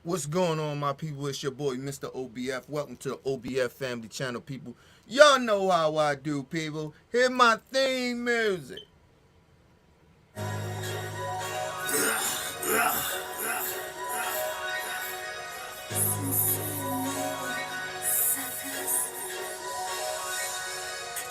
What's going on, my people? It's your boy, Mr. OBF. Welcome to the OBF Family Channel, people. Y'all know how I do, people. Hear my theme music.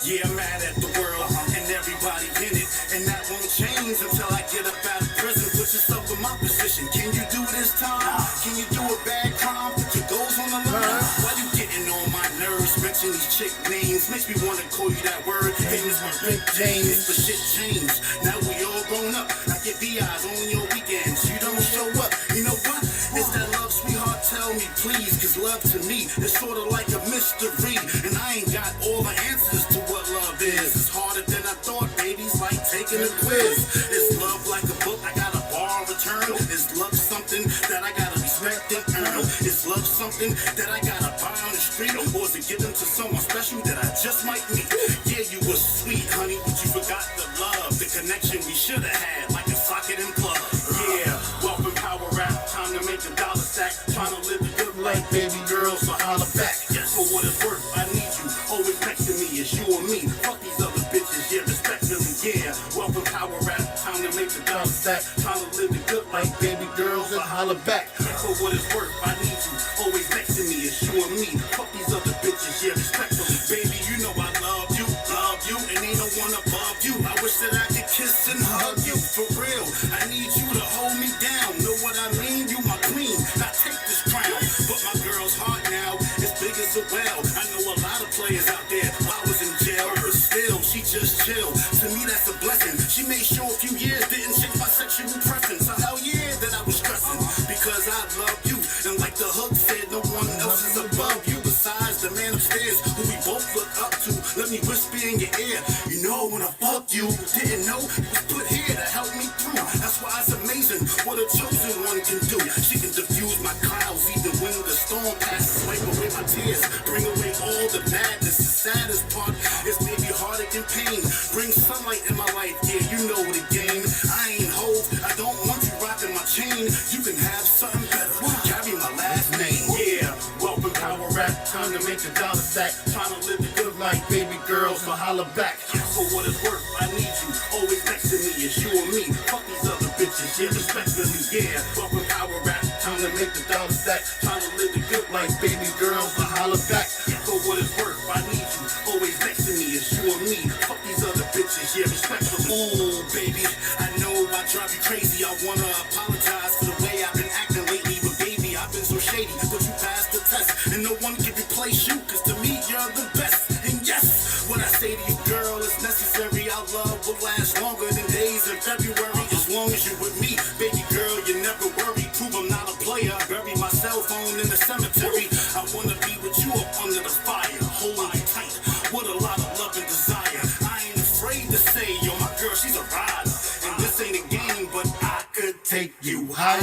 Yeah, I'm mad at the world and everybody in it. And that won't change until I get up out of prison. Put yourself in my position. Can you do this time? Can you do a bad crime? Put your goals on the line. Why you getting on my nerves? Mention these chick names. Makes me want to call you that word. Famous for Big James. But shit changed. Now we all grown up. I get VIs on your weekends. You don't show up. You know what? It's that love, sweetheart. Tell me, please. Cause love to me is sort of like a mystery. And I ain't got all the answers to what love is. It's harder than I thought, baby's like taking a quiz. Is love like a book I gotta borrow, return? Is love something that I gotta respect and earn? Is love something that I gotta buy on the street? Or is it given to someone special that I just might meet? Yeah, you were sweet, honey, but you forgot the love, the connection we should have had, like a socket and plug. Yeah, welcome power rap, time to make a dollar stack. Trying to live a good life, baby girl, so holla back. For what it's worth, I need you. Always next to me, it's you and me. Fuck these other bitches, yeah, respectfully, yeah. Welcome power rap, time to make the dollar stack. Trying to live the good life, baby girl, so holla back. For what it's worth, I need you. Always next to me, it's you and me. Fuck these other bitches, yeah, respectfully, baby. You know I love you, and ain't no one above you. I wish that I could kiss and hug you, for real. I need you to hold me down. Know what I mean? You my queen. Now take this crown, but my girl's heart now is big as a well. I know a lot of players out there. I was in jail, but still she just chill. To me that's a blessing. She made sure a few years didn't change my sexual preference. So hell yeah that I was stressing because I love you. And like the hook said, no one else is above you besides the man upstairs who we both look up to. Let me whisper in your ear. You know when I fucked you, didn't know it was put here to help me through. That's why it's amazing what a chosen one can do. She can diffuse my clouds even when the storm passes. Wipe away my tears, bring away all the madness. The saddest part is maybe heartache and pain. Bring sunlight in my life, yeah, you know the game. I ain't hope, I don't want you rocking my chain. You can have something better, carry my last name. Yeah, welcome power rap, time to make the dollar stack. Trying to live the good life, baby girl, so holla back. For what it's worth, I need you. Always next to me, it's you and me. Fuck these other bitches, yeah, respectfully, yeah. Welcome power rap, time to make the dollar stack. Trying to live the good life, baby girl, so holla back. For what it's worth, I need you. Always next to me, it's you and me. Fuck these other bitches, yeah, respectfully. Ooh, baby, I know I drive you crazy. I wanna apologize for the way I've been acting lately, but baby, I've been so shady. But you passed the test, and no one can replace you, cause to me, you're the best. And yes, what I say to you, girl, is necessary. Our love will last longer than days in February. As long as you're with me, baby girl, you never worry. Prove I'm not a player. Bury my cell phone in the cemetery. I wanna be with you up under the fire, holding you tight with a lot of love and desire. I ain't afraid to say, yo, my girl, she's a rider. And this ain't a game, but I could take you higher.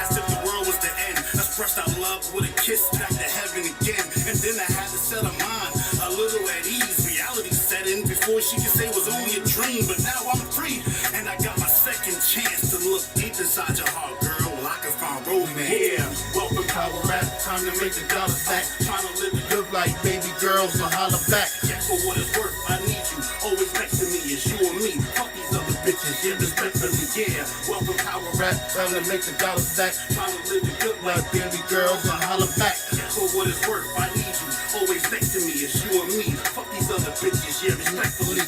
As if the world was the end. Expressed our love with a kiss back to heaven again. And then I had to set her mind a little at ease. Reality set in before she could say it was only a dream. But now I'm free, and I got my second chance to look deep inside your heart, girl. I can find romance. Yeah, welcome power rap, time to make the dollar stack. Trying to live a good life, baby girl, so holla back. For what it's worth, I need you. Always next to me, it's you and me. Fuck these other bitches, yeah, respectfully, yeah. Welcome power rap, time to make the dollar stack. Trying to live a good life, baby girl, so holla back. For what it's worth, I need you. Always next to me, it's you and me. Fuck these other bitches, yeah, respectfully.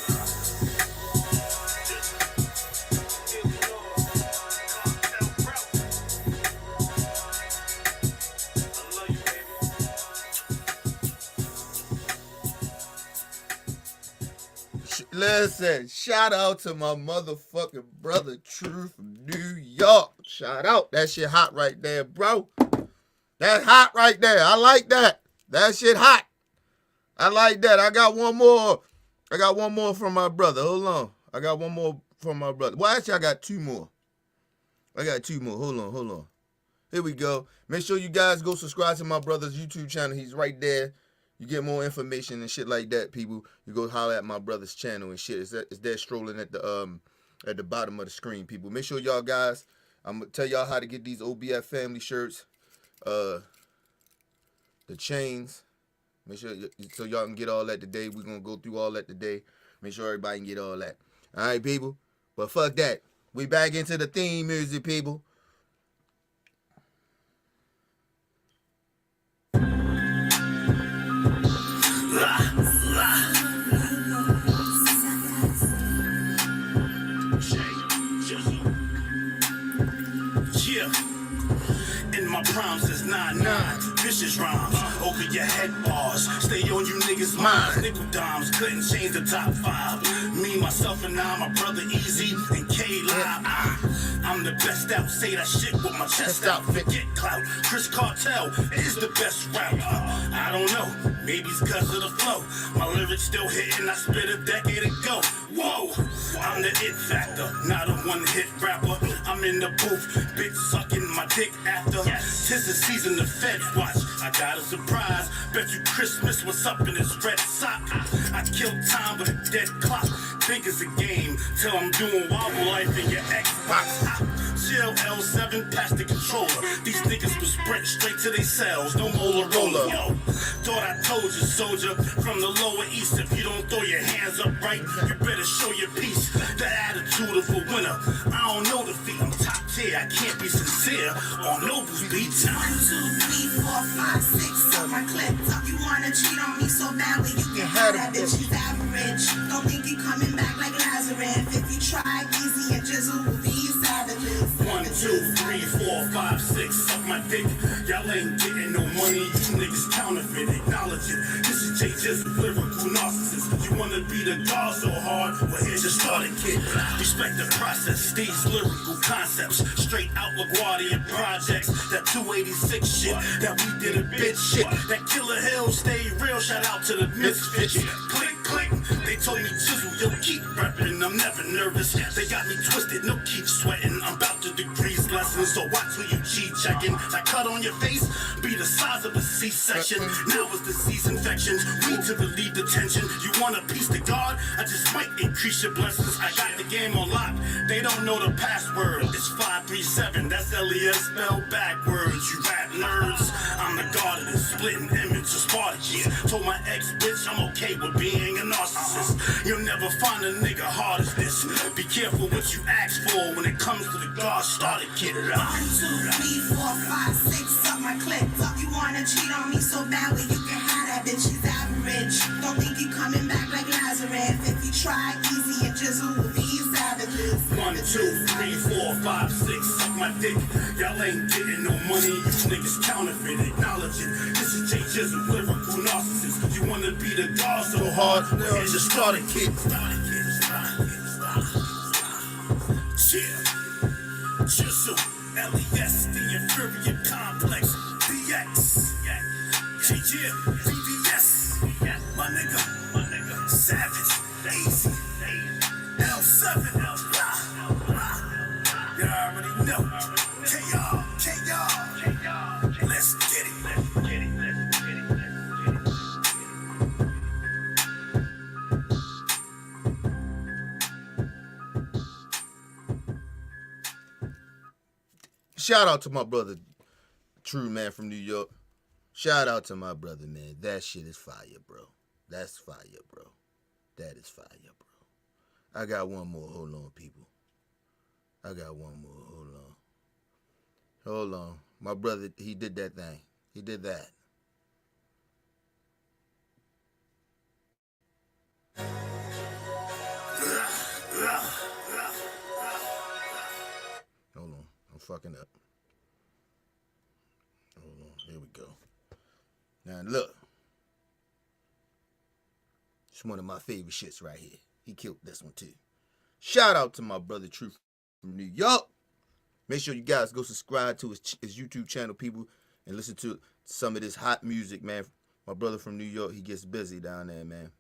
Listen, shout out to my motherfucking brother True from New York. Shout out. That shit hot right there, bro. That's hot right there. I like that. That shit hot. I like that. I got one more. I got one more from my brother. Hold on. I got one more from my brother. Well, actually, I got two more. I got two more. Hold on. Here we go. Make sure you guys go subscribe to my brother's YouTube channel. He's right there. You get more information and shit like that, people. You go holler at my brother's channel and shit. It's there strolling at the bottom of the screen, people. Make sure y'all guys, I'm gonna tell y'all how to get these OBF family shirts. the chains. Make sure so y'all can get all that today. We're gonna go through all that today. Make sure everybody can get all that. All right, people. But fuck that. We back into the theme music, people. Yeah. In my prime says 9-9, vicious rhymes, over your head bars, stay on you niggas' minds, nickel dimes, couldn't change the top 5, me, myself, and I, my brother Easy, and K-Live, I'm the best out, say that shit with my chest out, forget clout, Chris Cartel is the best route, I don't know, maybe it's cause of the flow, my lyrics still hitting, I spit a decade ago, whoa, I'm the it factor, not a one-hit rapper, I'm in the booth, bitch sucking my dick after. Tis the season the feds watch. I got a surprise. Bet you Christmas what's up in this red sock. I killed time with a dead clock. Think it's a game till I'm doing wobble life in your Xbox. Chill L7 past the controller. These niggas will sprint straight to their cells. No Motorola. Yo, thought I told you, soldier. From the lower east, if you don't throw your hands up right, you better show your peace. The attitude of a winner. I don't know the feet. I'm top tier. I can't be sincere on Noble's beats. 1, 2, 3, 4, 5, 6. So my clip up. You wanna cheat on me so bad, but you can have that bitch. She's average. Don't think you coming back like Lazarus. If you try, Easy and Jizzle will be your savages. 1, 2, 3, 4, 5, 6. Suck my dick. Y'all ain't getting no money. You niggas counterfeit. Acknowledge it. This is J Jizzle, lyrical narcissist. You wanna be the god so hard? Well, here's your starting kit. Respect the process. These lyrical concepts. Straight out LaGuardia projects. That 286 shit. That we did a bitch shit. That Killer Hill stay real. Shout out to the misfits. Click, click. They told me Jizzle, yo, keep reppin'. I'm never nervous. They got me twisted. No, keep sweating. I'm about to degrees lessons. So watch who you G-checking. That cut on your face be the size of a C-section. Now it's disease infections. Weed to relieve the tension. You want a piece to God? I just might increase your blessings. I got the game on lock. They don't know the password. It's 537. That's LES spelled backwards. You rap nerds. I'm the god of this splitting image of Spartacus. Told my ex-bitch I'm okay with being a narcissist. You'll never find a nigga hard as this. Be careful what you ask for when it comes to the God started kid. 1, 2, 3, 4, 5, 6. Suck my clip up. You wanna cheat on me so bad, but you can have that bitch. She's average. Don't think you coming back like Lazarus. If you try, Easy and Jizzle will be your savages. 1, 2, 3, 4, 5, 6. Suck my dick. Y'all ain't getting no money. You niggas counterfeit. Acknowledge it. This is J Jizzle, lyrical narcissist. You wanna be the god so hard? Well, here's your starting kit. Yeah. Jizzle, LES, the inferior complex. DX. Yeah, VVS. My nigga. Savage. Easy. L7. You already know. KR. Let's get it. Shout out to my brother, True Man from New York. Shout out to my brother, man. That shit is fire, bro. That's fire, bro. That is fire, bro. I got one more. Hold on, people. I got one more. Hold on. My brother, he did that thing. He did that. Hold on. I'm fucking up. Hold on. Here we go. Now, look. It's one of my favorite shits right here. He killed this one, too. Shout out to my brother, True from New York. Make sure you guys go subscribe to his YouTube channel, people, and listen to some of this hot music, man. My brother from New York, he gets busy down there, man.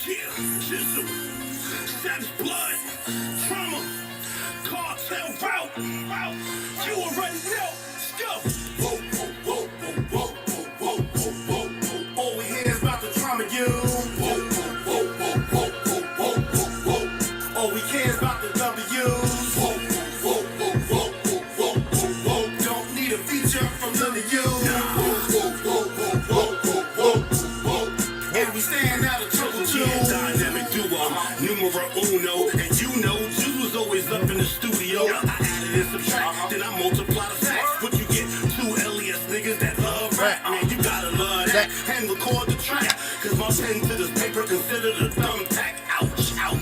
Yeah, Jizzle, Savage Blood, Trauma, Cartel Route. You already know. Let's go. Whoa, whoa, whoa, whoa, whoa, whoa, whoa, whoa. All we hear is about the trauma, you. Whoa, whoa, whoa, whoa, whoa, whoa, whoa, whoa. All we care is about the And you know, Juice was always up in the studio. I added and subtract, then I multiply the facts. But you get two LES niggas that love rap. Man, you gotta love that and record the track. Cause my pen to this paper considered a thumbtack. Ouch, ouch.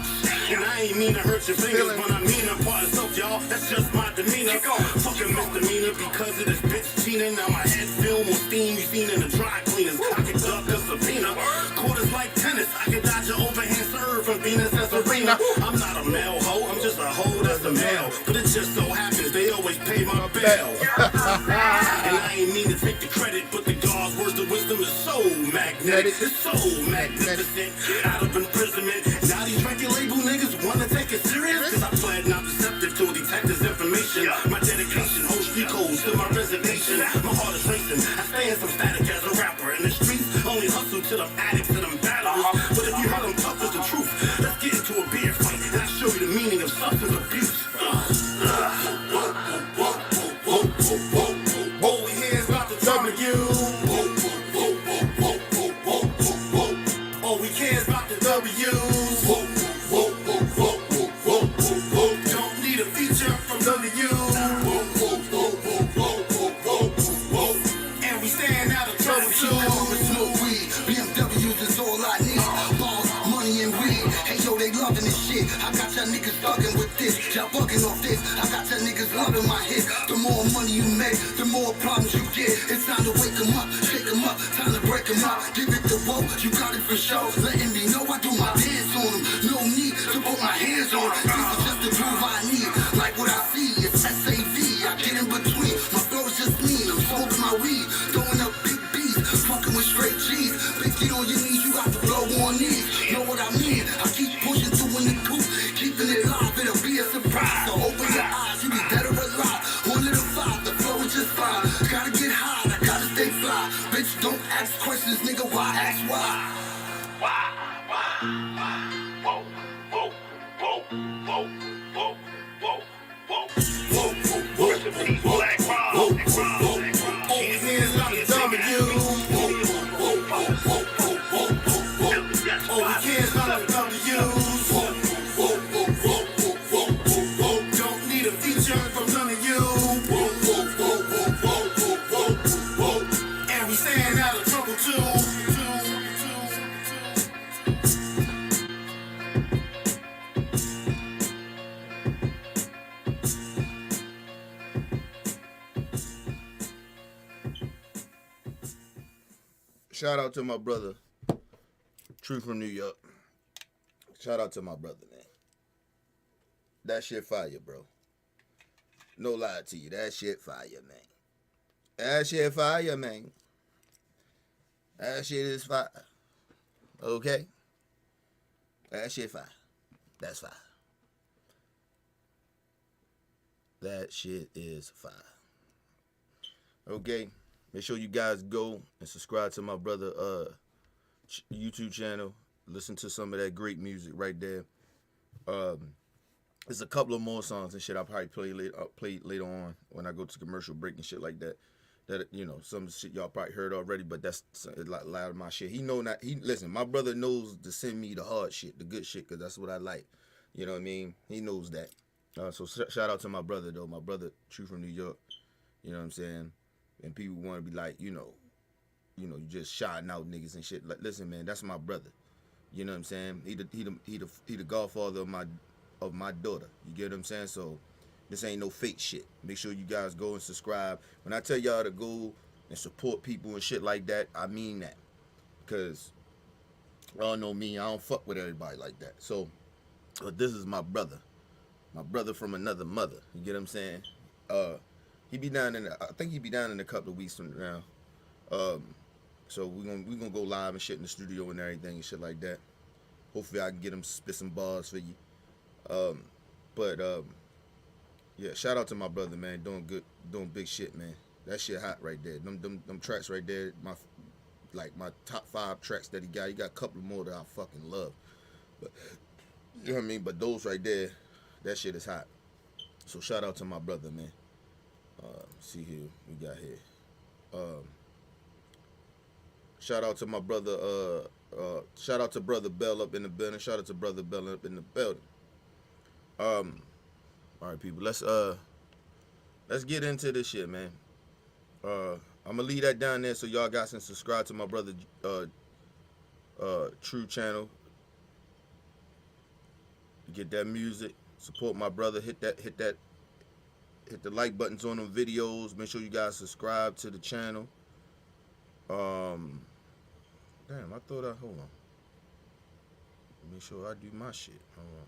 And I ain't mean to hurt your fingers, but I mean a part of self, y'all. That's just my demeanor. Fucking misdemeanor because of this bitch Tina. Now my head filled with steam you seen in the dry cleaners. I can duck a subpoena. Quarters like tennis. I can dodge an overhand serve from Venus and Serena. I'm not a male hoe, I'm just a hoe that's a male. But it just so happens they always pay my bail. And I ain't mean to take the credit, but the God's words of wisdom is so magnetic. It's so magnificent. Out of imprisonment. Now these record label niggas wanna take it serious. Cause I pled not deceptive to a detective's information. My dedication holds street codes to my resignation. My heart is racing. I stay in some static as a rapper. In the streets, only hustle to them addicts and them battlers. But if you heard them tough as the truth, let's get into a beer fight. And I'll show you the meaning of substance abuse. All we hear is about the W. All we care is about the W's. Don't need a feature from none of you. And we stand out of trouble too. BMWs is all I need. Balls, money, and weed. Hey yo, they loving this shit. I got y'all niggas thugging with this. Y'all bugging off this. I got y'all niggas loving my hit. The more money you make, the more problems you get. It's time to wake 'em up, shake 'em up, time to break 'em up. Give it the woe, you got it for sure. Letting me know I do my dance on 'em. No need to put my hands on 'em. This is just the groove I need. Like what I see, it's SAV. I get in between. My flow is just mean. I'm smoking my weed, throwing up big beats, fucking with straight G's. Big get on your knees, you got to blow on these. Know what I mean? I keep pushing through in the coop, keeping it live. It'll be a surprise. So open your eyes, you be dead or alive. 1 to the 5, the flow is just fine. Gotta get high, I gotta stay fly. Bitch, don't ask questions, nigga. Why ask why? Whoa, whoa, whoa, whoa, whoa, whoa, whoa, whoa, whoa, whoa, Black Rob. All we hear is about the W. All we care is about the W's. Don't need a feature from none of you. And we stand out of trouble too. Shout out to my brother, Truth from New York. Shout out to my brother, man. That shit fire, bro. No lie to you. That shit fire, man. That shit fire, man. That shit is fire. Okay? That shit fire. That's fire. That shit is fire. Okay? Make sure you guys go and subscribe to my brother YouTube channel. Listen to some of that great music right there. There's a couple of more songs and shit I'll probably play later on when I go to commercial break and shit like that. That, you know, some shit y'all probably heard already, but that's a lot of my shit. Listen, my brother knows to send me the hard shit, the good shit, because that's what I like. You know what I mean? He knows that. So shout out to my brother, though. My brother, True from New York. You know what I'm saying? And people want to be like, you you just shouting out niggas and shit. Like, listen, man, that's my brother. You know what I'm saying? He the godfather of my daughter. You get what I'm saying? So this ain't no fake shit. Make sure you guys go and subscribe. When I tell y'all to go and support people and shit like that, I mean that. Because y'all know me, I don't fuck with everybody like that. So, but this is my brother. My brother from another mother. You get what I'm saying? He be down I think he be down in a couple of weeks from now. So we gonna go live and shit in the studio and everything and shit like that. Hopefully I can get him spit some bars for you. Yeah, shout out to my brother, man, doing big shit, man. That shit hot right there. Them tracks right there, my top 5 tracks that he got. He got a couple more that I fucking love. But you know what I mean? But those right there, that shit is hot. So shout out to my brother, man. See who we got here. Shout out to my brother. Shout out to Brother Bell up in the building. Shout out to Brother Bell up in the building. All right, people. Let's get into this shit, man. I'm gonna leave that down there so y'all guys can subscribe to my brother True channel. Get that music. Support my brother. Hit the like buttons on them videos. Make sure you guys subscribe to the channel. Damn, I thought hold on. Make sure I do my shit. Hold on.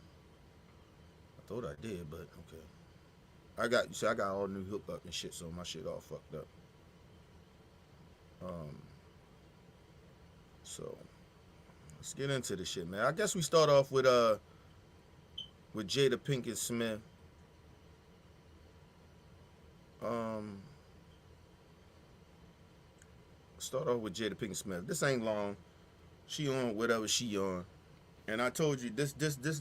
I thought I did, but okay. I got all new hookup and shit, so my shit all fucked up. So let's get into this shit, man. I guess we start off with Jada Pinkett Smith. Start off with Jada Pinkett Smith. This ain't long. She on whatever she on. And I told you this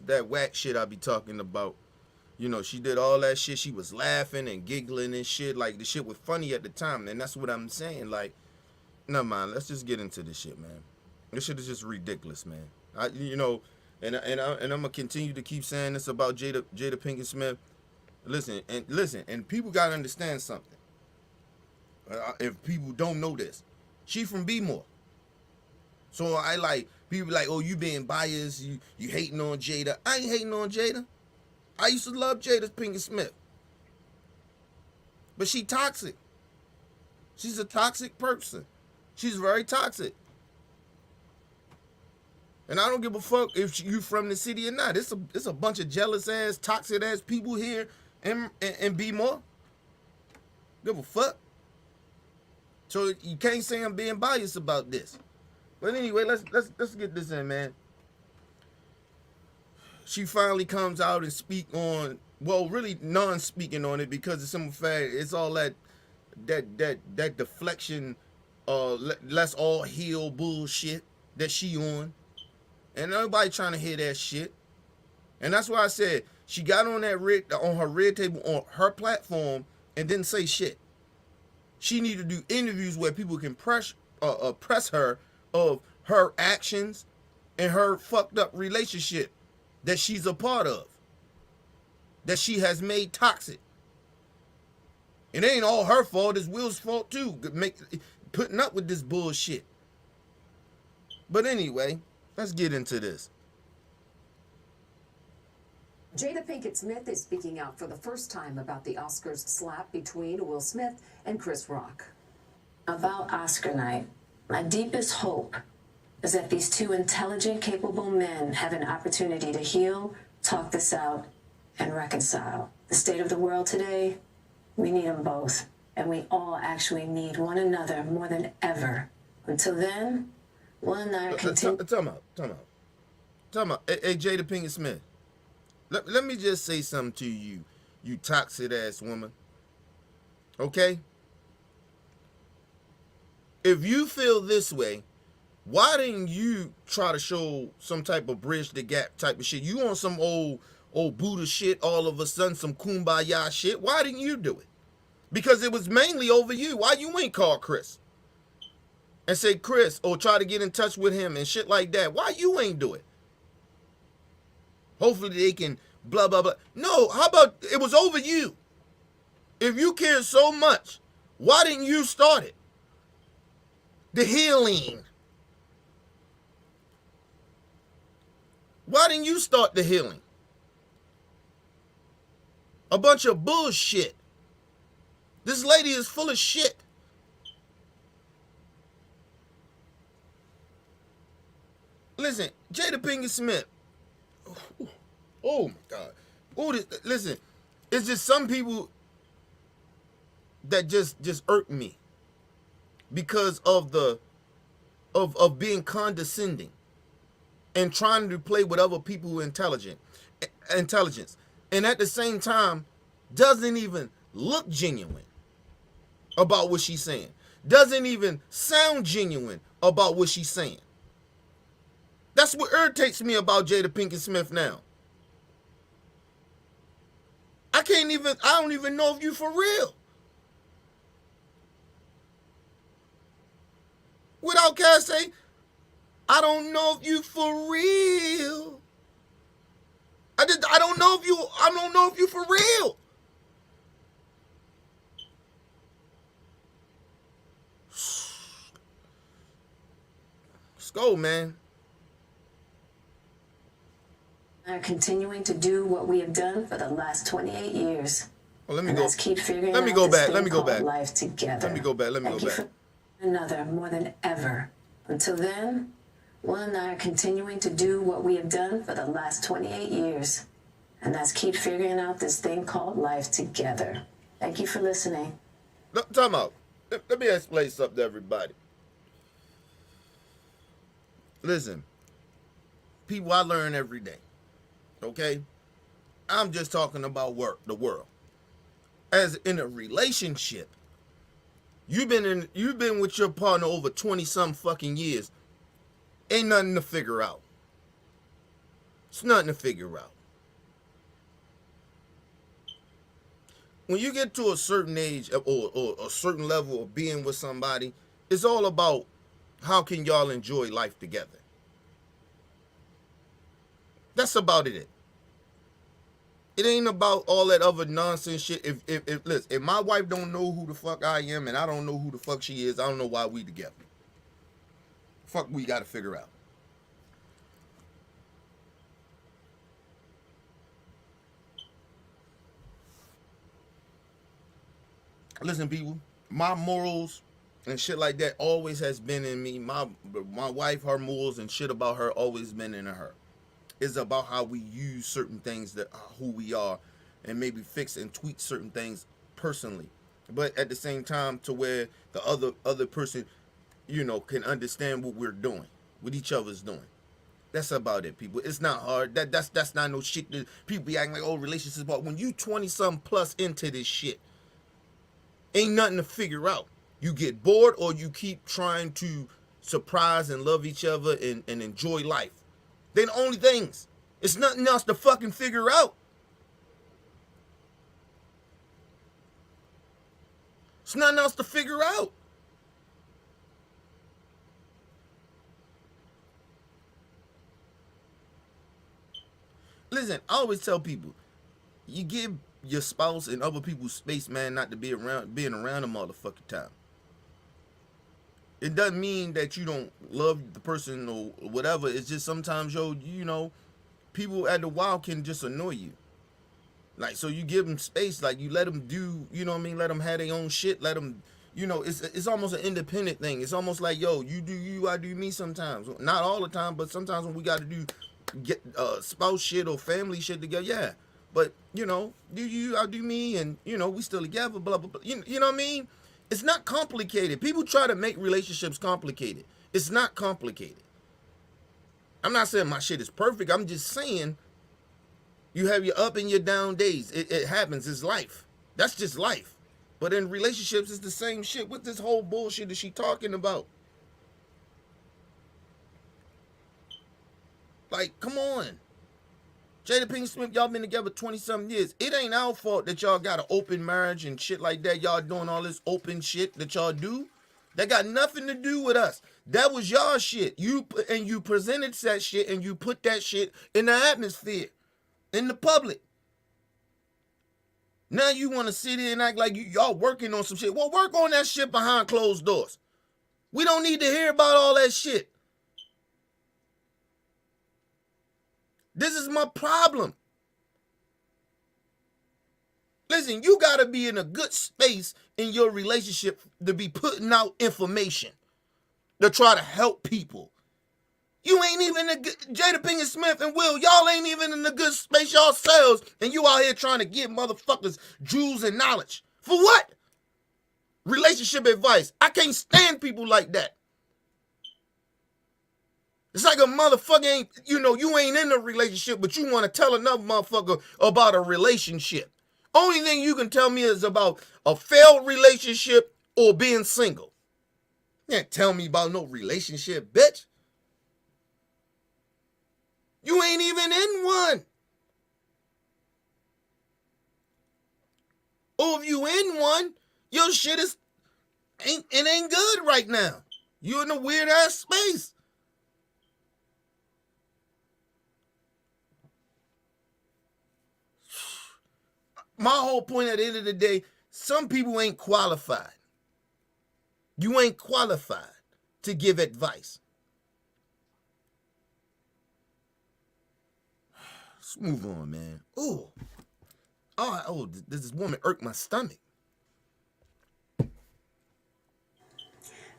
that whack shit I be talking about. You know, she did all that shit. She was laughing and giggling and shit. Like, the shit was funny at the time. And that's what I'm saying. Like, never mind. Let's just get into this shit, man. This shit is just ridiculous, man. And I'm gonna continue to keep saying this about Jada Pinkett Smith. Listen, and people gotta understand something. If people don't know this, she from B-more. So I like people like, oh, you being biased, you hating on Jada. I ain't hating on Jada. I used to love Jada Pinkett Smith. But she toxic. She's a toxic person. She's very toxic. And I don't give a fuck if you from the city or not. It's a bunch of jealous ass, toxic ass people here in B-more. Give a fuck. So you can't say I'm being biased about this. But anyway, let's get this in, man. She finally comes out and speak on, well, really non-speaking on it, because it's some fact it's all that deflection, let's all heal bullshit that she on, and nobody trying to hear that shit. And that's why I said she got on her red table on her platform and didn't say shit. She need to do interviews where people can press her of her actions and her fucked up relationship that she's a part of, that she has made toxic. It ain't all her fault, it's Will's fault too, putting up with this bullshit. But anyway, let's get into this. Jada Pinkett Smith is speaking out for the first time about the Oscars slap between Will Smith and Chris Rock. About Oscar night, my deepest hope is that these two intelligent, capable men have an opportunity to heal, talk this out, and reconcile. The state of the world today, we need them both. And we all actually need one another more than ever. Until then, Will and I continue. Time out. Hey, Jada Pinkett Smith. Let me just say something to you, you toxic ass woman. Okay? If you feel this way, why didn't you try to show some type of bridge the gap type of shit? You on some old Buddha shit all of a sudden, some kumbaya shit. Why didn't you do it? Because it was mainly over you. Why you ain't call Chris and say Chris, or try to get in touch with him and shit like that? Why you ain't do it? Hopefully they can blah, blah, blah. No, how about it was over you? If you care so much, why didn't you start it? The healing. Why didn't you start the healing? A bunch of bullshit. This lady is full of shit. Listen, Jada Pinkett Smith. Oh my God. Listen, it's just some people that just irk me because of of being condescending and trying to play with other people's intelligence, and at the same time doesn't even look genuine about what she's saying, doesn't even sound genuine about what she's saying. That's what irritates me about Jada Pinkett Smith now. I don't even know if you for real. Without Cass say, I don't know if you for real. I don't know if you for real. Let's go, man. Are continuing to do what we have done for the last 28 years. Well, let me And go. let's keep figuring Let me out go this back. thing Let me go called back. life together. Let me go back. Let me Thank go you back. for another more than ever. Until then, Will and I are continuing to do what we have done for the last 28 years. And that's keep figuring out this thing called life together. Thank you for listening. No, time out. Let me explain something to everybody. Listen, people, I learn every day. Okay? I'm just talking about the world. As in a relationship, you've been with your partner over 20 some fucking years. Ain't nothing to figure out. It's nothing to figure out. When you get to a certain age or a certain level of being with somebody, it's all about how can y'all enjoy life together. That's about it. It ain't about all that other nonsense shit. Listen, if my wife don't know who the fuck I am and I don't know who the fuck she is, I don't know why we together. Fuck, we gotta figure out. Listen, people, my morals and shit like that always has been in me. My wife, her morals and shit about her always been in her. It's about how we use certain things that who we are, and maybe fix and tweak certain things personally, but at the same time to where the other person, can understand what we're doing, what each other's doing. That's about it, people. It's not hard. That's not no shit that people be acting like, oh, relationships. But when you 20 something plus into this shit, ain't nothing to figure out. You get bored or you keep trying to surprise and love each other and enjoy life. They're the only things. It's nothing else to fucking figure out. It's nothing else to figure out. Listen, I always tell people, you give your spouse and other people space, man, not to be being around a motherfucking time. It doesn't mean that you don't love the person or whatever. It's just sometimes, people at the while can just annoy you. Like, so you give them space, like you let them do, let them have their own shit, let them, it's almost an independent thing. It's almost like, yo, you do you, I do me sometimes. Not all the time, but sometimes when we got to get spouse shit or family shit together, yeah. But, do you, I do me, and, we still together, blah, blah, blah. You know what I mean? It's not complicated. People try to make relationships complicated. It's not complicated. I'm not saying my shit is perfect. I'm just saying you have your up and your down days. It happens. It's life. That's just life. But in relationships, it's the same shit. What this whole bullshit is she talking about? Like, come on. Jada Pinkett Smith, y'all been together 20-something years. It ain't our fault that y'all got an open marriage and shit like that. Y'all doing all this open shit that y'all do. That got nothing to do with us. That was y'all shit. You presented that shit and you put that shit in the atmosphere, in the public. Now you want to sit here and act like y'all working on some shit. Well, work on that shit behind closed doors. We don't need to hear about all that shit. This is my problem. Listen, you got to be in a good space in your relationship to be putting out information to try to help people. You ain't even Jada Pinkett Smith and Will, y'all ain't even in a good space yourselves, and you out here trying to give motherfuckers jewels and knowledge. For what? Relationship advice. I can't stand people like that. It's like a motherfucker ain't, you ain't in a relationship, but you want to tell another motherfucker about a relationship. Only thing you can tell me is about a failed relationship or being single. You can't tell me about no relationship, bitch. You ain't even in one. Or if you in one, your shit ain't good right now. You in a weird ass space. my whole point at the end of the day, some people ain't qualified. You ain't qualified to give advice. Let's move on, man. Ooh. Oh, this woman irked my stomach.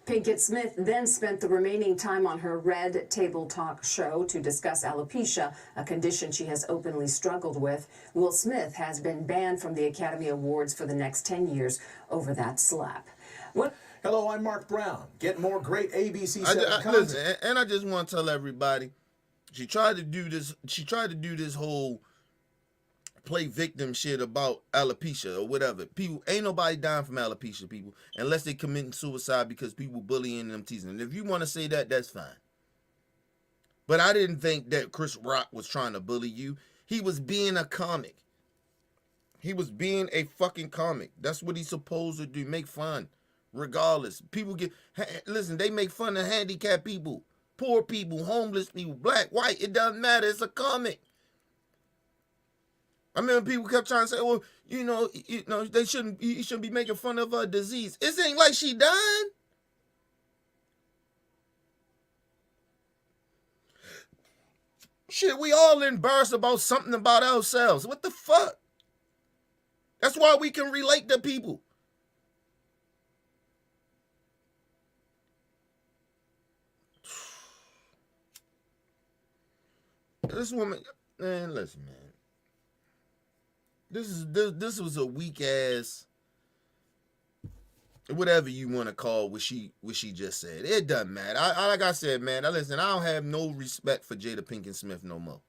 Pinkett Smith then spent the remaining time on her Red Table Talk show to discuss alopecia, a condition she has openly struggled with. Will Smith has been banned from the Academy Awards for the next 10 years over that slap. What? Hello, I'm Mark Brown. Get more great ABC 7 content. Listen, and I just want to tell everybody, she tried to do this whole play victim shit about alopecia or whatever. People, ain't nobody dying from alopecia, people, unless they committing suicide because people bullying them, teasing them. If you want to say that, that's fine. But I didn't think that Chris Rock was trying to bully you. He was being a comic. He was being a fucking comic. That's what he's supposed to do, make fun. Regardless, people listen, they make fun of handicapped people, poor people, homeless people, black, white, it doesn't matter, it's a comic. I remember people kept trying to say, well, you know, you shouldn't be making fun of her disease. It ain't like she dying. Shit, we all embarrassed about something about ourselves. What the fuck? That's why we can relate to people. This woman, man, listen, man. This was a weak ass, whatever you want to call what she just said. It doesn't matter. Like I said, man, listen, I don't have no respect for Jada Pinkett Smith no more.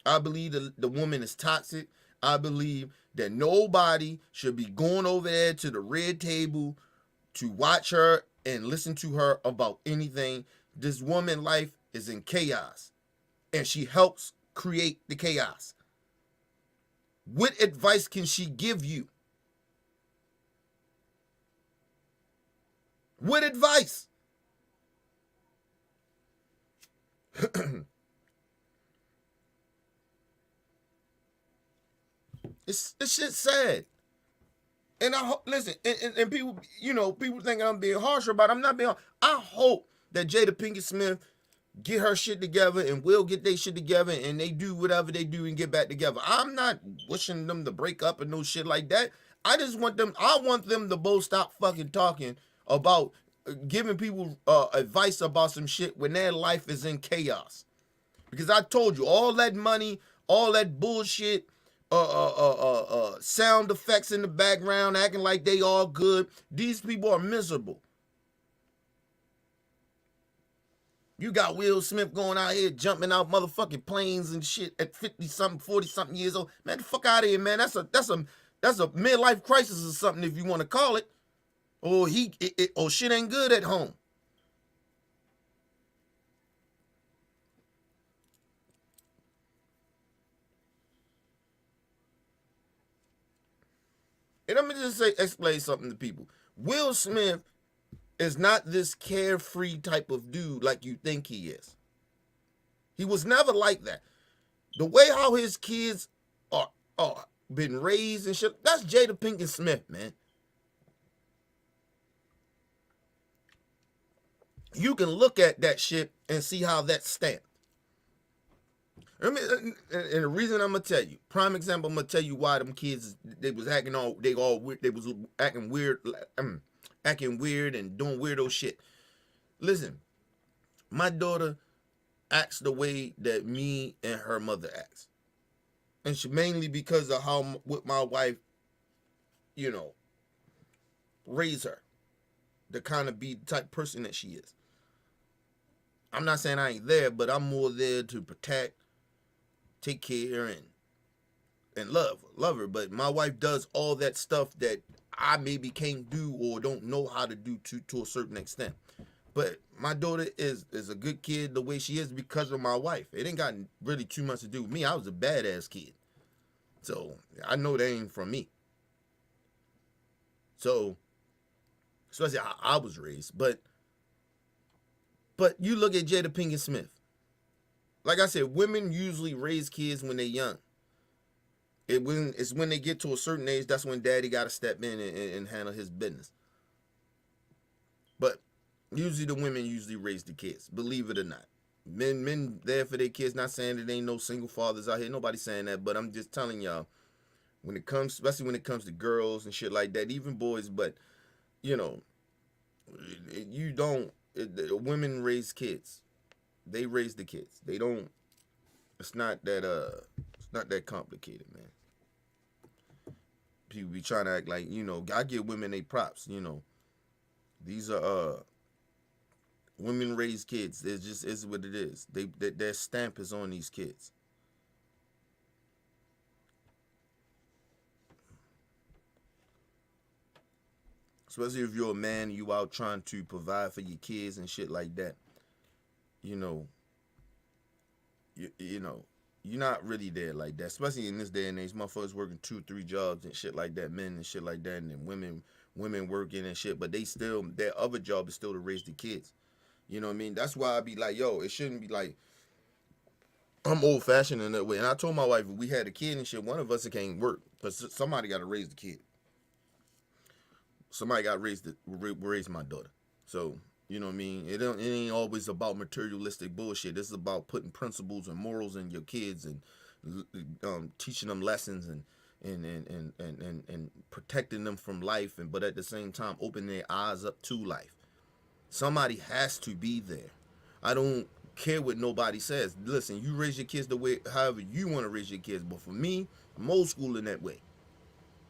I believe the woman is toxic. I believe that nobody should be going over there to the red table to watch her and listen to her about anything. This woman's life is in chaos, and she helps create the chaos. What advice can she give you? What advice? It's shit sad. And listen, and people, people think I'm being harsher about it. I'm not being harsh. I hope that Jada Pinkett Smith get her shit together and will get their shit together and they do whatever they do and get back together. I'm not wishing them to break up and no shit like that. I want them to both stop fucking talking about giving people advice about some shit when their life is in chaos. Because I told you, all that money, all that bullshit, sound effects in the background, acting like they all good. These people are miserable. You got Will Smith going out here jumping out motherfucking planes and shit at 50-something, 40-something years old. Man, the fuck out of here, man. That's a midlife crisis or something, if you want to call it. Or or shit ain't good at home. And let me just explain something to people. Will Smith is not this carefree type of dude like you think he is. He was never like that. The way how his kids are been raised and shit, that's Jada Pinkett Smith, man. You can look at that shit and see how that's stamped. And the reason I'm gonna tell you, prime example, I'm gonna tell you why them kids they was acting weird, acting weird and doing weirdo shit. Listen, my daughter acts the way that me and her mother acts, and she mainly because of what my wife, raised her to kind of be the type of person that she is. I'm not saying I ain't there, but I'm more there to protect, take care, and love her. But my wife does all that stuff that I maybe can't do or don't know how to do to a certain extent. But my daughter is a good kid the way she is because of my wife. It ain't got really too much to do with me. I was a badass kid. So I know that ain't from me. So especially how I was raised. But you look at Jada Pinkett Smith. Like I said, women usually raise kids when they're young. It's when they get to a certain age, that's when daddy got to step in and handle his business. But usually the women usually raise the kids, believe it or not. Men there for their kids. Not saying that ain't no single fathers out here. Nobody's saying that, but I'm just telling y'all, when it comes, especially when it comes to girls and shit like that, even boys, but you know, women raise kids. They raise the kids. They don't. It's not that complicated, man. People be trying to act like, I give women they props, These are women raise kids. It's just is what it is. Their stamp is on these kids. Especially if you're a man, you out trying to provide for your kids and shit like that. You're not really there like that. Especially in this day and age, motherfuckers working 2-3 jobs and shit like that, men and shit like that, and then women working and shit, but their other job is still to raise the kids. You know what I mean? That's why I be like, yo, it shouldn't be like, I'm old fashioned in that way. And I told my wife, if we had a kid and shit, one of us can't work, because somebody got to raise the kid. Somebody got to raise my daughter. So, you know what I mean? It ain't always about materialistic bullshit. This is about putting principles and morals in your kids and teaching them lessons and protecting them from life, but at the same time opening their eyes up to life. Somebody has to be there. I don't care what nobody says. Listen, you raise your kids the way however you want to raise your kids, but for me, I'm old school in that way.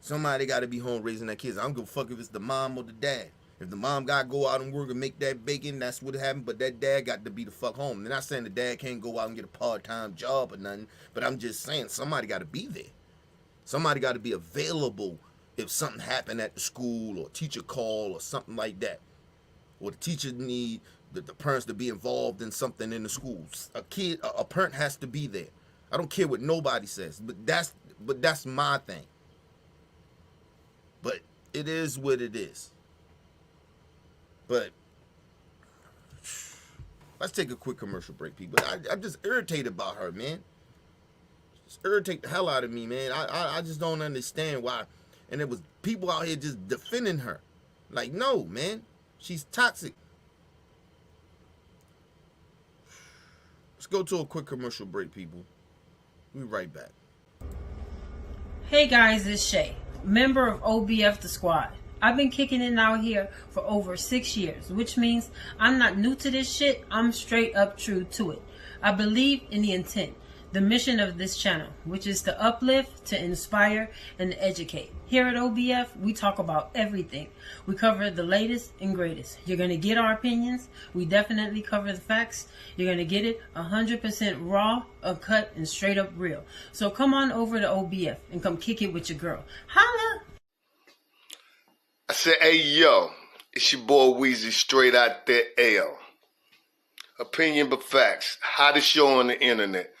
Somebody got to be home raising their kids. I don't give a fuck if it's the mom or the dad. If the mom got to go out and work and make that bacon, that's what happened. But that dad got to be the fuck home. They're not saying the dad can't go out and get a part-time job or nothing. But I'm just saying somebody got to be there. Somebody got to be available if something happened at the school or teacher call or something like that. Or the teacher need the parents to be involved in something in the schools. A parent has to be there. I don't care what nobody says. But that's my thing. But it is what it is. But let's take a quick commercial break, people. I'm just irritated about her, man. Just irritate the hell out of me, man. I just don't understand why. And there was people out here just defending her. Like, no, man. She's toxic. Let's go to a quick commercial break, people. We'll be right back. Hey guys, it's Shay, member of OBF The Squad. I've been kicking it out here for over 6 years, which means I'm not new to this shit. I'm straight up true to it. I believe in the intent, the mission of this channel, which is to uplift, to inspire, and to educate. Here at OBF, we talk about everything. We cover the latest and greatest. You're going to get our opinions. We definitely cover the facts. You're going to get it 100% raw, uncut, and straight up real. So come on over to OBF and come kick it with your girl. Holla! I said, hey, yo, it's your boy Weezy, straight out there, L. Opinion but facts. Hottest show on the internet.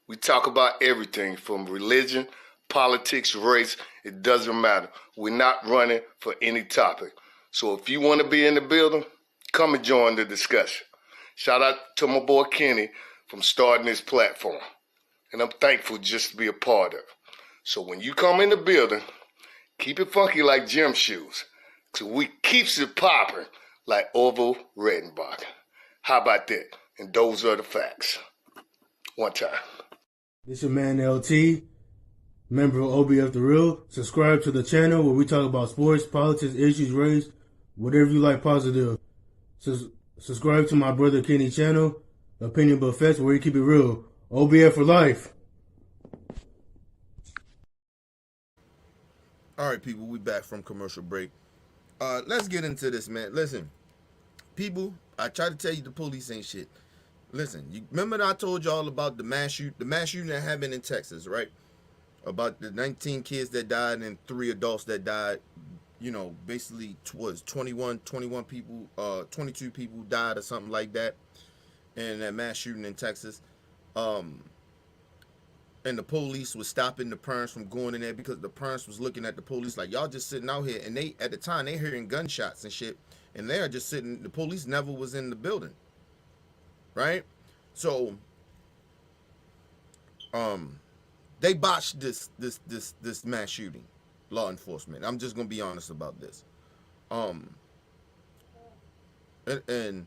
We talk about everything from religion, politics, race. It doesn't matter. We're not running for any topic. So if you want to be in the building, come and join the discussion. Shout out to my boy Kenny from starting this platform. And I'm thankful just to be a part of it. So when you come in the building, keep it funky like gym shoes. So we keeps it popping like Orville Redenbach. How about that? And those are the facts. One time. This your man LT, member of OBF The Real. Subscribe to the channel where we talk about sports, politics, issues, race, whatever you like positive. Subscribe to my brother Kenny channel, Opinion But Facts, where you keep it real. OBF for life. All right, people, we back from commercial break. Let's get into this, man. Listen, people, I try to tell you the police ain't shit. Listen, you remember that I told y'all about the mass shooting that happened in Texas, right? About the 19 kids that died and 3 adults that died. Basically was 21 people, 22 people died or something like that in that mass shooting in Texas. And the police was stopping the parents from going in there because the parents was looking at the police like, y'all just sitting out here. And they, at the time, they hearing gunshots and shit. And they're just sitting, the police never was in the building. Right? So, They botched this mass shooting. Law enforcement. I'm just gonna be honest about this. Um, and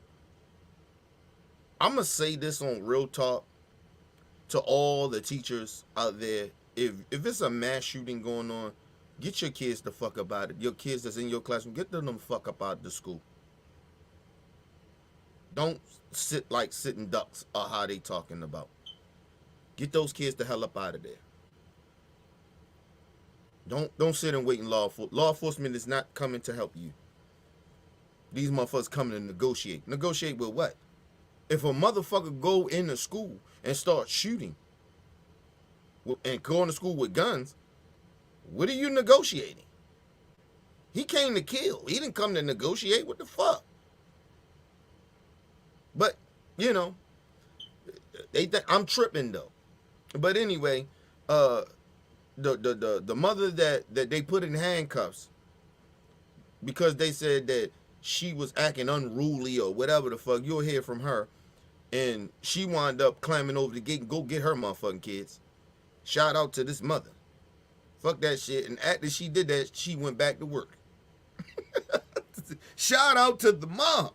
I'm gonna say this on real talk to all the teachers out there. If it's a mass shooting going on, get your kids the fuck up out of it. Your kids that's in your classroom, get them the fuck up out of the school. Don't sit like sitting ducks or how they talking about. Get those kids the hell up out of there. Don't sit and wait in law enforcement. Law enforcement is not coming to help you. These motherfuckers coming to negotiate. Negotiate with what? If a motherfucker go into school and start shooting and going to school with guns, what are you negotiating? He came to kill. He didn't come to negotiate. What the fuck? But, you know, they think I'm tripping though. But anyway, the mother that they put in handcuffs because they said that she was acting unruly or whatever the fuck, you'll hear from her. And she wound up climbing over the gate and go get her motherfucking kids. Shout out to this mother. Fuck that shit. And after she did that, she went back to work. Shout out to the mom.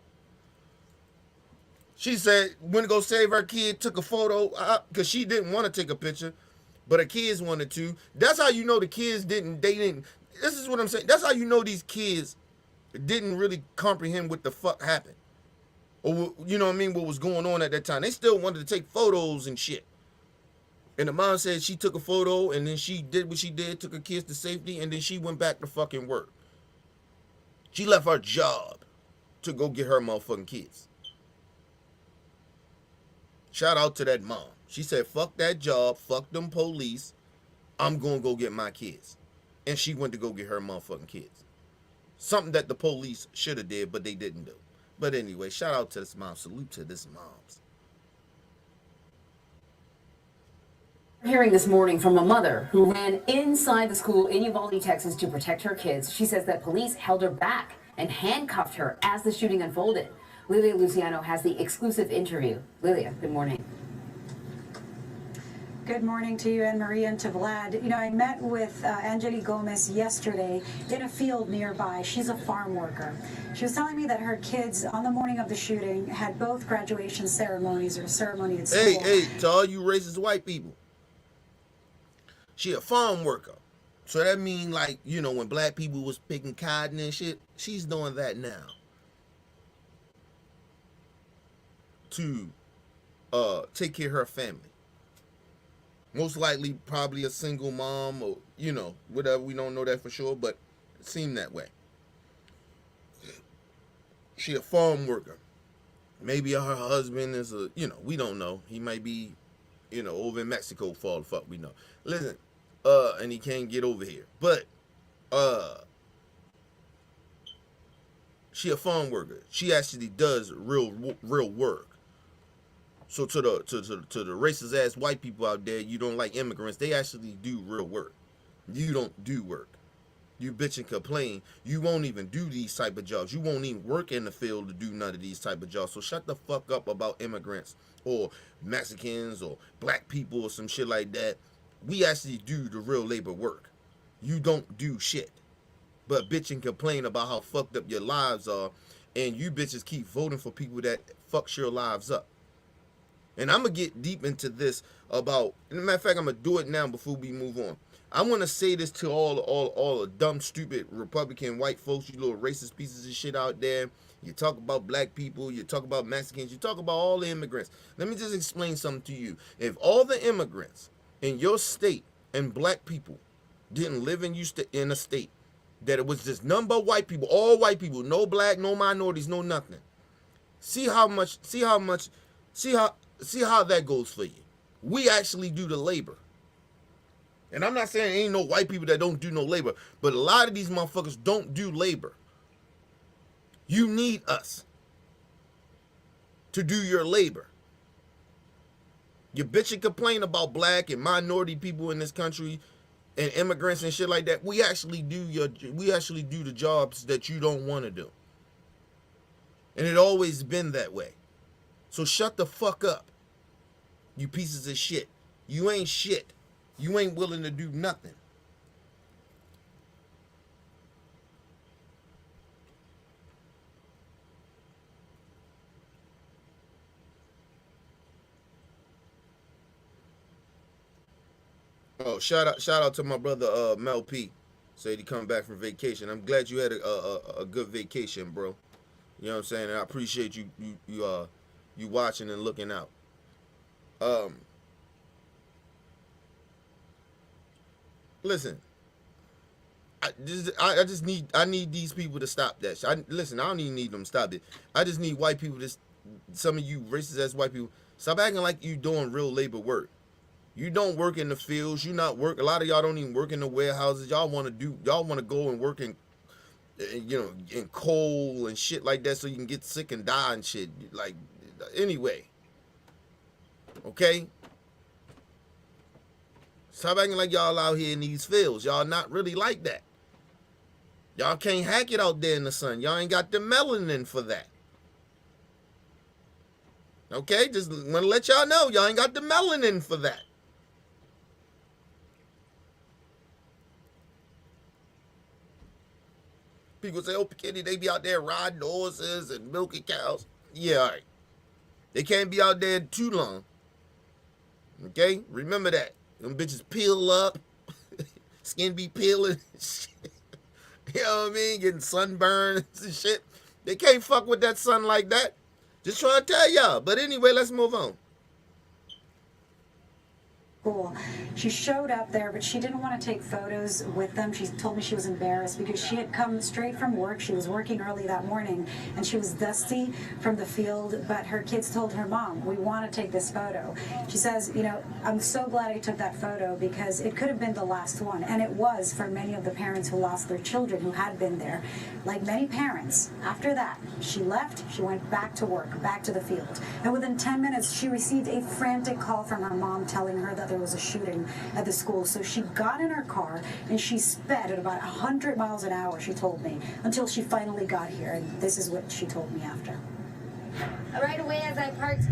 She said, went to go save her kid, took a photo, because she didn't want to take a picture, but her kids wanted to. That's how you know the kids didn't, this is what I'm saying. That's how you know these kids didn't really comprehend what the fuck happened. Or, you know what I mean, what was going on at that time. They still wanted to take photos and shit. And the mom said she took a photo, and then she did what she did, took her kids to safety, and then she went back to fucking work. She left her job to go get her motherfucking kids. Shout out to that mom. She said, fuck that job, fuck them police. I'm going to go get my kids. And she went to go get her motherfucking kids. Something that the police should have did, but they didn't do. But anyway, shout out to this mom. Salute to this moms. We're hearing this morning from a mother who ran inside the school in Uvalde, Texas to protect her kids. She says that police held her back and handcuffed her as the shooting unfolded. Lilia Luciano has the exclusive interview. Lilia, good morning. Good morning to you, Anne Marie, and to Vlad. You know, I met with Angeli Gomez yesterday in a field nearby. She's a farm worker. She was telling me that her kids, on the morning of the shooting, had both graduation ceremonies or ceremony at school. Hey, to all you racist white people. She a farm worker. So that mean, like, you know, when black people was picking cotton and shit, she's doing that now. To take care of her family. Most likely probably a single mom or, you know, whatever. We don't know that for sure, but it seemed that way. She a farm worker. Maybe her husband is a, you know, we don't know. He might be, you know, over in Mexico for all the fuck we know. Listen, and he can't get over here. But, she a farm worker. She actually does real work. So to the racist ass white people out there, you don't like immigrants. They actually do real work. You don't do work. You bitch and complain. You won't even do these type of jobs. You won't even work in the field to do none of these type of jobs. So shut the fuck up about immigrants or Mexicans or black people or some shit like that. We actually do the real labor work. You don't do shit. But bitch and complain about how fucked up your lives are, and you bitches keep voting for people that fucks your lives up. And I'm going to get deep into this about, as a matter of fact, I'm going to do it now before we move on. I want to say this to all the dumb, stupid Republican white folks, you little racist pieces of shit out there. You talk about black people, you talk about Mexicans, you talk about all the immigrants. Let me just explain something to you. If all the immigrants in your state and black people didn't live in a state that it was just none but white people, all white people, no black, no minorities, no nothing. See how that goes for you. We actually do the labor. And I'm not saying ain't no white people that don't do no labor, but a lot of these motherfuckers don't do labor. You need us to do your labor. You bitch and complain about black and minority people in this country and immigrants and shit like that. We actually do the jobs that you don't want to do. And it always been that way. So shut the fuck up, you pieces of shit. You ain't shit. You ain't willing to do nothing. Oh, shout out to my brother Mel P. Said he come back from vacation. I'm glad you had a good vacation, bro. You know what I'm saying? And I appreciate you watching and looking out. Listen, I need these people to stop that shit. Listen, I don't even need them to stop it. I just need white people to, some of you racist ass white people, stop acting like you doing real labor work. You don't work in the fields. You not work. A lot of y'all don't even work in the warehouses. Y'all want to go and work in, in coal and shit like that so you can get sick and die and shit. Like, anyway. Okay? Stop acting like y'all out here in these fields. Y'all not really like that. Y'all can't hack it out there in the sun. Y'all ain't got the melanin for that. Okay? Just want to let y'all know. Y'all ain't got the melanin for that. People say, oh, Pinkett, they be out there riding horses and milking cows. Yeah, all right. They can't be out there too long. Okay? Remember that. Them bitches peel up. Skin be peeling. You know what I mean? Getting sunburns and shit. They can't fuck with that sun like that. Just trying to tell y'all. But anyway, let's move on. School. She showed up there, but she didn't want to take photos with them. She told me she was embarrassed because she had come straight from work. She was working early that morning, and she was dusty from the field, but her kids told her, Mom, we want to take this photo. She says, I'm so glad I took that photo because it could have been the last one, and it was for many of the parents who lost their children who had been there. Like many parents, after that, she left, she went back to work, back to the field, and within 10 minutes, she received a frantic call from her mom telling her that there was a shooting at the school. So she got in her car and she sped at about 100 miles an hour, she told me, until she finally got here. And this is what she told me after. Right away as I parked,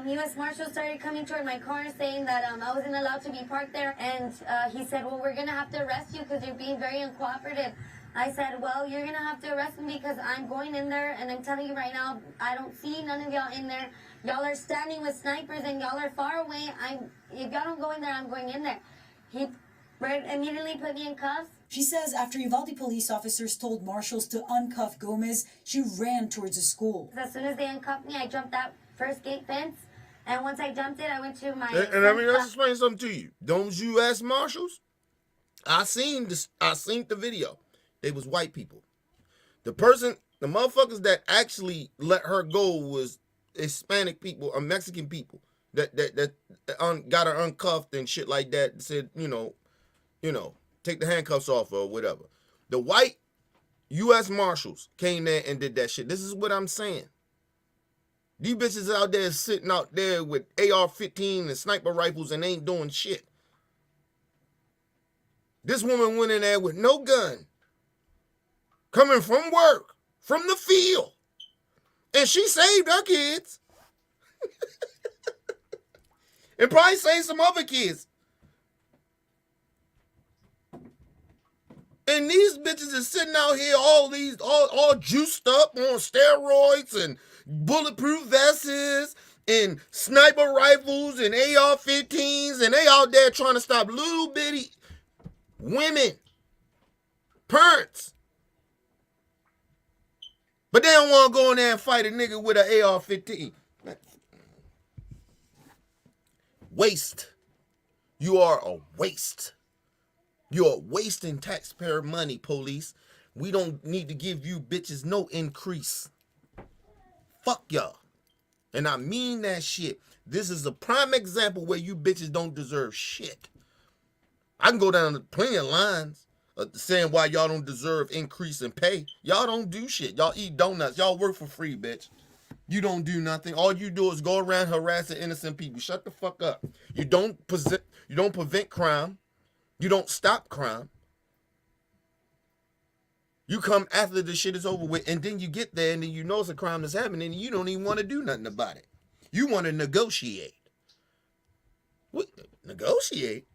U.S. Marshal started coming toward my car saying that I wasn't allowed to be parked there. And he said, well, we're going to have to arrest you because you're being very uncooperative. I said, well, you're going to have to arrest me because I'm going in there, and I'm telling you right now, I don't see none of y'all in there. Y'all are standing with snipers, and y'all are far away. If y'all don't go in there, I'm going in there. He immediately put me in cuffs. She says after Uvalde police officers told marshals to uncuff Gomez, she ran towards the school. As soon as they uncuffed me, I jumped that first gate fence, and once I jumped it, I went to my... And I mean, let's explain something to you. Those U.S. Marshals, I seen the video. They was white people. The motherfuckers that actually let her go was Hispanic people or Mexican people that got her uncuffed and shit like that. Said, take the handcuffs off or whatever. The white U.S. Marshals came there and did that shit. This is what I'm saying. These bitches out there sitting out there with AR-15 and sniper rifles and ain't doing shit. This woman went in there with no gun, coming from work, from the field, and she saved her kids. And probably saved some other kids. And these bitches are sitting out here all juiced up on steroids and bulletproof vests and sniper rifles and AR-15s, and they out there trying to stop little bitty women, parents. But they don't want to go in there and fight a nigga with an AR-15. Waste. You are a waste. You're wasting taxpayer money, police. We don't need to give you bitches no increase. Fuck y'all. And I mean that shit. This is a prime example where you bitches don't deserve shit. I can go down to plenty of lines saying why y'all don't deserve increase in pay. Y'all don't do shit. Y'all eat donuts. Y'all work for free, bitch. You don't do nothing. All you do is go around harassing innocent people. Shut the fuck up. You don't prevent crime. You don't stop crime. You come after the shit is over with, and then you get there, and then you know it's a crime that's happening, and you don't even want to do nothing about it. You want to negotiate. What? Negotiate?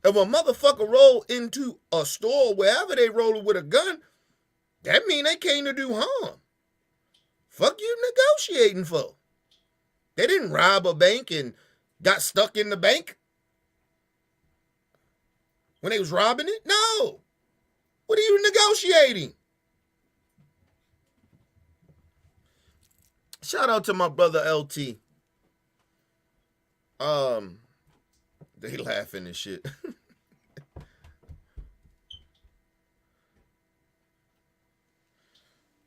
If a motherfucker roll into a store, wherever they rolling with a gun, that mean they came to do harm. Fuck you negotiating for? They didn't rob a bank and got stuck in the bank when they was robbing it. No. What are you negotiating? Shout out to my brother LT. They laughing and shit.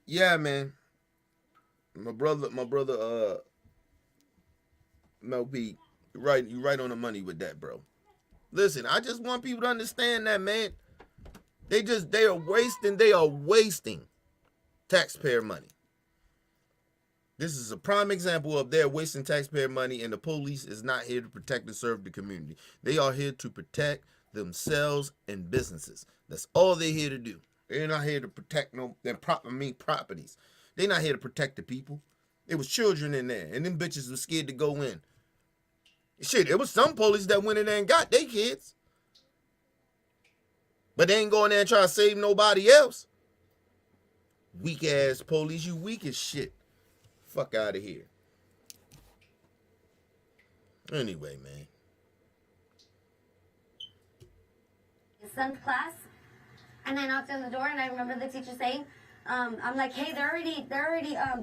Yeah, man. My brother, Mel B, you right on the money with that, bro. Listen, I just want people to understand that, man. They are wasting taxpayer money. This is a prime example of they're wasting taxpayer money, and the police is not here to protect and serve the community. They are here to protect themselves and businesses. That's all they're here to do. They're not here to protect properties. They're not here to protect the people. There was children in there, and them bitches was scared to go in. Shit, there was some police that went in there and got their kids. But they ain't going there and try to save nobody else. Weak ass police, you weak as shit. Fuck out of here. Anyway, man. His son's class, and I knocked on the door, and I remember the teacher saying, I'm like, hey, they're already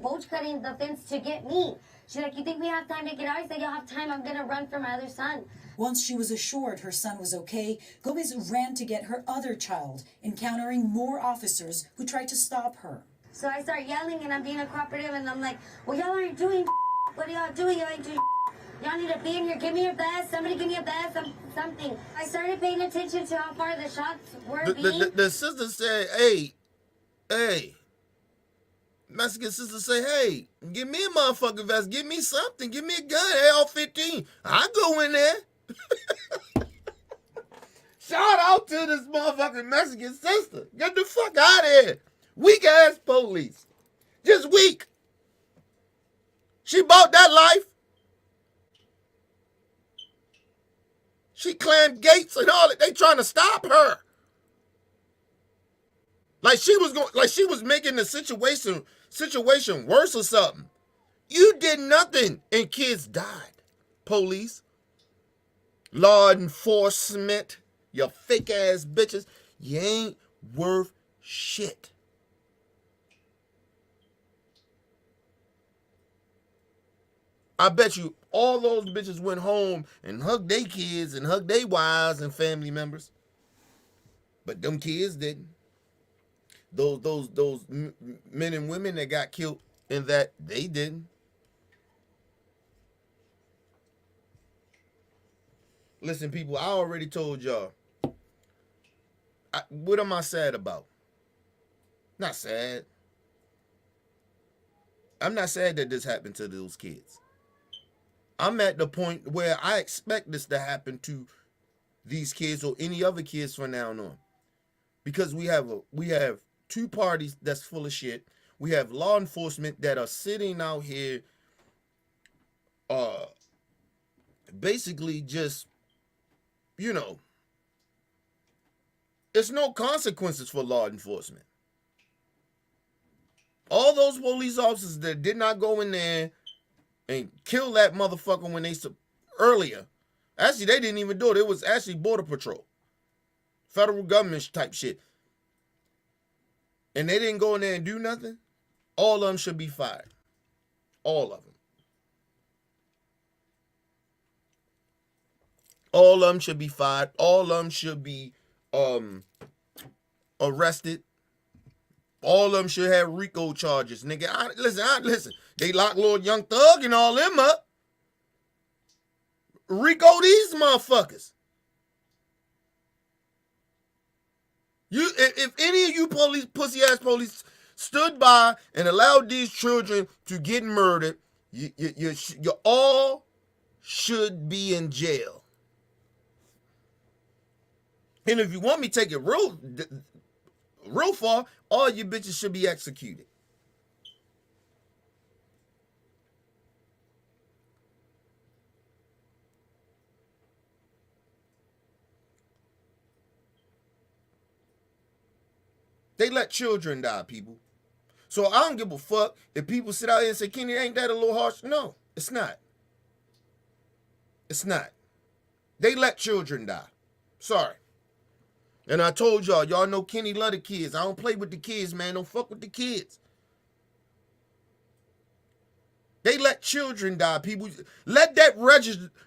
bulge cutting the fence to get me. She's like, you think we have time to get out? I said, you'll have time. I'm gonna run for my other son. Once she was assured her son was okay, Gomez ran to get her other child, encountering more officers who tried to stop her. So I start yelling, and I'm being a cooperative, and I'm like, well, y'all aren't doing what are y'all doing? Y'all ain't doing y'all need to be in here. Give me your best. Somebody give me a best. Something. I started paying attention to how far the shots were the sister said, hey. Mexican sister say, hey, give me a motherfucking vest. Give me something. Give me a gun. AR-15. I go in there. Shout out to this motherfucking Mexican sister. Get the fuck out of here. Weak ass police. Just weak. She bought that life. She climbed gates and all that. They trying to stop her. Like she was making the situation worse or something. You did nothing and kids died. Police. Law enforcement. You fake ass bitches. You ain't worth shit. I bet you all those bitches went home and hugged their kids and hugged their wives and family members. But them kids didn't. Those men and women that got killed in that, they didn't. Listen, people, I already told y'all. What am I sad about? Not sad. I'm not sad that this happened to those kids. I'm at the point where I expect this to happen to these kids or any other kids from now on. Because we have two parties that's full of shit. We have law enforcement that are sitting out here basically just, there's no consequences for law enforcement. All those police officers that did not go in there and kill that motherfucker when earlier. Actually, they didn't even do it. It was actually Border Patrol. Federal government type shit. And they didn't go in there and do nothing. All of them should be fired. All of them. All of them should be fired. All of them should be arrested. All of them should have RICO charges, nigga. Listen. They locked Lord Young Thug and all them up. RICO these motherfuckers. If any of you pussy ass police stood by and allowed these children to get murdered, you all should be in jail. And if you want me to take it real far, all you bitches should be executed. They let children die, people. So I don't give a fuck if people sit out here and say, Kenny, ain't that a little harsh? No, it's not. It's not. They let children die. Sorry. And I told y'all know Kenny love the kids. I don't play with the kids, man. Don't fuck with the kids. They let children die, people. Let that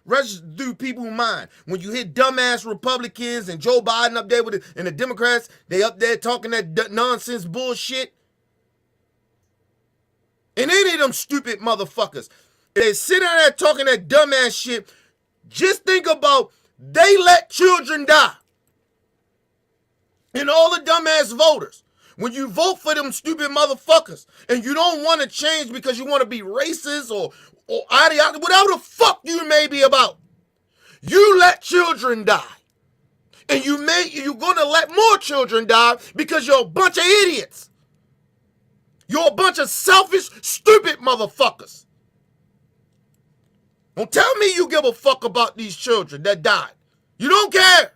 residue people's mind. When you hear dumbass Republicans and Joe Biden up there with it, and the Democrats, they up there talking that nonsense bullshit. And any of them stupid motherfuckers, they sit down there talking that dumbass shit. Just think about, they let children die. And all the dumbass voters. When you vote for them stupid motherfuckers and you don't want to change because you want to be racist or ideology, whatever the fuck you may be about, you let children die. And you're going to let more children die because you're a bunch of idiots. You're a bunch of selfish, stupid motherfuckers. Don't tell me you give a fuck about these children that died. You don't care.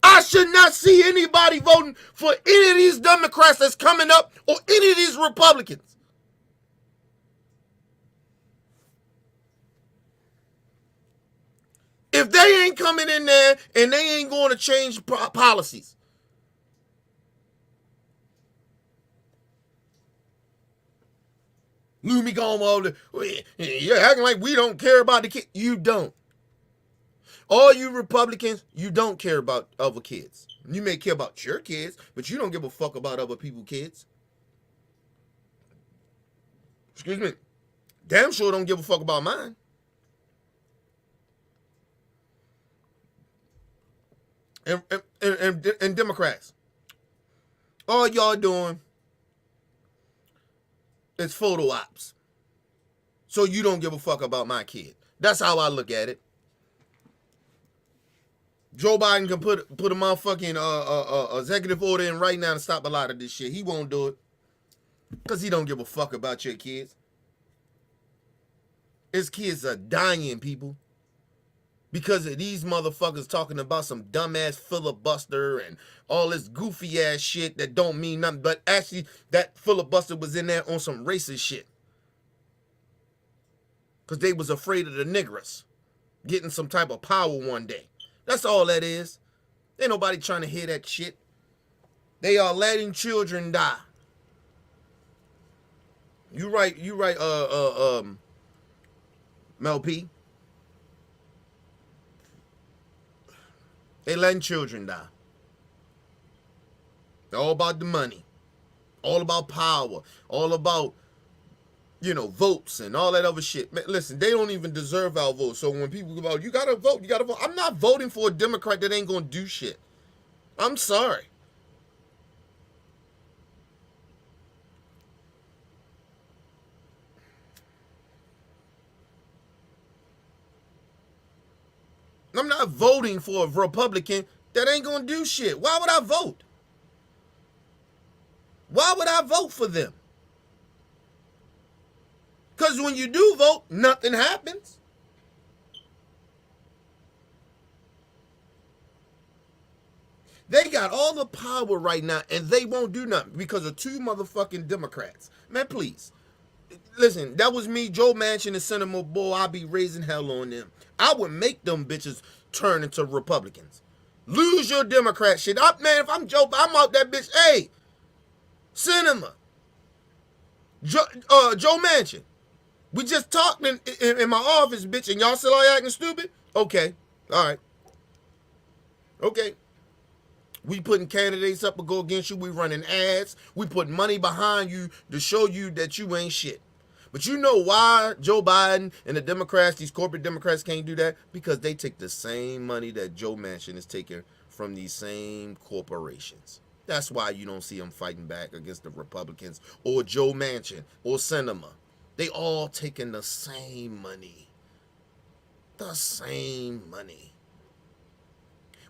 I should not see anybody voting for any of these Democrats that's coming up or any of these Republicans. If they ain't coming in there and they ain't going to change policies. Lumi going over you're acting like we don't care about the kids. You don't. All you Republicans, you don't care about other kids. You may care about your kids, but you don't give a fuck about other people's kids. Excuse me. Damn sure don't give a fuck about mine. And Democrats, all y'all doing is photo ops. So you don't give a fuck about my kid. That's how I look at it. Joe Biden can put a motherfucking executive order in right now to stop a lot of this shit. He won't do it. Because he don't give a fuck about your kids. His kids are dying, people. Because of these motherfuckers talking about some dumbass filibuster and all this goofy ass shit that don't mean nothing. But actually, that filibuster was in there on some racist shit. Because they was afraid of the niggers getting some type of power one day. That's all that is. Ain't nobody trying to hear that shit. They are letting children die. You right, Mel P. They letting children die. They're all about the money. All about power. All about, votes and all that other shit. Man, listen, they don't even deserve our vote. So when people go out, you gotta vote. I'm not voting for a Democrat that ain't gonna do shit. I'm sorry. I'm not voting for a Republican that ain't gonna do shit. Why would I vote? Why would I vote for them? Because when you do vote, nothing happens. They got all the power right now, and they won't do nothing because of two motherfucking Democrats. Man, please. Listen, that was me, Joe Manchin, and Senator Boy. I'll be raising hell on them. I would make them bitches turn into Republicans. Lose your Democrat shit. Man, if I'm Joe, I'm out that bitch. Hey, Senator Joe Manchin. We just talked in my office, bitch, and y'all still are acting stupid? Okay. All right. Okay. We putting candidates up to go against you. We running ads. We put money behind you to show you that you ain't shit. But you know why Joe Biden and the Democrats, these corporate Democrats, can't do that? Because they take the same money that Joe Manchin is taking from these same corporations. That's why you don't see them fighting back against the Republicans or Joe Manchin or Sinema. They all taking the same money. The same money.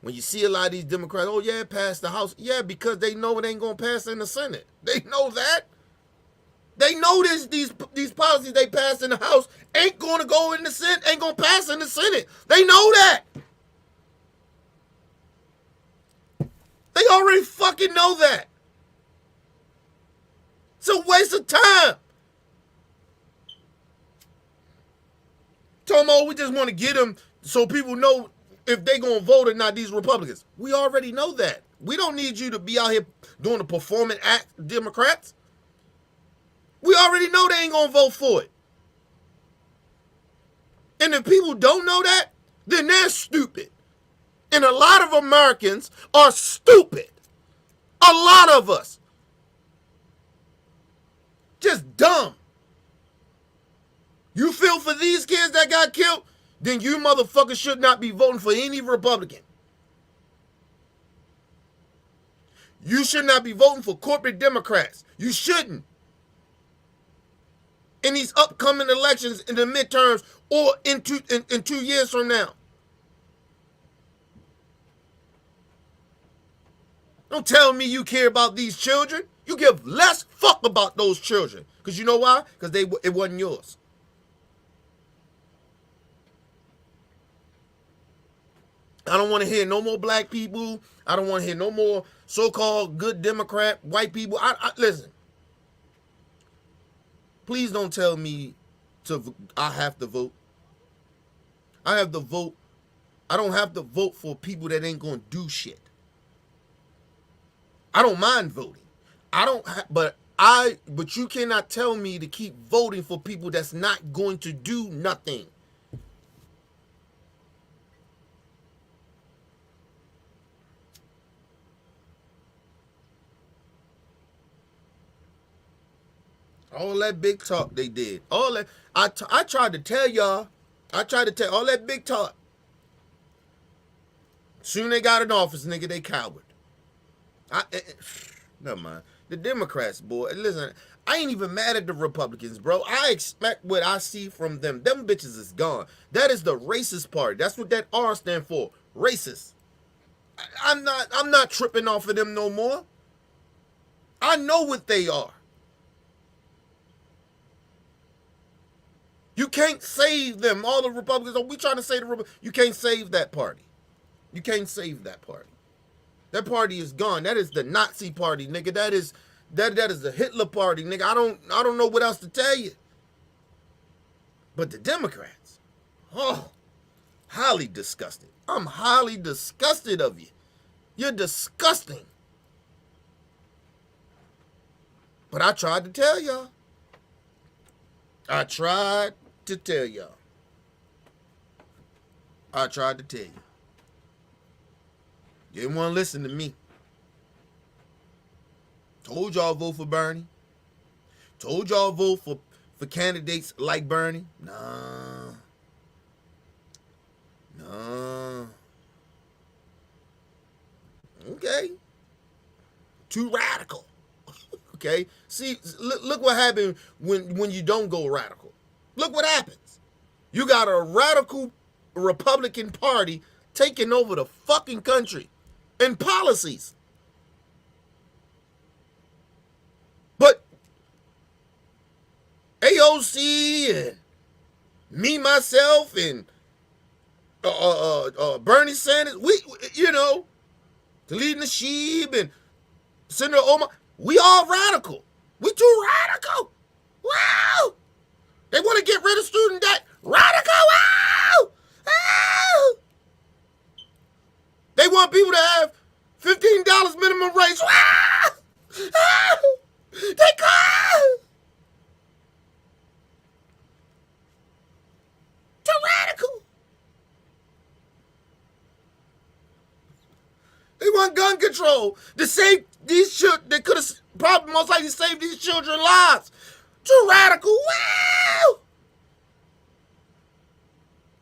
When you see a lot of these Democrats, oh yeah, it passed the House. Yeah, because they know it ain't going to pass in the Senate. They know that. They know these policies they pass in the House ain't going to go in the Senate, ain't going to pass in the Senate. They know that. They already fucking know that. It's a waste of time. Tomo, we just want to get them so people know if they going to vote or not, these Republicans. We already know that. We don't need you to be out here doing the performance act, Democrats. We already know they ain't going to vote for it. And if people don't know that, then they're stupid. And a lot of Americans are stupid. A lot of us. Just dumb. You feel for these kids that got killed? Then you motherfuckers should not be voting for any Republican. You should not be voting for corporate Democrats. You shouldn't. In these upcoming elections, in the midterms, or in 2 years from now. Don't tell me you care about these children. You give less fuck about those children. Because you know why? Because it wasn't yours. I don't want to hear no more black people. I don't want to hear no more so-called good Democrat, white people. Listen. Please don't tell me I have to vote. I have to vote. I don't have to vote for people that ain't going to do shit. I don't mind voting. But you cannot tell me to keep voting for people that's not going to do nothing. All that big talk they did. All that I tried to tell y'all. All that big talk. Soon they got in office, nigga, they coward. Never mind. The Democrats, boy. Listen, I ain't even mad at the Republicans, bro. I expect what I see from them. Them bitches is gone. That is the racist party. That's what that R stand for. Racist. I'm not tripping off of them no more. I know what they are. You can't save them. All the Republicans, we trying to save the Republicans. You can't save that party. You can't save that party. That party is gone. That is the Nazi party, nigga. That is the Hitler party, nigga. I don't know what else to tell you. But the Democrats, highly disgusted. I'm highly disgusted of you. You're disgusting. But I tried to tell y'all. I tried to tell you. You didn't want to listen to me. Told y'all vote for Bernie. Told y'all vote for candidates like Bernie. Nah. Okay. Too radical. Okay? See, look what happened when you don't go radical. Look what happens. You got a radical Republican Party taking over the fucking country and policies. But AOC and me, myself, and Bernie Sanders, we Talib Nasheed and Senator Omar, we all radical. We too radical. Wow. They want to get rid of student debt. Radical. Wow. Wow. They want people to have $15 minimum wage. Wow. Wow. They call. Too radical. They want gun control to save these children. They could have probably most likely saved these children's lives. Too radical. Wow.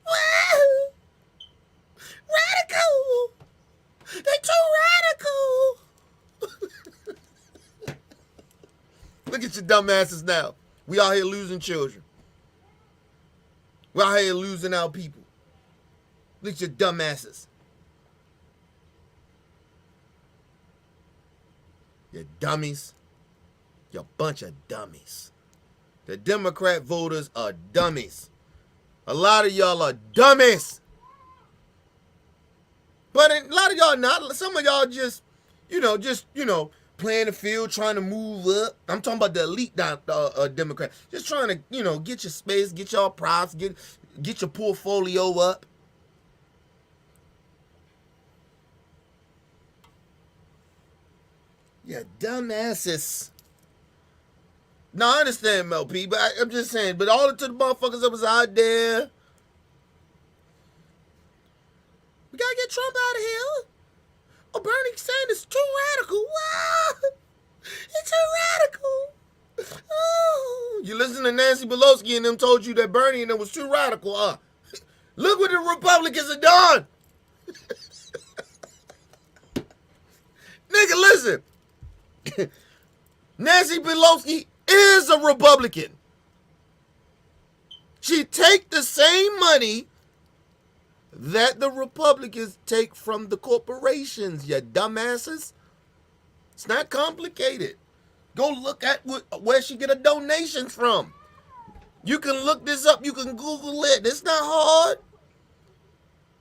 Wow. Radical. They too radical. Look at your dumbasses now. We out here losing children. We out here losing our people. Look at your dumbasses. You dummies. You bunch of dummies. The Democrat voters are dummies. A lot of y'all are dummies. But a lot of y'all not. Some of y'all just playing the field, trying to move up. I'm talking about the elite Democrat. Just trying to, you know, get your space, get your props, get your portfolio up. Yeah, dumbasses. No, I understand, Mel P, but I'm just saying, but all to the motherfuckers that was out there, we gotta get Trump out of here. Oh, Bernie Sanders too radical. Wow, it's too radical. Oh, you listen to Nancy Pelosi and them told you that Bernie and them was too radical. Look what the Republicans have done. Nigga, listen. Nancy Pelosi is a Republican. She take the same money that the Republicans take from the corporations, you dumbasses. It's not complicated. Go look at where she get her donations from. You can look this up. You can Google it. It's not hard.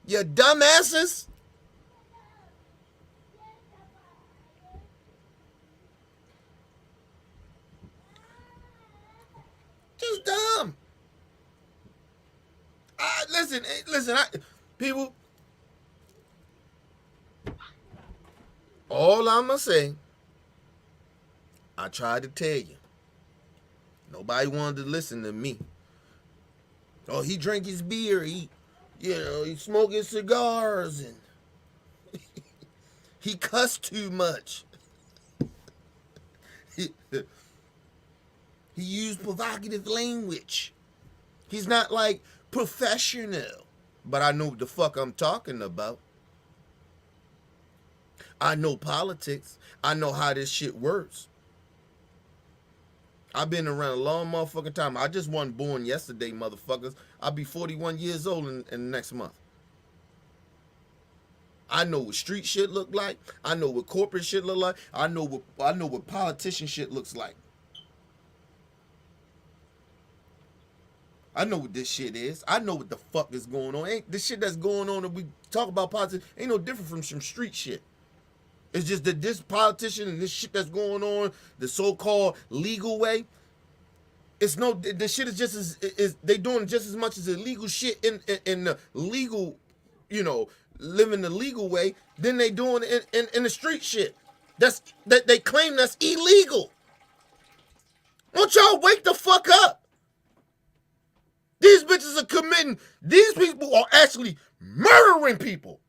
You dumbasses. Just dumb. Listen, people, all I'm going to say, I tried to tell you. Nobody wanted to listen to me. Oh, he drank his beer. He smoking cigars, and he cussed too much. He used provocative language. He's not like professional. But I know what the fuck I'm talking about. I know politics. I know how this shit works. I've been around a long motherfucking time. I just wasn't born yesterday, motherfuckers. I'll be 41 years old in the next month. I know what street shit look like. I know what corporate shit look like. I know what politician shit looks like. I know what this shit is. I know what the fuck is going on. Ain't this shit that's going on that we talk about politics ain't no different from some street shit. It's just that this politician and this shit that's going on, the so-called legal way, the shit is just they doing just as much as illegal shit in the legal, living the legal way, than they doing in the street shit. That they claim that's illegal. Won't y'all wake the fuck up? These bitches are committing, these people are actually murdering people.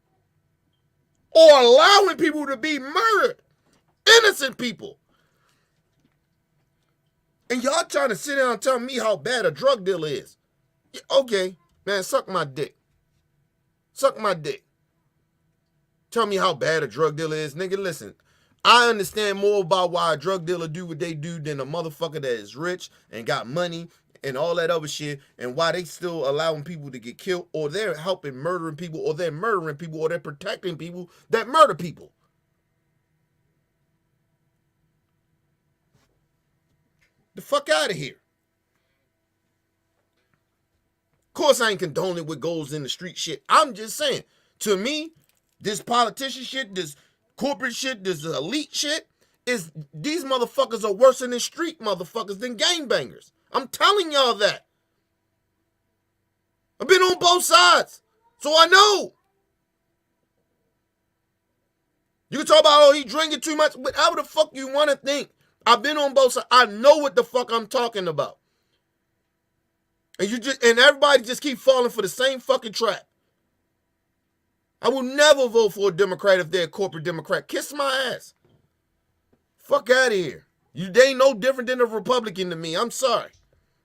Or allowing people to be murdered. Innocent people. And y'all trying to sit down and tell me how bad a drug dealer is. Yeah, okay, man, suck my dick. Suck my dick. Tell me how bad a drug dealer is. Nigga, listen. I understand more about why a drug dealer do what they do than a motherfucker that is rich and got money and all that other shit, and why they still allowing people to get killed, or they're helping murdering people, or they're murdering people, or they're protecting people that murder people. The fuck out of here. Of course I ain't condoning what goes in the street shit. I'm just saying, to me, this politician shit, this corporate shit, this elite shit, these motherfuckers are worse than street motherfuckers than gangbangers. I'm telling y'all that. I've been on both sides, so I know. You can talk about, oh, he drinking too much, whatever the fuck you want to think. I've been on both sides. I know what the fuck I'm talking about. And everybody just keep falling for the same fucking trap. I will never vote for a Democrat if they're a corporate Democrat. Kiss my ass. Fuck out of here. They ain't no different than a Republican to me. I'm sorry.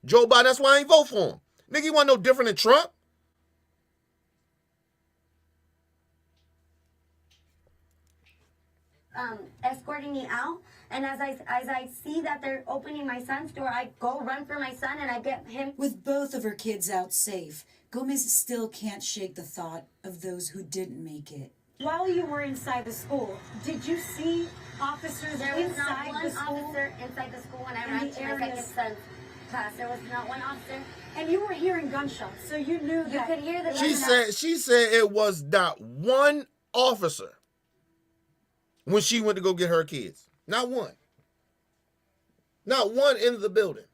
Joe Biden, that's why I ain't vote for him. Nigga, you want no different than Trump? Escorting me out, and as I see that they're opening my son's door, I go run for my son and I get him. With both of her kids out safe, Gomez still can't shake the thought of those who didn't make it. While you were inside the school, did you see officers There was inside not the one school? Officer inside the school when I ran to my second son's class. There was not one officer. And you were hearing gunshots, so you knew that. You could hear the gunshots. She said it was not one officer when she went to go get her kids. Not one. Not one in the building.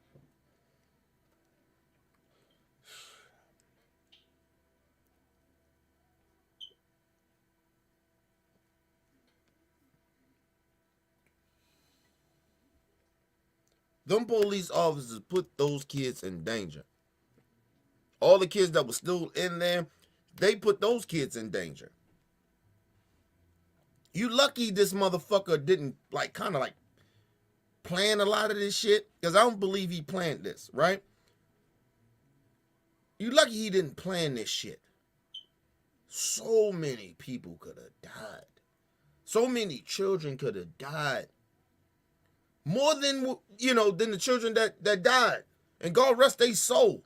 Them police officers put those kids in danger. All the kids that were still in there, they put those kids in danger. You lucky this motherfucker didn't kind of plan a lot of this shit, because I don't believe he planned this, right? You lucky he didn't plan this shit. So many people could have died. So many children could have died. More than than the children that died. And God rest their soul.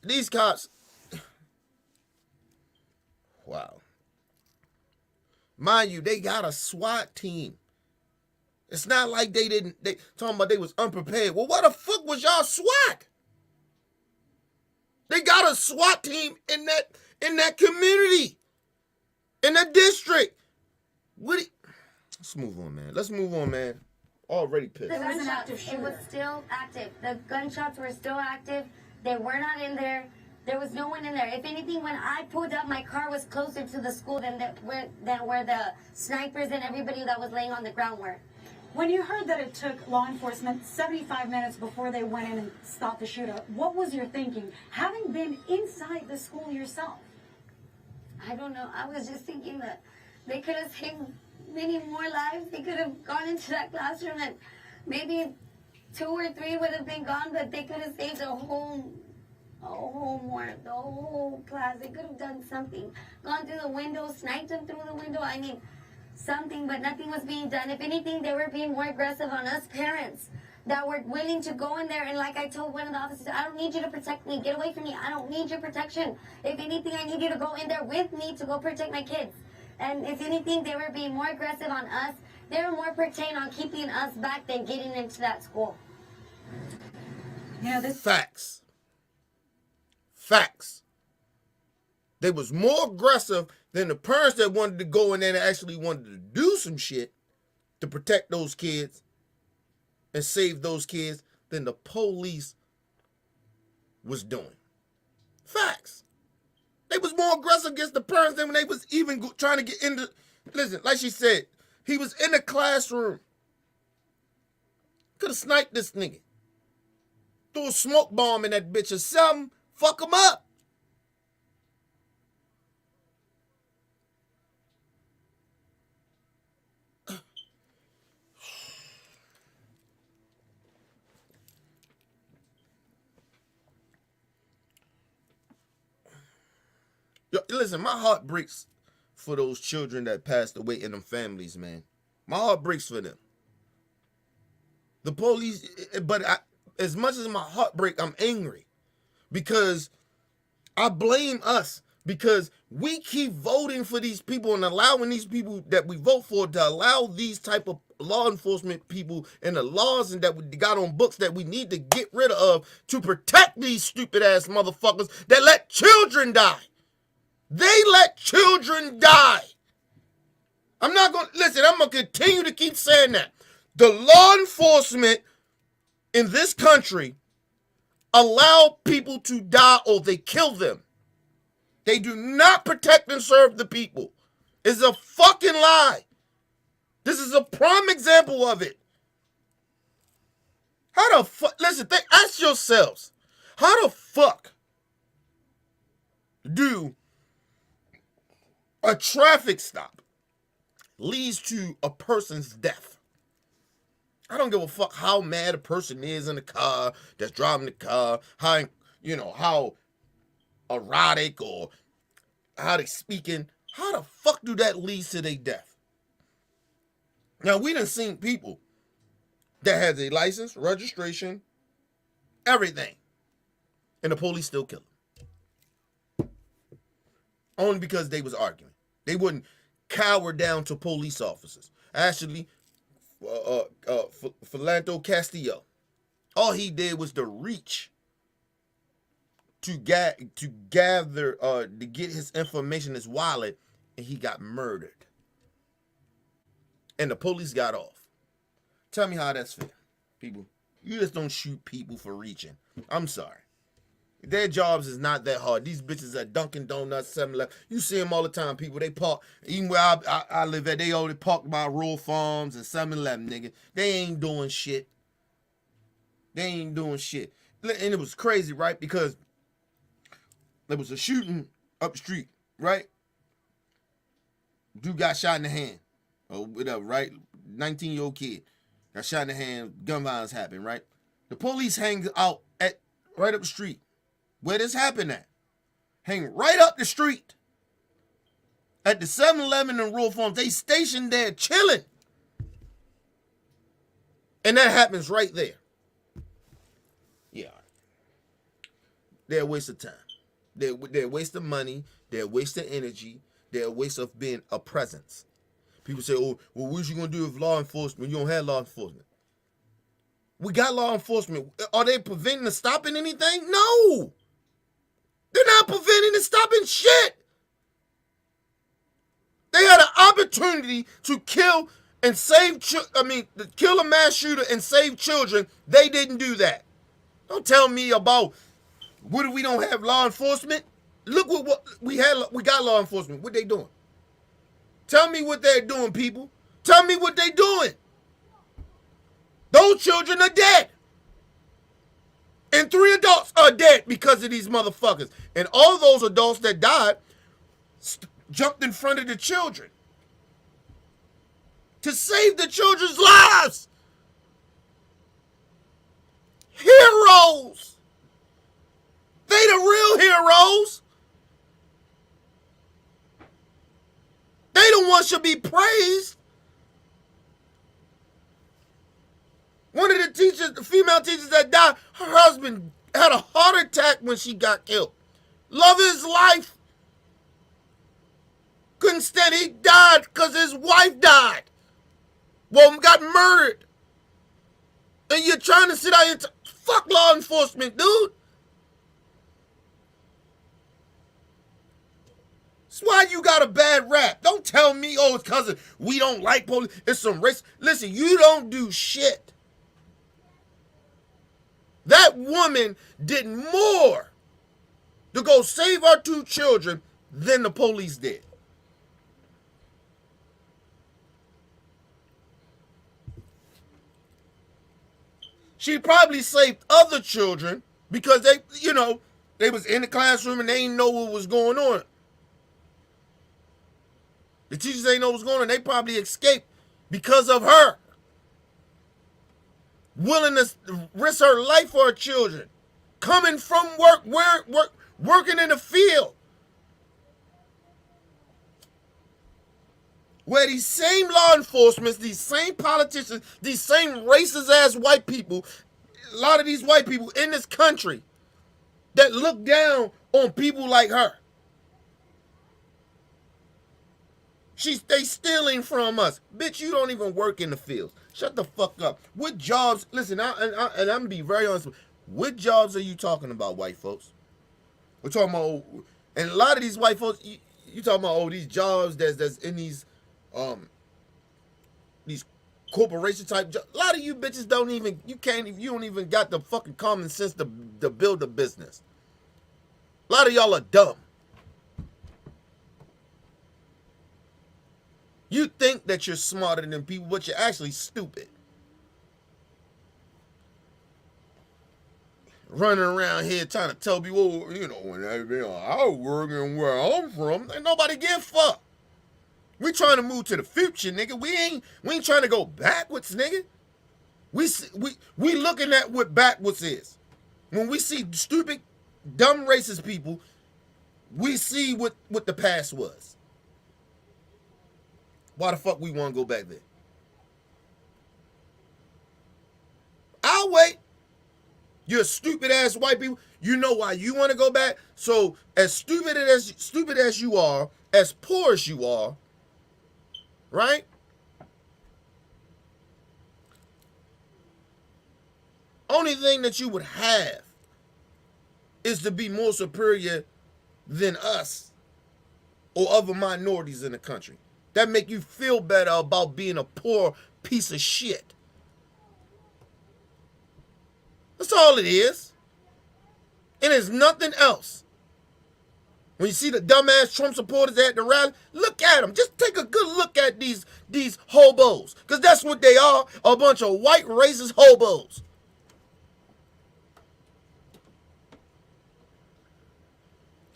These cops, wow. Mind you, they got a SWAT team. It's not like they talking about they was unprepared. Well, what the fuck was y'all SWAT? They got a SWAT team in that community, in that district. Let's move on, man. Let's move on, man. Already pissed. The gunshots, it was still active. The gunshots were still active. They were not in there. There was no one in there. If anything, when I pulled up, my car was closer to the school than where the snipers and everybody that was laying on the ground were. When you heard that it took law enforcement 75 minutes before they went in and stopped the shooter, what was your thinking, having been inside the school yourself? I don't know. I was just thinking that they could have saved many more lives. They could have gone into that classroom and maybe 2 or 3 would have been gone, but they could have saved the whole class. They could have done something. Gone through the window, sniped them through the window. I mean, something, but nothing was being done. If anything, they were being more aggressive on us parents that were willing to go in there. And like I told one of the officers, I don't need you to protect me. Get away from me. I don't need your protection. If anything, I need you to go in there with me to go protect my kids. And if anything, they were being more aggressive on us. They were more pertained on keeping us back than getting into that school. Facts. They was more aggressive than the parents that wanted to go in there and actually wanted to do some shit to protect those kids and save those kids than the police was doing. Facts. They was more aggressive against the parents than when they was even trying to get into... Listen, like she said, he was in the classroom. Could have sniped this nigga. Threw a smoke bomb in that bitch or something. Fuck him up. Yo, listen, my heart breaks for those children that passed away in them families, man. My heart breaks for them. The police, but as much as my heart breaks, I'm angry. Because I blame us. Because we keep voting for these people and allowing these people that we vote for to allow these type of law enforcement people and the laws and that we got on books that we need to get rid of to protect these stupid ass motherfuckers that let children die. They let children die. I'm not going to, listen, I'm going to continue to keep saying that. The law enforcement in this country allow people to die or they kill them. They do not protect and serve the people. It's a fucking lie. This is a prime example of it. How the fuck, listen, ask yourselves, how the fuck do a traffic stop leads to a person's death? I don't give a fuck how mad a person is in the car that's driving the car, how erotic or how they speaking. How the fuck do that lead to their death? Now, we done seen people that has a license, registration, everything, and the police still kill them. Only because they was arguing. They wouldn't cower down to police officers. Actually, Philando Castillo, all he did was to reach to get his information, his wallet, and he got murdered. And the police got off. Tell me how that's fair, people. You just don't shoot people for reaching. I'm sorry. Their jobs is not that hard. These bitches at Dunkin' Donuts, 7-Eleven, you see them all the time, people. They park, even where I live at, they already park by rural farms and 7-Eleven, nigga. They ain't doing shit. They ain't doing shit. And it was crazy, right? Because there was a shooting up the street, right? Dude got shot in the hand. Or whatever, right? 19-year-old kid got shot in the hand. Gun violence happened, right? The police hang out at right up the street. Where this happened at? Hang right up the street. At the 7-Eleven and rural farms. They stationed there chilling. And that happens right there. Yeah. They're a waste of time. They're a waste of money. They're a waste of energy. They're a waste of being a presence. People say, oh, well, what you going to do with law enforcement? You don't have law enforcement. We got law enforcement. Are they preventing or stopping anything? No. They're not preventing and stopping shit. They had an opportunity to kill and save, kill a mass shooter and save children. They didn't do that. Don't tell me about what if we don't have law enforcement. Look what we had. We got law enforcement. What they doing? Tell me what they're doing, people. Tell me what they're doing. Those children are dead. And 3 adults are dead because of these motherfuckers. And all those adults that died jumped in front of the children to save the children's lives. Heroes. They the real heroes. They the ones should be praised. One of the teachers, the female teachers that died, her husband had a heart attack when she got killed. Love his life. Couldn't stand it. He died because his wife died. Well, got murdered. And you're trying to sit out here and fuck law enforcement, dude. That's why you got a bad rap. Don't tell me, oh, it's because we don't like police. It's some race. Listen, you don't do shit. That woman did more to go save our 2 children than the police did. She probably saved other children because they was in the classroom and they didn't know what was going on. The teachers didn't know what was going on. They probably escaped because of her. Willing to risk her life for her children. Coming from work, working in the field. Where these same law enforcement, these same politicians, these same racist ass white people, a lot of these white people in this country that look down on people like her. They stealing from us. Bitch, you don't even work in the fields. Shut the fuck up. What jobs, listen, and I'm going to be very honest, what jobs are you talking about, white folks? We're talking about, and a lot of these white folks, you talking about, these jobs that's in these corporation type jobs. A lot of you bitches you don't even got the fucking common sense to build a business. A lot of y'all are dumb. You think that you're smarter than people, but you're actually stupid. Running around here trying to tell people, when I work and where I'm from, ain't nobody give a fuck. We trying to move to the future, nigga. We ain't trying to go backwards, nigga. We looking at what backwards is. When we see stupid, dumb, racist people, we see what the past was. Why the fuck we want to go back there? I'll wait. You're stupid ass white people. You know why you want to go back? So as stupid as you are, as poor as you are, right? Only thing that you would have is to be more superior than us. or other minorities in the country. That make you feel better about being a poor piece of shit. That's all it is. And it's nothing else. When you see the dumbass Trump supporters at the rally, look at them. Just take a good look at these hobos. Because that's what they are, a bunch of white racist hobos.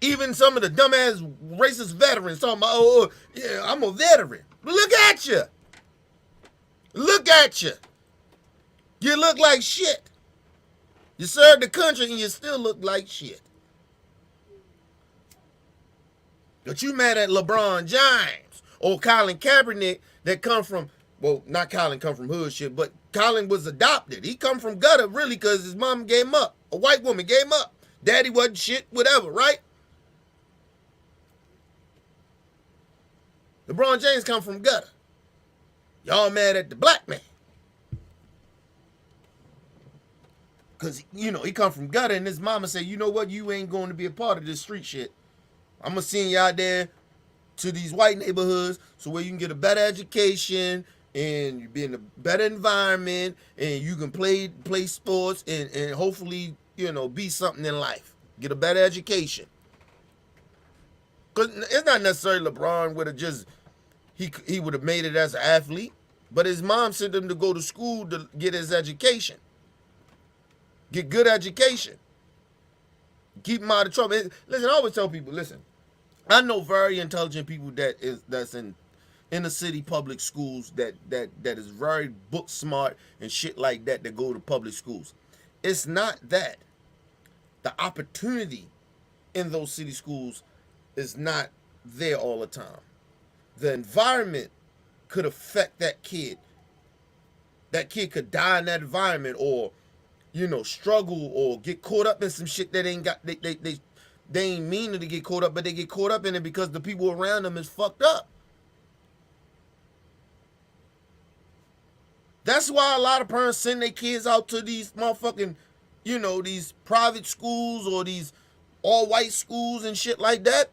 Even some of the dumbass racist veterans talking about, oh, yeah, I'm a veteran. But look at you. Look at you. You look like shit. You served the country and you still look like shit. But you mad at LeBron James or Colin Kaepernick that come from, well, not Colin come from hood shit, but Colin was adopted. He come from gutter really because his mom gave him up. A white woman gave him up. Daddy wasn't shit, whatever, right? LeBron James come from gutter. Y'all mad at the black man. Because, you know, he come from gutter and his mama say, you know what, you ain't going to be a part of this street shit. I'm going to send you out there to these white neighborhoods so where you can get a better education and you be in a better environment and you can play sports and hopefully, you know, be something in life. Get a better education. Because it's not necessarily LeBron would have just, he would have made it as an athlete, but his mom sent him to go to school to get his education. Get good education. Keep him out of trouble. Listen, I always tell people, listen, I know very intelligent people that's in inner city public schools that is very book smart and shit like that go to public schools. It's not that. The opportunity in those city schools is not there all the time. The environment could affect that kid. That kid could die in that environment or, you know, struggle or get caught up in some shit that ain't got, they ain't meaning to get caught up, but they get caught up in it because the people around them is fucked up. That's why a lot of parents send their kids out to these motherfucking, you know, these private schools or these all-white schools and shit like that.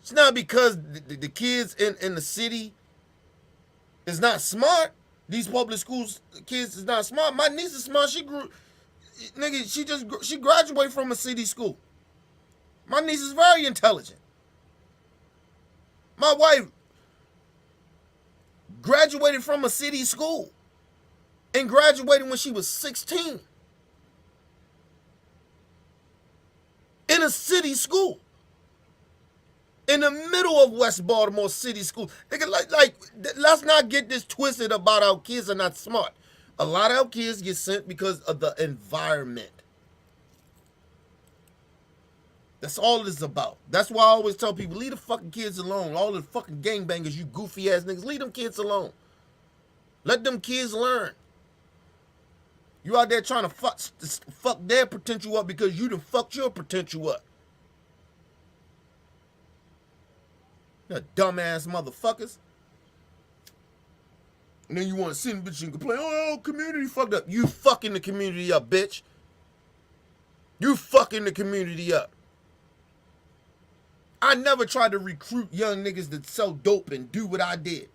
It's not because the kids in the city is not smart. These public schools kids is not smart. My niece is smart. She graduated from a city school. My niece is very intelligent. My wife graduated from a city school and graduated when she was 16. In a city school. In the middle of West Baltimore City School. Let's not get this twisted about our kids are not smart. A lot of our kids get sent because of the environment. That's all it's about. That's why I always tell people, leave the fucking kids alone. All the fucking gangbangers, you goofy ass niggas, leave them kids alone. Let them kids learn. You out there trying to fuck their potential up because you done fucked your potential up. You dumbass motherfuckers. And then you want to sit and bitch and complain, oh, community fucked up. You fucking the community up, bitch. You fucking the community up. I never tried to recruit young niggas that sell dope and do what I did.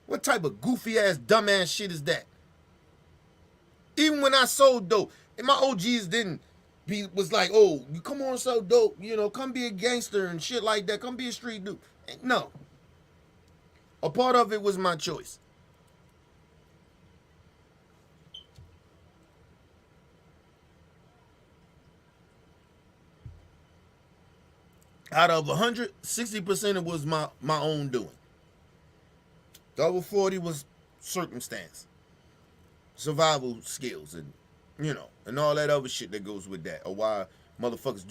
What type of goofy ass dumbass shit is that? Even when I sold dope, and my OGs was like, oh, you come on sell dope, you know, come be a gangster and shit like that, come be a street dude. No. A part of it was my choice. Out of 100, 60% it was my own doing. The other 40 was circumstance, survival skills, and you know, and all that other shit that goes with that, or why motherfuckers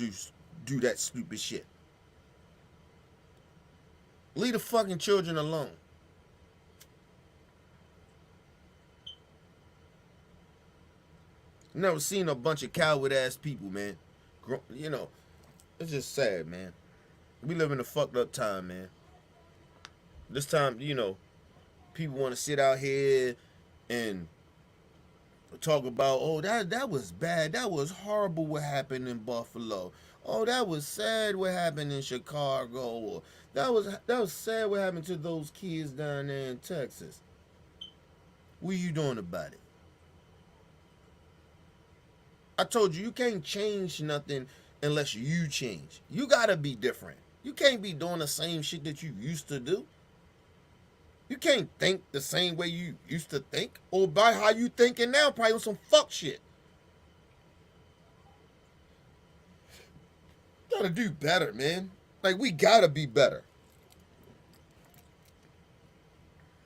do that stupid shit. Leave the fucking children alone. Never seen a bunch of coward ass people, man. You know, it's just sad, man. We live in a fucked up time, man. This time, you know, people want to sit out here and talk about, oh, that was bad. That was horrible what happened in Buffalo. oh, that was sad what happened in Chicago, or that was sad what happened to those kids down there in Texas. What are you doing about it? I told you, you can't change nothing unless you change. You gotta be different. You can't be doing the same shit that you used to do. You can't think the same way you used to think, or by how you thinking now, probably on some fuck shit. Gotta do better, man. Like, we gotta be better.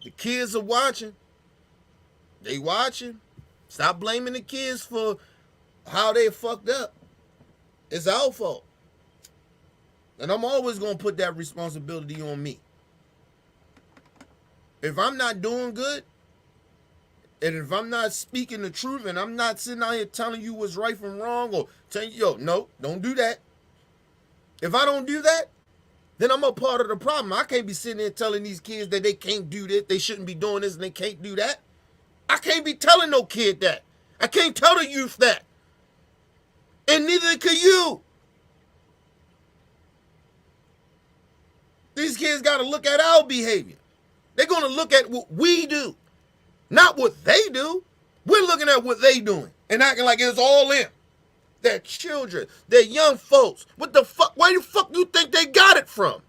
The kids are watching. They watching. Stop blaming the kids for how they fucked up. It's our fault. And I'm always gonna put that responsibility on me. If I'm not doing good, and if I'm not speaking the truth, and I'm not sitting out here telling you what's right from wrong, or telling you, yo, no, don't do that. If I don't do that, then I'm a part of the problem. I can't be sitting there telling these kids that they can't do this, they shouldn't be doing this, and they can't do that. I can't be telling no kid that. I can't tell the youth that. And neither can you. These kids got to look at our behavior. They're going to look at what we do, not what they do. We're looking at what they doing and acting like it's all them. They're children. They're young folks. What the fuck? Where the fuck do you think they got it from?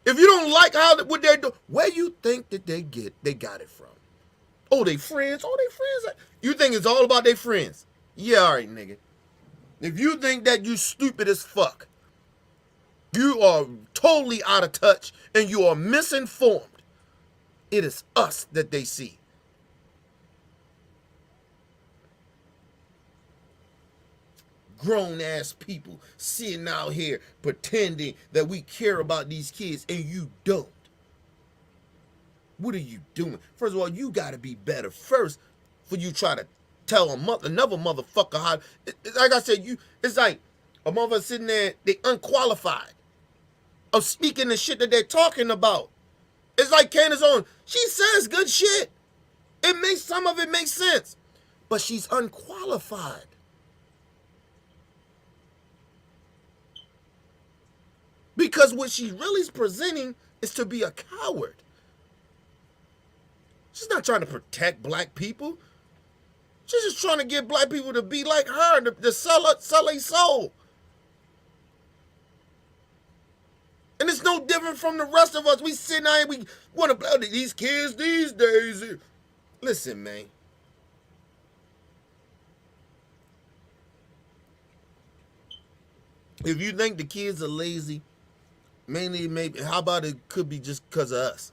If you don't like what they're doing, where you think that they got it from? Oh, they friends? Oh, they friends? You think it's all about their friends? Yeah, all right, nigga. If you think that you stupid as fuck, you are totally out of touch and you are misinformed. It is us that they see. Grown ass people sitting out here pretending that we care about these kids and you don't. What are you doing? First of all, you got to be better first for you try to tell another motherfucker how. Like I said, it's like a motherfucker sitting there, they unqualified of speaking the shit that they're talking about. It's like Candace Owens. She says good shit. Some of it makes sense, but she's unqualified. Because what she really is presenting is to be a coward. She's not trying to protect black people. She's just trying to get black people to be like her, to sell a soul. And it's no different from the rest of us. We sit down and we want to play these kids these days. Listen, man. If you think the kids are lazy, maybe, how about it could be just because of us?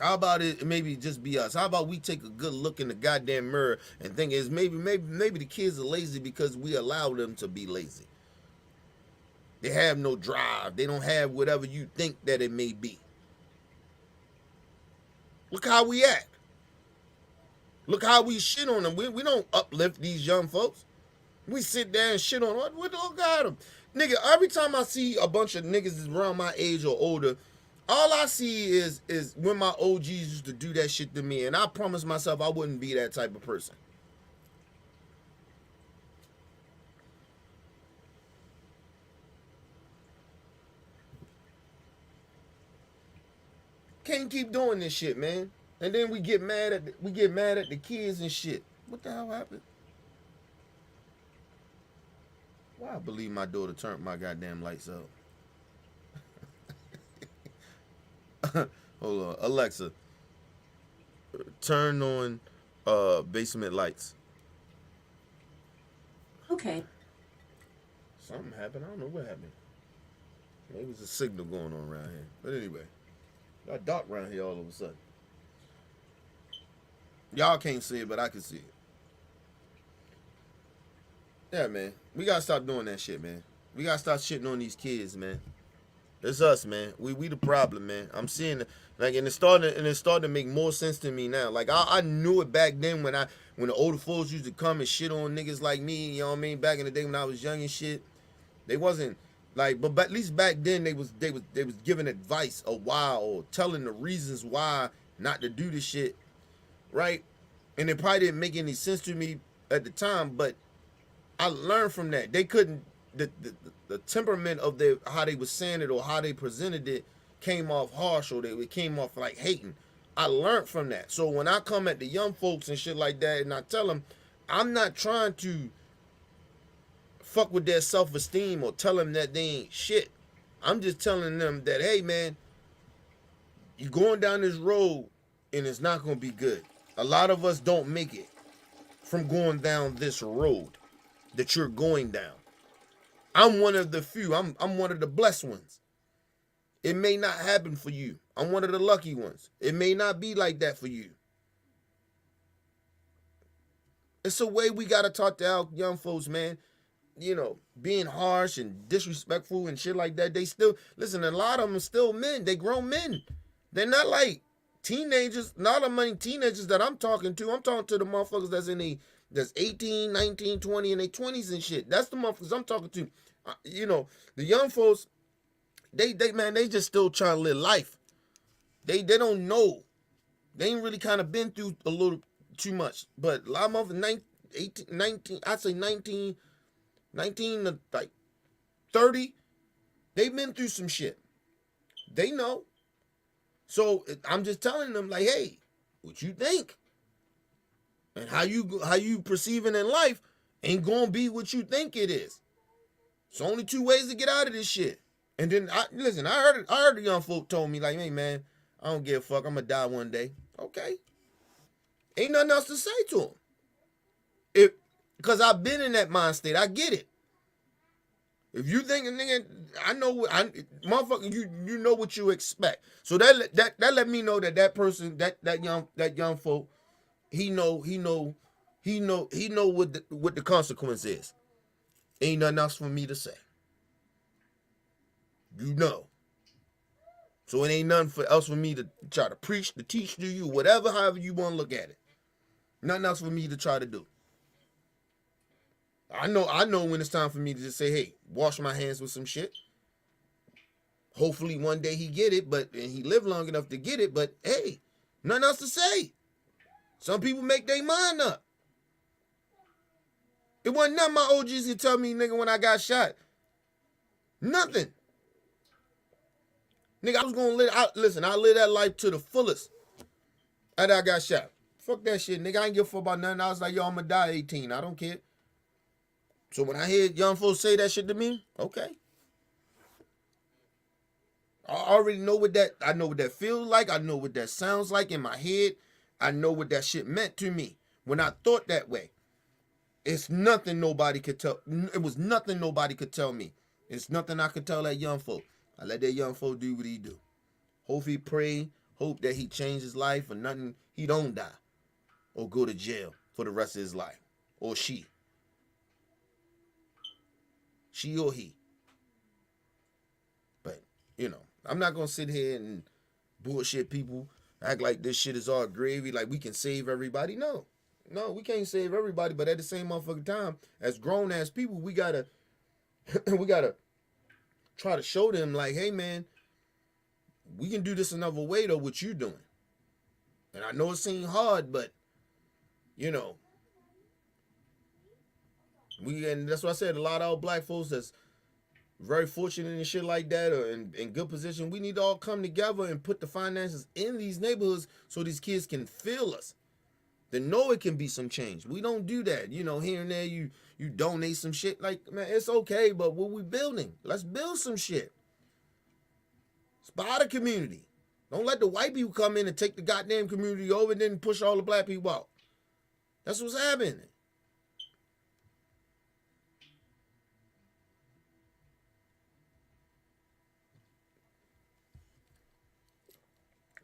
How about it maybe just be us? How about we take a good look in the goddamn mirror and think is maybe the kids are lazy because we allow them to be lazy. They have no drive. They don't have whatever you think that it may be. Look how we act. Look how we shit on them. We don't uplift these young folks. We sit there and shit on them. We look at them. Nigga, every time I see a bunch of niggas around my age or older, all I see is when my OGs used to do that shit to me, and I promised myself I wouldn't be that type of person. Can't keep doing this shit, man. And then we get mad at the kids and shit. What the hell happened? Why I believe my daughter turned my goddamn lights up. Hold on, Alexa, turn on basement lights. Okay. Something happened. I don't know what happened. Maybe it's a signal going on around here. But anyway, got dark around here all of a sudden. Y'all can't see it, but I can see it. Yeah, man. We gotta stop doing that shit, man. We gotta stop shitting on these kids, man. It's us, man. We the problem, man. I'm seeing it, like, and it's starting to make more sense to me now. Like I knew it back then when the older folks used to come and shit on niggas like me. You know what I mean? Back in the day when I was young and shit, they wasn't like, but at least back then they was giving advice of why, or telling the reasons why not to do this shit, right? And it probably didn't make any sense to me at the time, but I learned from that. They couldn't the temperament of their how they was saying it or how they presented it came off harsh or it came off like hating. I learned from that. So when I come at the young folks and shit like that and I tell them, I'm not trying to fuck with their self-esteem or tell them that they ain't shit. I'm just telling them that, hey man, you're going down this road and it's not going to be good. A lot of us don't make it from going down this road that you're going down. I'm one of the few. I'm one of the blessed ones. It may not happen for you. I'm one of the lucky ones. It may not be like that for you. It's a way we got to talk to our young folks, man. You know, being harsh and disrespectful and shit like that. They still, listen, a lot of them are still men. They grown men. They're not like teenagers. Not many teenagers that I'm talking to. I'm talking to the motherfuckers that's 18, 19, 20, and they 20s and shit. That's the motherfuckers I'm talking to. You know, the young folks, they just still trying to live life. They don't know. They ain't really kind of been through a little too much. But a lot of motherfuckers, 19, I'd say 19 to like 30, they've been through some shit. They know. So I'm just telling them like, hey, what you think and how you perceiving in life ain't gonna be what you think it is. It's only two ways to get out of this shit. And then I heard the young folk told me like, hey man, I don't give a fuck. I'm gonna die one day. Okay. Ain't nothing else to say to them. Because I've been in that mind state. I get it. If you think a nigga, I know what motherfucker, you know what you expect. So that let me know that person, that young folk, he know what the consequence is. Ain't nothing else for me to say. You know. So it ain't nothing else for me to try to preach, to teach to you, whatever, however you want to look at it. Nothing else for me to try to do. I know when it's time for me to just say, hey, wash my hands with some shit. Hopefully one day he get it, and he live long enough to get it, but hey, nothing else to say. Some people make their mind up. It wasn't none of my OGs who tell me, nigga, when I got shot. Nothing. Nigga, I was gonna I live that life to the fullest after I got shot. Fuck that shit, nigga. I ain't give a fuck about nothing. I was like, yo, I'm gonna die at 18. I don't care. So when I hear young folks say that shit to me, okay. I already know I know what that feels like. I know what that sounds like in my head. I know what that shit meant to me when I thought that way. It's nothing nobody could tell. It was nothing nobody could tell me. It's nothing I could tell that young folk. I let that young folk do what he do. Hope he pray. Hope that he change his life or nothing. He don't die or go to jail for the rest of his life. Or she. She or he. But, you know, I'm not going to sit here and bullshit people, act like this shit is all gravy, like we can save everybody. No, we can't save everybody. But at the same motherfucking time, as grown-ass people, we got to try to show them like, hey, man, we can do this another way, though, what you doing. And I know it seems hard, but, you know, and that's why I said a lot of our black folks that's very fortunate and shit like that or in good position, we need to all come together and put the finances in these neighborhoods so these kids can feel us. They know it can be some change. We don't do that. You know, here and there you donate some shit. Like, man, it's okay, but what we building? Let's build some shit. Spot a community. Don't let the white people come in and take the goddamn community over and then push all the black people out. That's what's happening.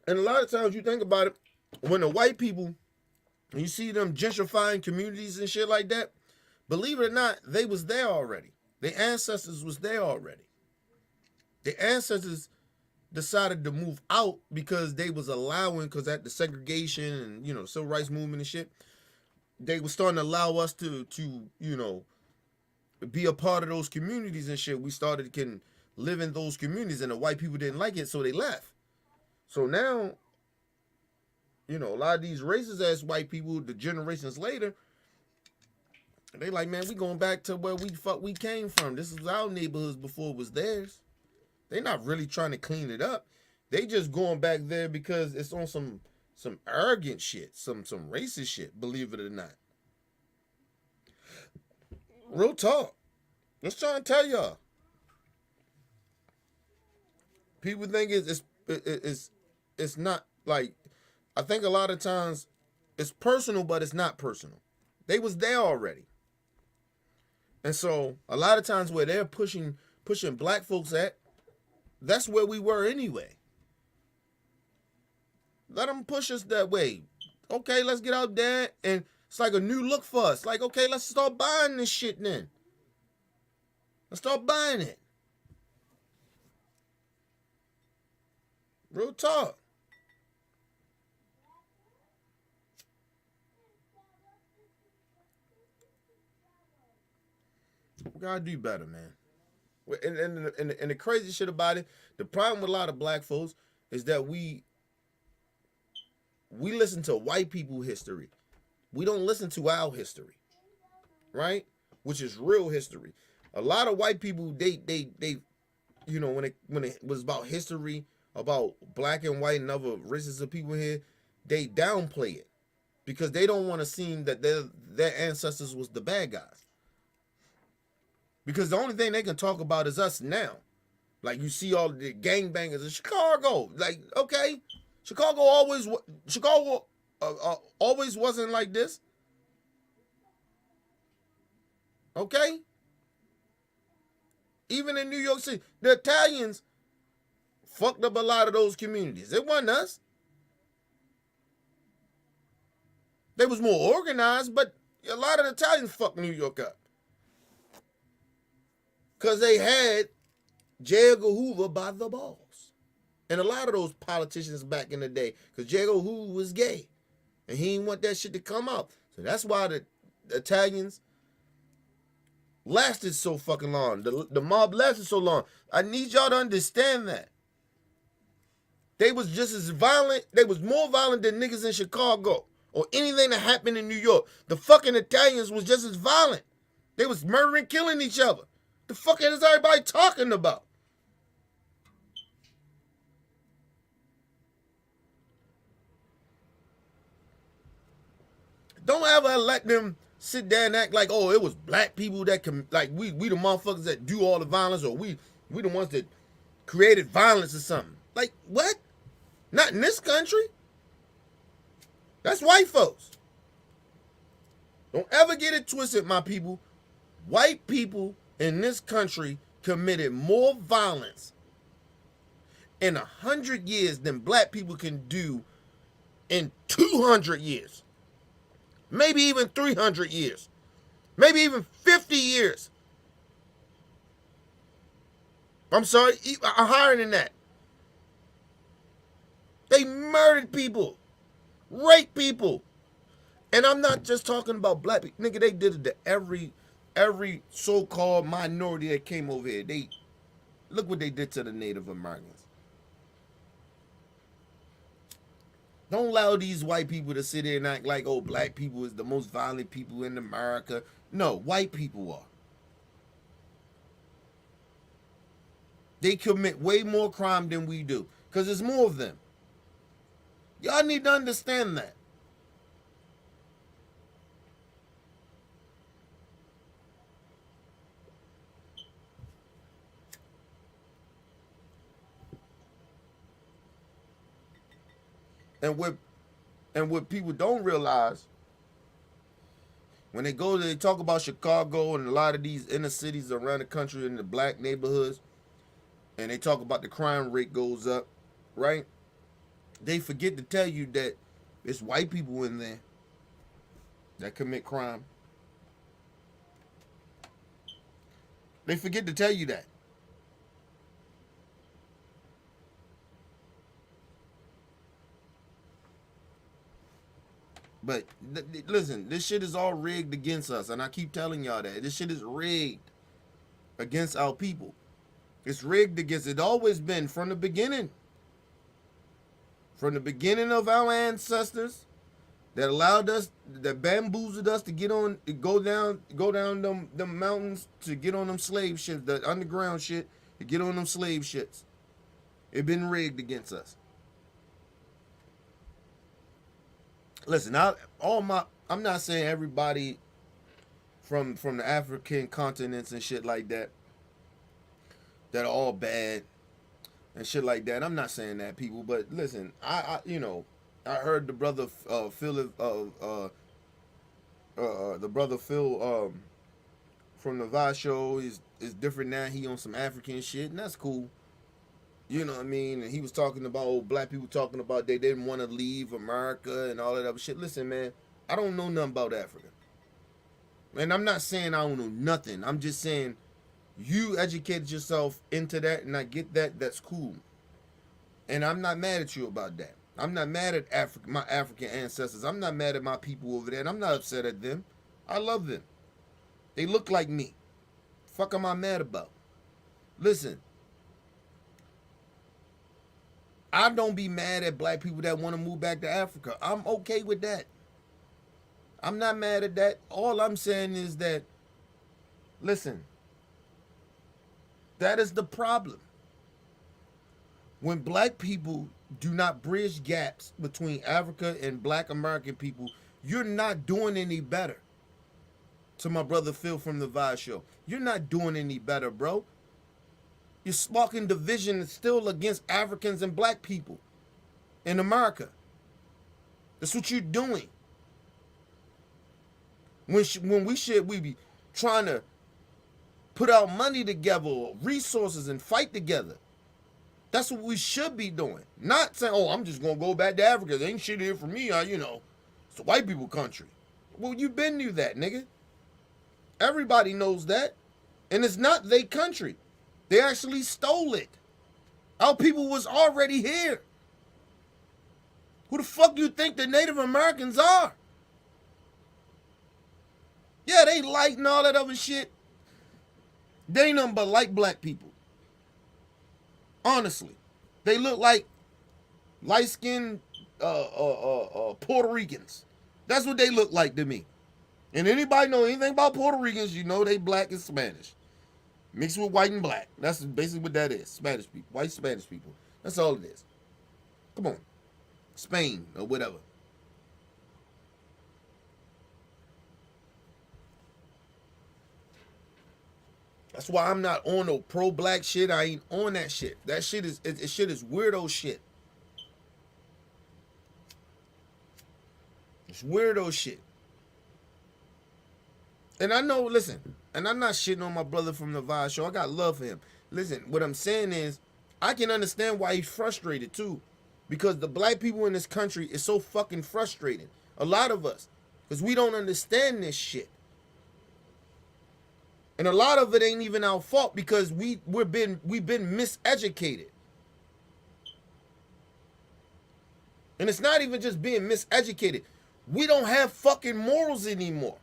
And a lot of times you think about it, when the white people, you see them gentrifying communities and shit like that, believe it or not, they was there already. Their ancestors was there already. The ancestors decided to move out because they was allowing, because at the segregation and, you know, civil rights movement and shit, they were starting to allow us to you know, be a part of those communities and shit. We started can live in those communities, and the white people didn't like it, so they left. So now, you know, a lot of these racist ass white people, the generations later, They like, man, we going back to where we came from. This is our neighborhoods before it was theirs. They not really trying to clean it up. They just going back there because it's on some arrogant shit, some racist shit, believe it or not. Real talk. Let's try and tell y'all. People think it's not like, I think a lot of times it's personal, but it's not personal. They was there already. And so a lot of times where they're pushing black folks at, that's where we were anyway. Let them push us that way. Okay, let's get out there, and it's like a new look for us. Like, okay, let's start buying this shit then. Let's start buying it. Real talk. We gotta do better, man. And the crazy shit about it, the problem with a lot of black folks is that we listen to white people history. We don't listen to our history, right? Which is real history. A lot of white people, they you know, when it was about history, about black and white and other races of people here, they downplay it because they don't want to seem that their ancestors was the bad guys. Because the only thing they can talk about is us now. Like, you see all the gangbangers in Chicago. Like, okay, Chicago always wasn't like this. Okay? Even in New York City, the Italians fucked up a lot of those communities. It wasn't us. They was more organized, but a lot of the Italians fucked New York up. Because they had J. Edgar Hoover by the balls. And a lot of those politicians back in the day, because J. Edgar Hoover was gay. And he didn't want that shit to come out. So that's why the Italians lasted so fucking long. The mob lasted so long. I need y'all to understand that. They was just as violent. They was more violent than niggas in Chicago or anything that happened in New York. The fucking Italians was just as violent. They was murdering, killing each other. The fuck is everybody talking about? Don't ever let them sit there and act like, oh, it was black people that can, like, we the motherfuckers that do all the violence, or we the ones that created violence or something. Like, what? Not in this country. That's white folks. Don't ever get it twisted, my people. White people in this country committed more violence in 100 years than black people can do in 200 years. Maybe even 300 years. Maybe even 50 years. I'm sorry, higher than that. They murdered people, raped people. And I'm not just talking about black people. Nigga, they did it to every so-called minority that came over here. Look what they did to the Native Americans. Don't allow these white people to sit here and act like, oh, black people is the most violent people in America. No, white people are. They commit way more crime than we do because there's more of them. Y'all need to understand that. And what people don't realize, when they talk about Chicago and a lot of these inner cities around the country in the black neighborhoods, and they talk about the crime rate goes up, right? They forget to tell you that it's white people in there that commit crime. They forget to tell you that. But listen, this shit is all rigged against us, and I keep telling y'all that. This shit is rigged against our people. It's rigged against, it always been from the beginning. From the beginning of our ancestors that allowed us, that bamboozled us to go down them mountains to get on them slave ships, the underground shit, to get on them slave ships. It been rigged against us. Listen, I'm not saying everybody from the African continents and shit like that are all bad and shit like that. I'm not saying that, people, but listen, I heard the brother Phil from the Vice show is different now. He on some African shit, and that's cool. You know what I mean? And he was talking about old black people talking about they didn't want to leave America and all that other shit. Listen, man, I don't know nothing about Africa. And I'm not saying I don't know nothing. I'm just saying you educated yourself into that, and I get that. That's cool. And I'm not mad at you about that. I'm not mad at my African ancestors. I'm not mad at my people over there, and I'm not upset at them. I love them. They look like me. Fuck am I mad about? Listen. I don't be mad at black people that want to move back to Africa. I'm okay with that. I'm not mad at that. All I'm saying is that, listen, that is the problem. When black people do not bridge gaps between Africa and black American people, you're not doing any better. To my brother Phil from the Vice show, you're not doing any better, bro. You're sparking division still against Africans and black people in America. That's what you're doing. When we be trying to put our money together, or resources, and fight together. That's what we should be doing. Not saying, oh, I'm just going to go back to Africa. There ain't shit here for me. It's a white people country. Well, you been knew that, nigga. Everybody knows that. And it's not their country. They actually stole it. Our people was already here. Who the fuck you think the Native Americans are? Yeah, they light and all that other shit. They ain't nothing but like black people. Honestly. They look like light-skinned Puerto Ricans. That's what they look like to me. And anybody know anything about Puerto Ricans, you know they black and Spanish. Mixed with white and black. That's basically what that is. Spanish people. White Spanish people. That's all it is. Come on. Spain or whatever. That's why I'm not on no pro-black shit. I ain't on that shit. That shit is weirdo shit. It's weirdo shit. And I know, listen, and I'm not shitting on my brother from the Vice show. I got love for him. Listen, what I'm saying is, I can understand why he's frustrated too. Because the black people in this country is so fucking frustrated. A lot of us. Because we don't understand this shit. And a lot of it ain't even our fault because we've been miseducated. And it's not even just being miseducated. We don't have fucking morals anymore.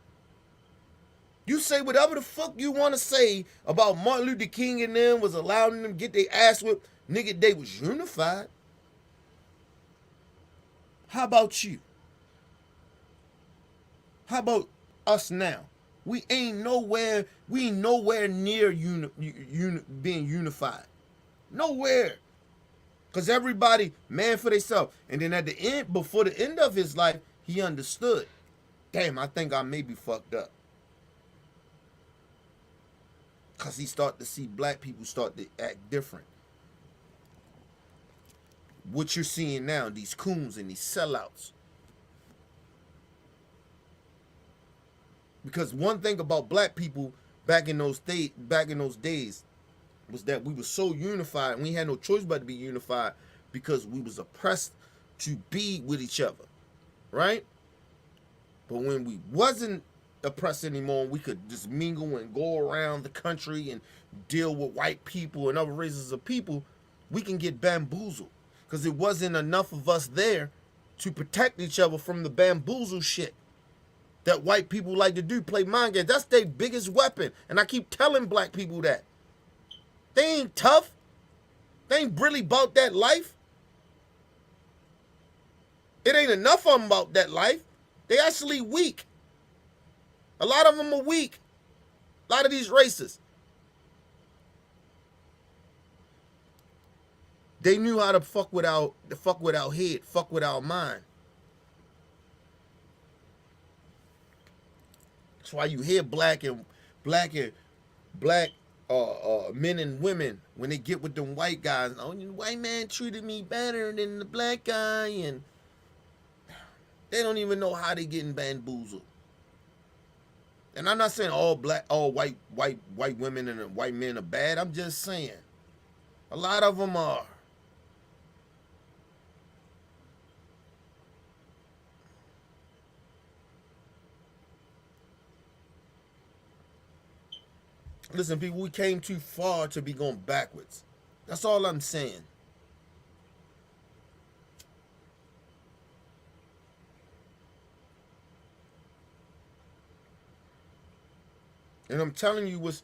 You say whatever the fuck you want to say about Martin Luther King and them was allowing them to get their ass whipped. Nigga, they was unified. How about you? How about us now? We ain't nowhere near being unified. Nowhere. Because everybody, man for themselves. And then at the end, before the end of his life, he understood. Damn, I think I may be fucked up. Because he started to see black people start to act different. What you're seeing now, these coons and these sellouts. Because one thing about black people back in those days was that we were so unified and we had no choice but to be unified because we was oppressed to be with each other. Right? But when we wasn't oppressed anymore, we could just mingle and go around the country and deal with white people and other races of people, we can get bamboozled. Because it wasn't enough of us there to protect each other from the bamboozle shit that white people like to do, play mind games. That's their biggest weapon. And I keep telling black people that. They ain't tough. They ain't really about that life. It ain't enough of them about that life. They actually weak. A lot of them are weak. A lot of these racists. They knew how to fuck with our head, fuck with our mind. That's why you hear black men and women when they get with them white guys. Oh, the white man treated me better than the black guy, and they don't even know how they getting bamboozled. And I'm not saying all white women and white men are bad. I'm just saying a lot of them are. Listen, people, we came too far to be going backwards. That's all I'm saying. And I'm telling you what's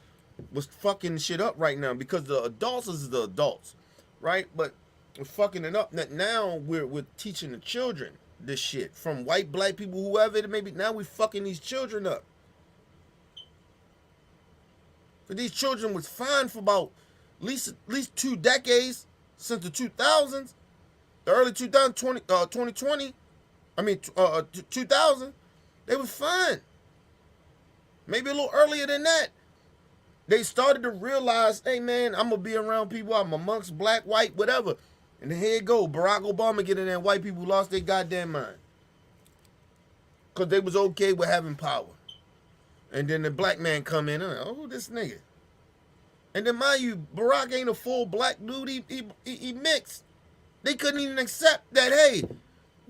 fucking shit up right now, because the adults is the adults, right? But we're fucking it up. Now we're teaching the children this shit from white, black people, whoever it may be. Now we fucking these children up. But these children was fine for about at least 2 decades, since the 2000s, the early 2020. I mean 2000. They was fine. Maybe a little earlier than that. They started to realize, hey man, I'm gonna be around people. I'm amongst black, white, whatever. And then here it go. Barack Obama get in there, white people lost their goddamn mind. Because they was okay with having power. And then the black man come in and oh, this nigga. And then mind you, Barack ain't a full black dude. He mixed. They couldn't even accept that, hey,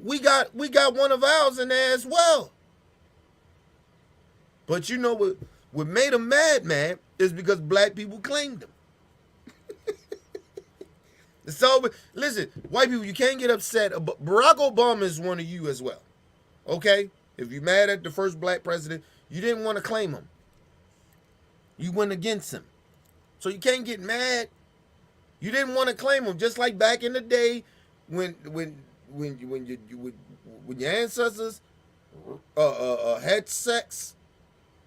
we got one of ours in there as well. But you know what made them mad is because black people claimed them. So listen, white people, you can't get upset. Barack Obama is one of you as well. Okay? If you're mad at the first black president, you didn't want to claim him. You went against him. So you can't get mad. You didn't want to claim him. Just like back in the day when your ancestors had sex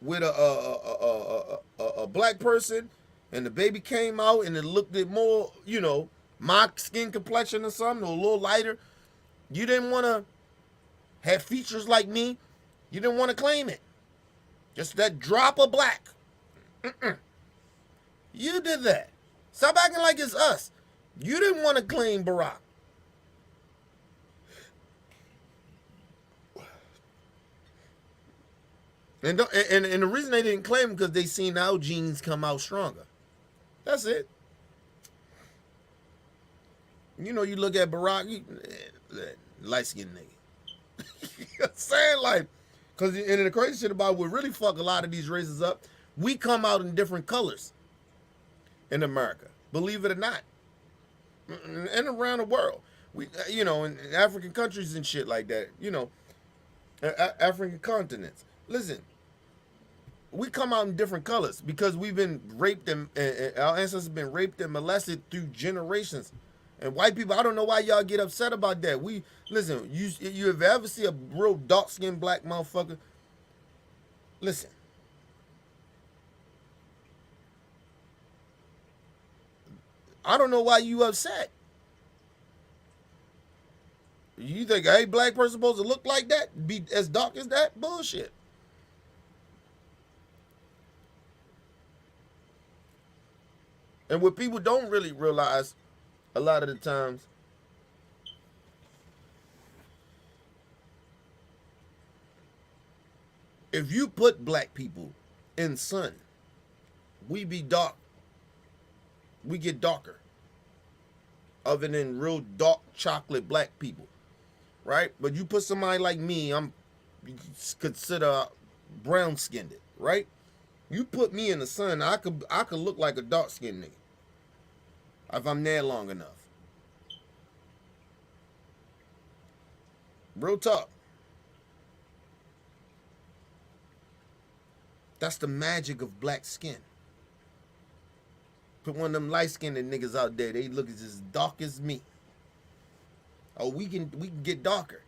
with a black person and the baby came out and it looked at more, my skin complexion or something, or a little lighter. You didn't want to have features like me. You didn't want to claim it. Just that drop of black. You did that. Stop acting like it's us. You didn't want to claim Barack. And the reason they didn't claim him because they seen our genes come out stronger. That's it. You look at Barack, light-skinned nigga. You know what I'm saying? Like, because and the crazy shit about what really fuck a lot of these races up, we come out in different colors in America. Believe it or not. And around the world. We, in African countries and shit like that, African continents. Listen, we come out in different colors because we've been raped and our ancestors have been raped and molested through generations. And white people, I don't know why y'all get upset about that. Listen, you ever see a real dark-skinned black motherfucker? Listen. I don't know why you upset. You think a black person supposed to look like that? Be as dark as that? Bullshit. And what people don't really realize a lot of the times, if you put black people in sun, we be dark. We get darker. Other than real dark chocolate black people. Right? But you put somebody like me, you consider brown skinned, right? You put me in the sun, I could look like a dark skinned nigga. If I'm there long enough. Real talk. That's the magic of black skin. Put one of them light-skinned niggas out there, they look as dark as me. Oh, we can get darker.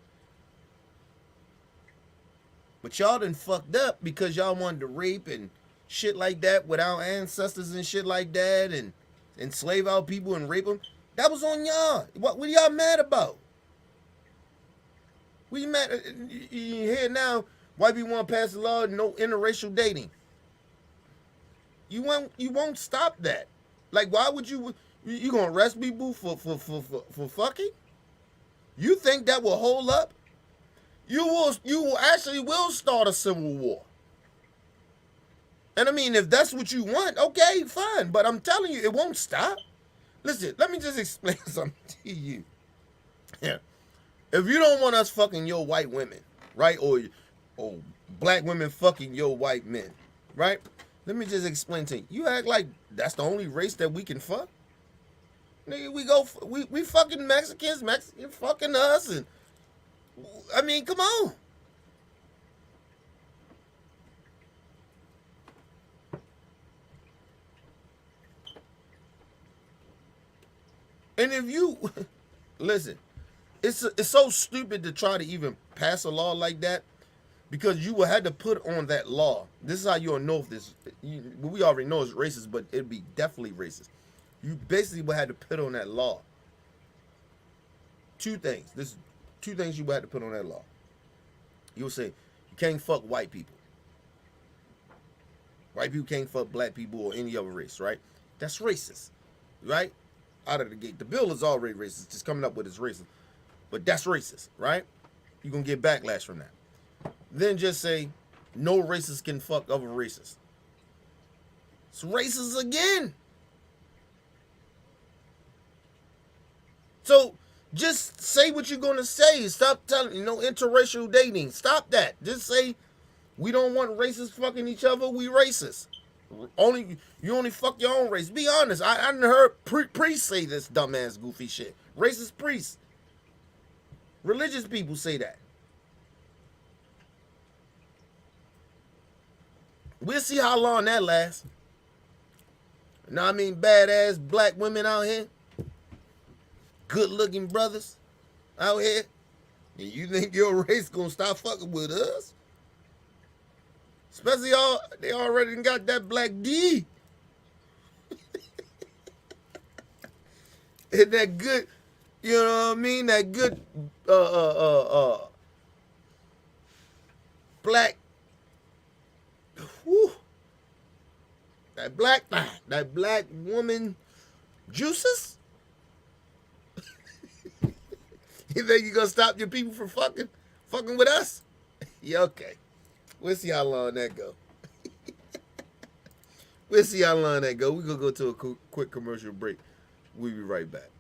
But y'all done fucked up because y'all wanted to rape and shit like that with our ancestors and shit like that and enslave our people and rape them. That was on y'all. What are y'all mad about? What you mad? You hear now? White people want to pass the law, no interracial dating. You won't stop that. Like, why would you gonna arrest people for fucking? You think that will hold up? You will actually start a civil war. And I mean, if that's what you want, okay, fine. But I'm telling you, it won't stop. Listen, let me just explain something to you. Yeah. If you don't want us fucking your white women, right? Or black women fucking your white men, right? Let me just explain to you. You act like that's the only race that we can fuck? Nigga, we fucking Mexicans fucking us, and I mean, come on. And if you listen, it's so stupid to try to even pass a law like that, because you will have to put on that law. This is how you'll know if this. We already know it's racist, but it'd be definitely racist. You basically would have to put on that law. Two things. This two things you would have to put on that law. You'll say you can't fuck white people. White people can't fuck black people or any other race, right? That's racist, right? Out of the gate. The bill is already racist. Just coming up with it's racist. But that's racist, right? You're going to get backlash from that. Then just say, no racist can fuck other racists. It's racist again. So just say what you're going to say. Stop telling, interracial dating. Stop that. Just say, we don't want racists fucking each other. We racist. You only fuck your own race. Be honest. I done heard priests say this dumbass goofy shit. Racist priests. Religious people say that. We'll see how long that lasts. Now I mean, badass black women out here, good looking brothers out here, and you think your race gonna stop fucking with us? Especially they already got that black D. And that good, you know what I mean? That good black, whew, that black woman juices. You think you gonna stop your people from fucking with us? Yeah, okay. We'll see how long that go. We'll see how long that go. We're gonna go to a quick commercial break. We'll be right back.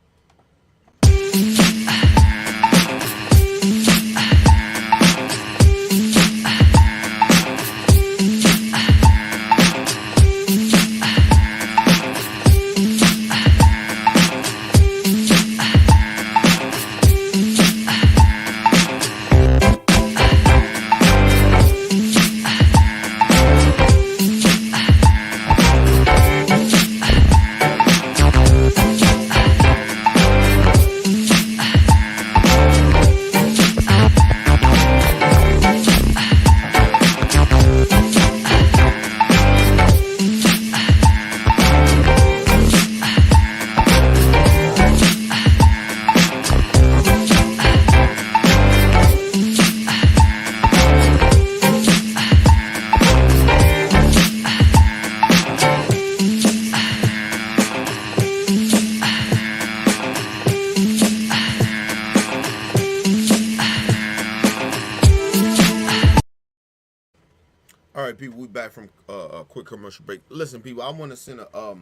All right, people, we back from a quick commercial break. Listen, people, I want to send cause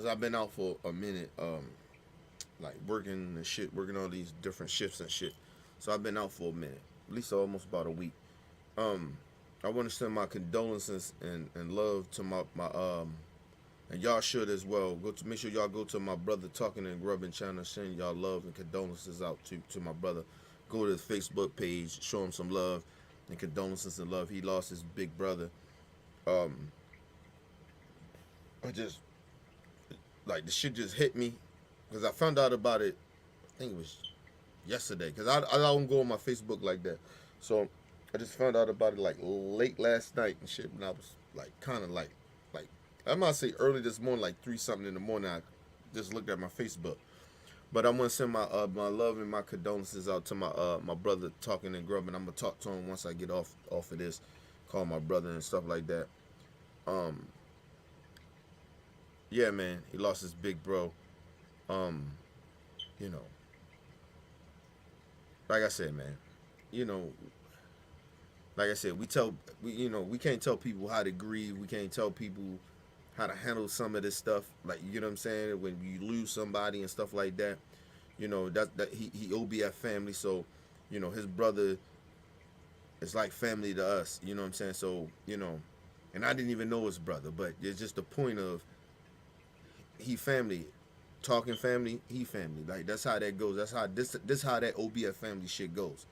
I've been out for a minute, like working and shit, working on these different shifts and shit. So I've been out for a minute, at least almost about a week. I want to send my condolences and love to my and y'all should as well. Make sure y'all go to my brother Talking and Grubbing channel, send y'all love and condolences out to my brother. Go to his Facebook page, show him some love and condolences and love. He lost his big brother. I just, like, the shit just hit me because I found out about it, I think it was yesterday, because I don't go on my Facebook like that. So I just found out about it like late last night and shit. When I was like kind of like I might say early this morning, like 3 something in the morning. I just looked at my Facebook. But I want to send my love and my condolences out to my brother talking and grubbing. I'm gonna talk to him once I get off of this, call my brother and stuff like that. Yeah, man, he lost his big bro. You know, like I said, man, you know, like I said, we can't tell people how to grieve. We can't tell people how to handle some of this stuff. Like, you know what I'm saying? When you lose somebody and stuff like that, you know, that he OBF family, so, you know, his brother is like family to us, you know what I'm saying? So, you know, and I didn't even know his brother, but it's just the point of he family, talking family, he family. Like, that's how that goes. That's how this how that OBF family shit goes.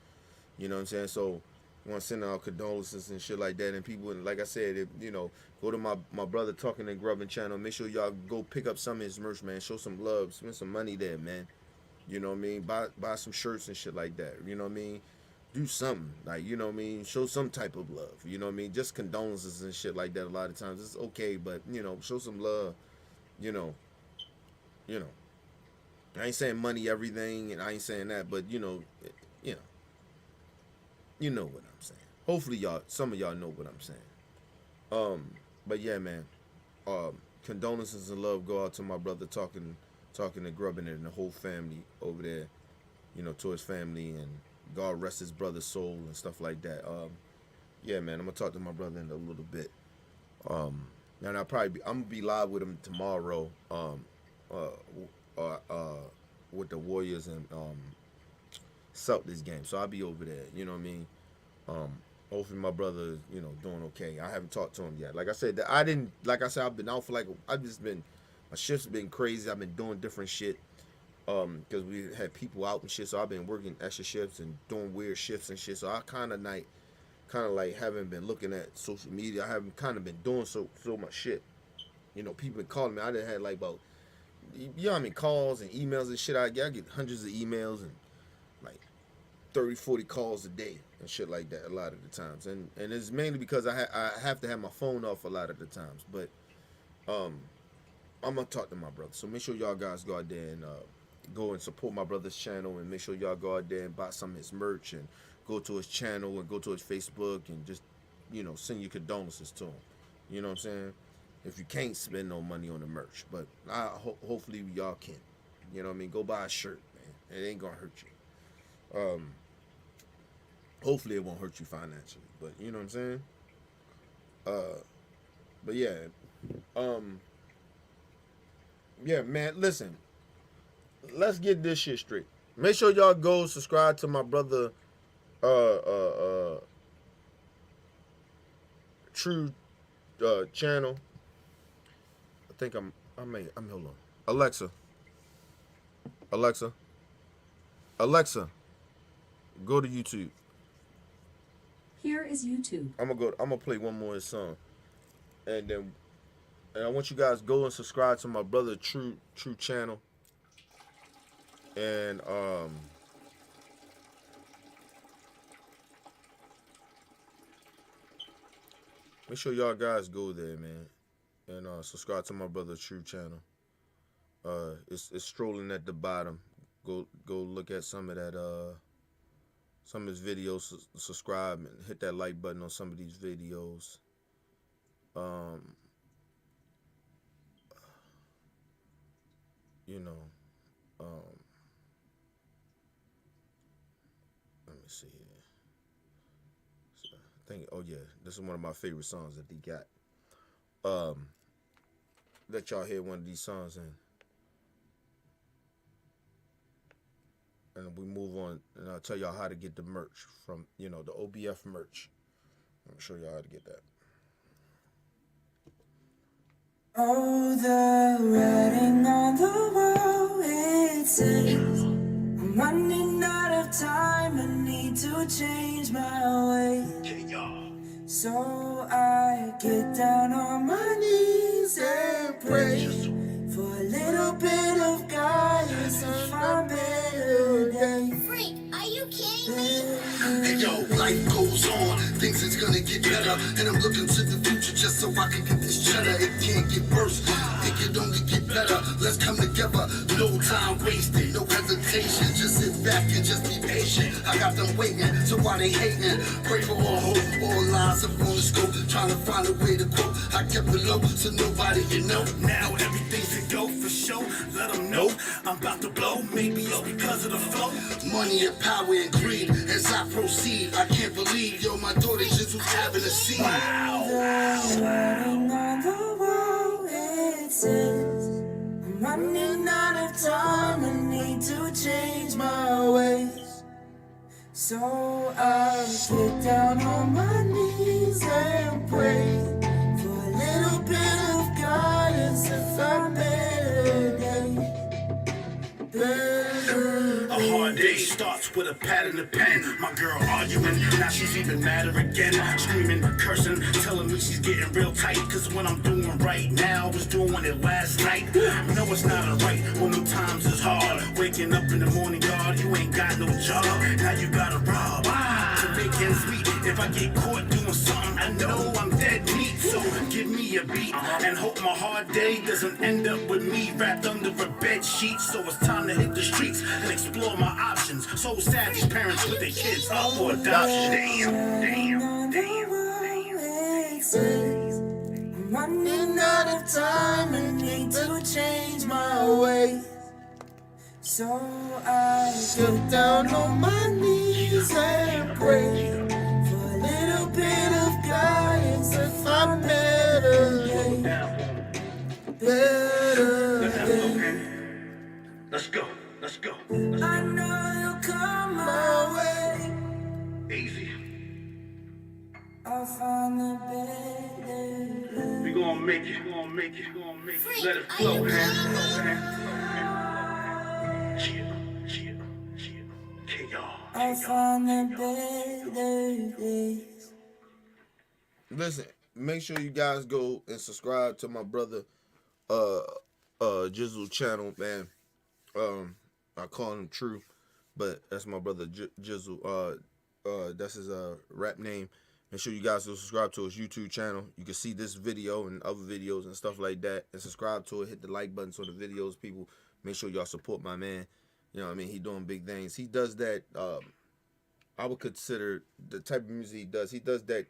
You know what I'm saying? So I want to send out condolences and shit like that. And people, like I said, you know, go to my brother Talking and Grubbing channel. Make sure y'all go pick up some of his merch, man. Show some love. Spend some money there, man. You know what I mean? Buy some shirts and shit like that. You know what I mean? Do something. Like, you know what I mean? Show some type of love. You know what I mean? Just condolences and shit like that a lot of times. It's okay, but, you know, show some love. You know. I ain't saying money everything, and I ain't saying that, but, you know what I'm saying. Hopefully some of y'all know what I'm saying. But yeah, man. Condolences and love go out to my brother talking and grubbing and the whole family over there, you know, to his family, and God rest his brother's soul and stuff like that. Yeah, man, I'm gonna talk to my brother in a little bit. And I'm gonna be live with him tomorrow. With the Warriors and Celtics game. So I'll be over there. You know what I mean? Hopefully my brother is, you know, doing okay. I haven't talked to him yet. Like I said, I've been out for my shift's been crazy. I've been doing different shit. Because we had people out and shit. So I've been working extra shifts and doing weird shifts and shit. So I kind of like haven't been looking at social media. I haven't kind of been doing so much shit. You know, people been calling me. I done had like about, you know how many calls and emails and shit I get? I get hundreds of emails and like 30, 40 calls a day and shit like that a lot of the times. And it's mainly because I have to have my phone off a lot of the times. But I'm going to talk to my brother. So make sure y'all guys go out there and go and support my brother's channel, and make sure y'all go out there and buy some of his merch and go to his channel and go to his Facebook and just, you know, send your condolences to him. You know what I'm saying? If you can't spend no money on the merch, but hopefully y'all can. You know what I mean? Go buy a shirt, man. It ain't gonna hurt you. Hopefully it won't hurt you financially, but you know what I'm saying? But yeah. Yeah, man, listen. Let's get this shit straight. Make sure y'all go subscribe to my brother True channel. I think I'm hold on. Alexa, go to YouTube. Here is YouTube. I'm gonna play one more of his song. And I want you guys to go and subscribe to my brother True channel. And make sure y'all guys go there, man, and subscribe to my brother True channel. It's strolling at the bottom. Go look at some of that some of his videos. Subscribe and hit that like button on some of these videos. You know, let me see here. So, oh yeah, this is one of my favorite songs that he got. Let y'all hear one of these songs and we move on, and I'll tell y'all how to get the merch from, you know, the OBF merch. I'm show y'all how to get that. Oh, the writing on the wall, it says I'm running out of time, I need to change my way. So I get down on my knees and pray for a little bit of guidance and find better days. Freak, are you kidding me? Hey, yo, life goes on, things is gonna get better. And I'm looking to the future just so I can get this cheddar. It can't get worse, it can only get better. Let's come together, no time wasted, no hesitation. Just sit back and just be patient. I got them waiting, so why they hating? Pray for all hope, all lies up on the scope, trying to find a way to cope. I kept it low, so nobody can know. Now everything's a go for show. Let them know I'm about to blow. Maybe it's because of the flow. Money and power and greed as I proceed. I can't believe, yo, my daughter just was having a seed. Wow. The writing on the wall, it says, I'm running out of time, I need to change my ways. So I get down on my knees and pray for a little bit of guidance if I better day. A hard day starts with a pad and a pen. My girl arguing, now she's even madder again. Screaming, cursing, telling me she's getting real tight. Cause what I'm doing right now, I was doing it last night. No, it's not alright when the times is hard. Waking up in the morning, God, you ain't got no job. Now you gotta rob to make ends meet. If I get caught doing something, I know I'm dead meat. So give me a beat and hope my hard day doesn't end up with me wrapped under a bed sheet. So it's time to hit the streets and explore my options. So sad these parents put their kids up for adoption. Damn. I'm running out of time and need to change my ways. So I get down on my knees and pray for a little bit of guidance if I'm better. Let's go. I know you'll come my way. Easy. I'll find the better. We gonna make it. Let it flow, man. I'll find the better days. Listen, make sure you guys go and subscribe to my brother Jizzle channel, man. I call him True, but that's my brother Jizzle. That's his rap name. Make sure you guys go subscribe to his YouTube channel. You can see this video and other videos and stuff like that, and subscribe to it. Hit the like button for the videos, people. Make sure y'all support my man. You know what I mean? He doing big things. He does that. I would consider the type of music he does. He does that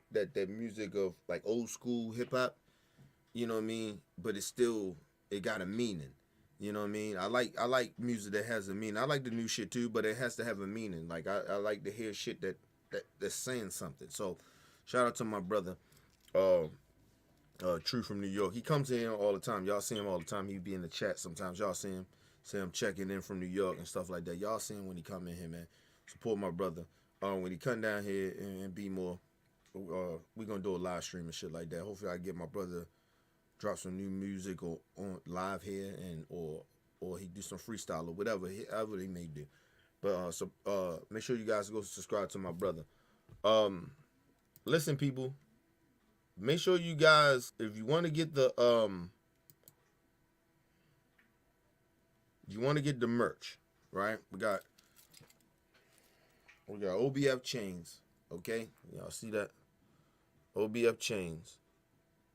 music of like old school hip hop. You know what I mean? But it got a meaning. You know what I mean? I like music that has a meaning. I like the new shit too, but it has to have a meaning. Like I like to hear shit that's saying something. So shout out to my brother, True from New York. He comes in here all the time. Y'all see him all the time. He be in the chat sometimes. Y'all see him checking in from New York and stuff like that. Y'all see him when he come in here, man. Support my brother. When he come down here and be more, we gonna do a live stream and shit like that. Hopefully I get my brother drop some new music or on live here and or he do some freestyle or whatever he may do. But make sure you guys go subscribe to my brother. Listen, people, make sure you guys, if you want to get the merch, right? We got OBF chains, okay? Y'all see that? OBF chains.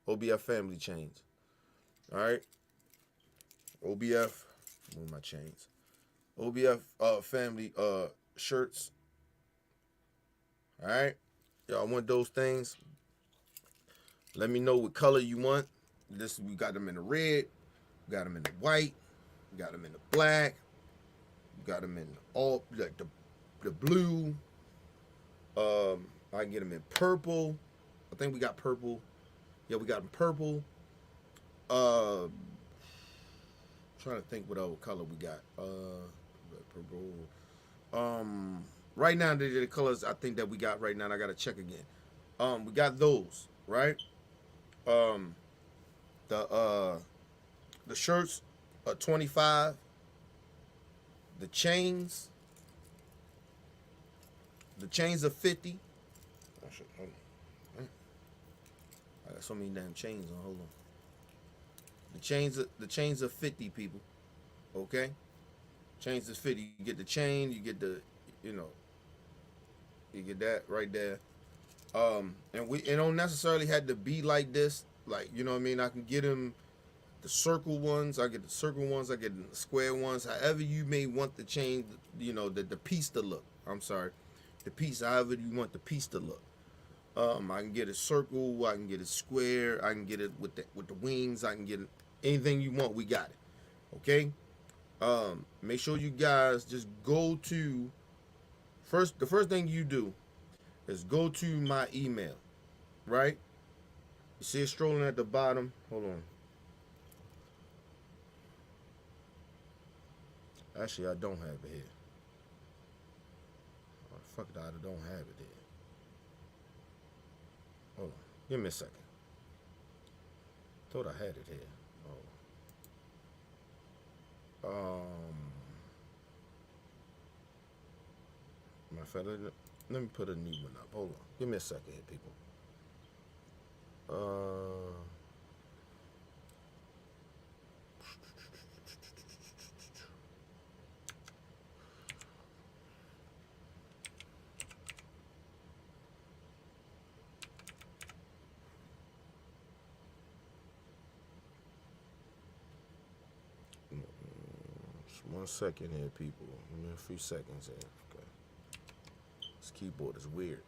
OBF family chains. All right? OBF, move my chains. OBF family shirts. All right? Y'all want those things? Let me know what color you want. We got them in the red. We got them in the white. We got them in the black. We got them in the blue. I can get them in purple. I think we got purple. Yeah, we got them purple. Trying to think what other color we got. Purple. Right now, the colors I think that we got right now, and I gotta check again. We got those, right? The shirts are $25. The chains are $50. Oh shit, hold on. I got so many damn chains on. Hold on. The chains are 50, people. Okay? Chains is 50. You get the chain, you get the, You get that right there. And it don't necessarily have to be like this. Like, you know what I mean? I can get them the circle ones. I get the circle ones. I get the square ones. However you may want the chain, you know, the piece to look. I'm sorry, the piece. However you want the piece to look. I can get a circle. I can get a square. I can get it with the wings. I can get it, anything you want. We got it. Okay. Make sure you guys just go to first. The first thing you do is go to my email. Right. You see it strolling at the bottom. Hold on. Actually, I don't have it here. Oh, fuck it, I don't have it here. Hold on. Give me a second. Thought I had it here. Oh. My feather. Let me put a new one up. Hold on. Give me a second here, people. Just 1 second here, people. Give me a few seconds here. Okay. This keyboard is weird.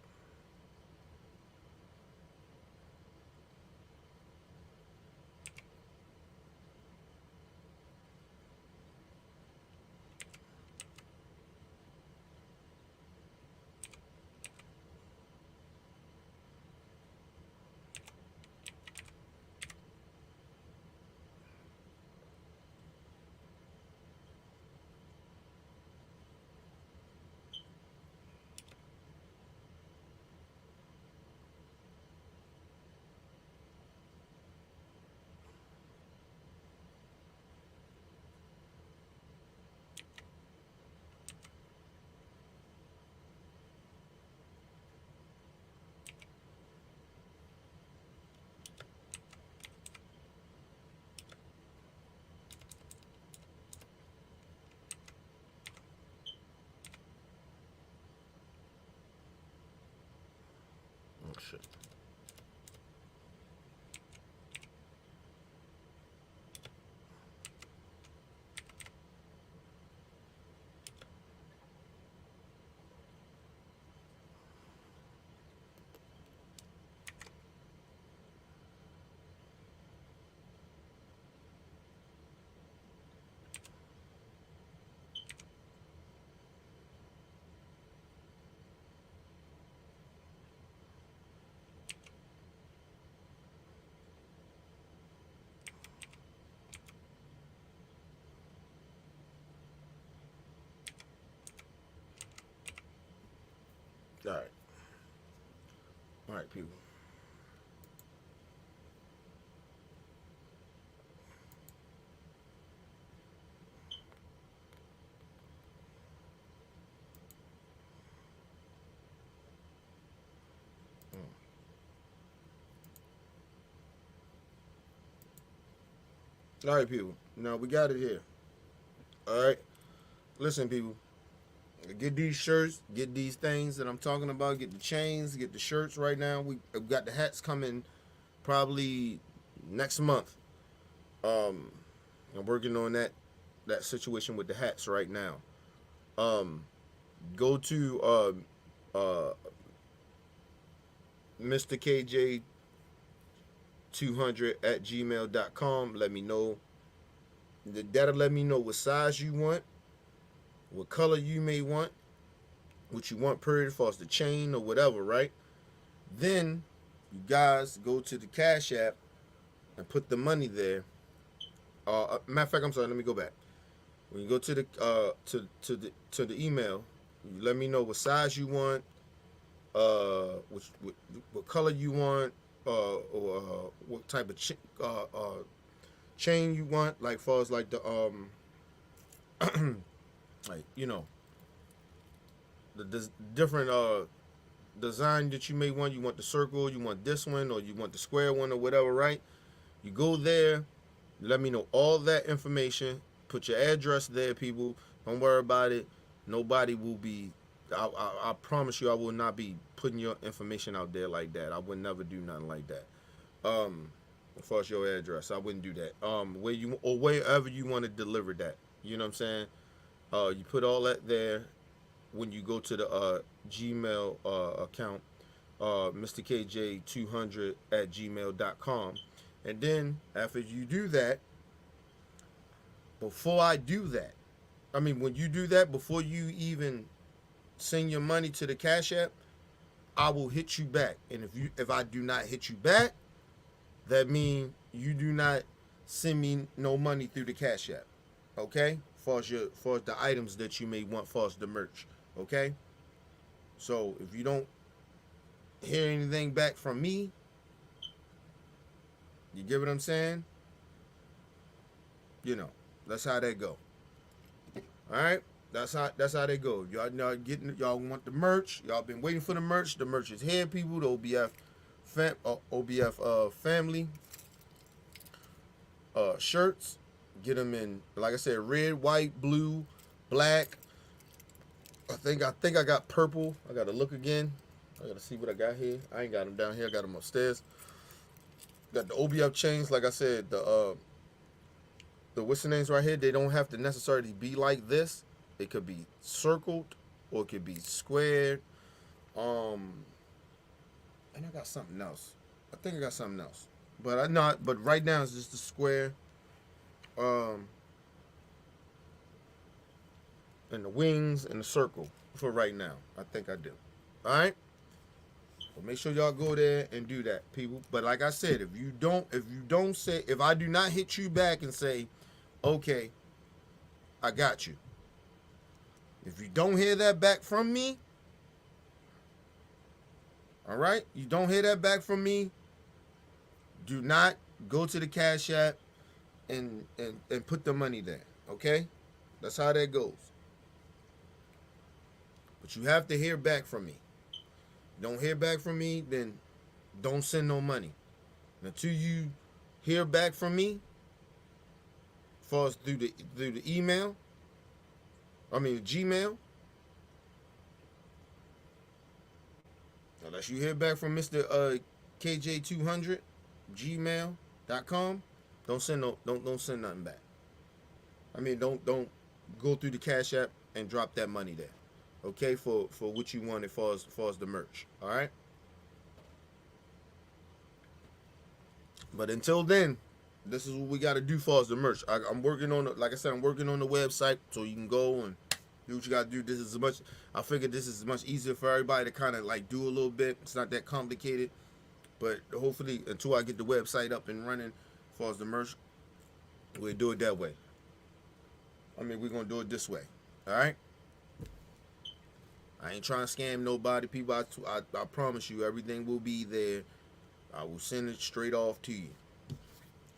Oh shit. All right. All right, people. All right, people. Now we got it here. All right. Listen, people. Get these shirts. Get these things that I'm talking about. Get the chains. Get the shirts right now. We've got the hats coming probably next month. I'm working on that situation with the hats right now. Go to Mr. KJ 200@gmail.com. Let me know. That'll let me know what size you want, what color you may want, what you want period as far as the chain or whatever, right? Then you guys go to the Cash App and put the money there. Matter of fact, I'm sorry. Let me go back. When you go to the to the email, you let me know what size you want, what color you want, or what type of chain you want, like far as like the like, you know, the different design that you may want. You want the circle, you want this one, or you want the square one, or whatever, right? You go there, let me know all that information. Put your address there, people. Don't worry about it. Nobody will be I promise you, I will not be putting your information out there like that. I would never do nothing like that. As far as your address, I wouldn't do that. Where you or wherever you want to deliver that, you know what I'm saying? You put all that there when you go to the Gmail account, mrkj200 at gmail.com. And then after you do that, before I do that, I mean, when you do that, before you even send your money to the Cash App, I will hit you back. And if I do not hit you back, that means you do not send me no money through the Cash App. Okay? For as the items that you may want, for as the merch. Okay? So if you don't hear anything back from me, you get what I'm saying? You know, that's how that go. All right? That's how they go. Y'all want the merch. Y'all been waiting for the merch. The merch is here, people. The OBF family shirts. Get them in, like I said, red, white, blue, black. I think I got purple. I gotta look again. I gotta see what I got here. I ain't got them down here. I got them upstairs. Got the OBF chains. Like I said, the what's the names right here. They don't have to necessarily be like this. It could be circled or it could be squared. And I got something else. I think I got something else. But I not. But right now it's just the square. And the wings and the circle for right now. I think I do. All right. Well, make sure y'all go there and do that, people. But like I said, if I do not hit you back and say, okay, I got you. If you don't hear that back from me, all right, you don't hear that back from me, do not go to the Cash App and put the money there, okay? That's how that goes. But you have to hear back from me. Don't hear back from me, then don't send no money. Until you hear back from me, as far as through the email, Gmail. Unless you hear back from Mr. KJ200 gmail.com, don't send nothing back. I mean, don't go through the Cash App and drop that money there. Okay, for what you want as far as the merch. All right. But until then, this is what we got to do for us the merch. I'm working on like I said, I'm working on the website so you can go and do what you got to do. This is I figured this is much easier for everybody to kind of like do a little bit. It's not that complicated. But hopefully, until I get the website up and running as far as the merch, we'll do it that way. I mean, we're going to do it this way. All right? I ain't trying to scam nobody. People, I promise you, everything will be there. I will send it straight off to you.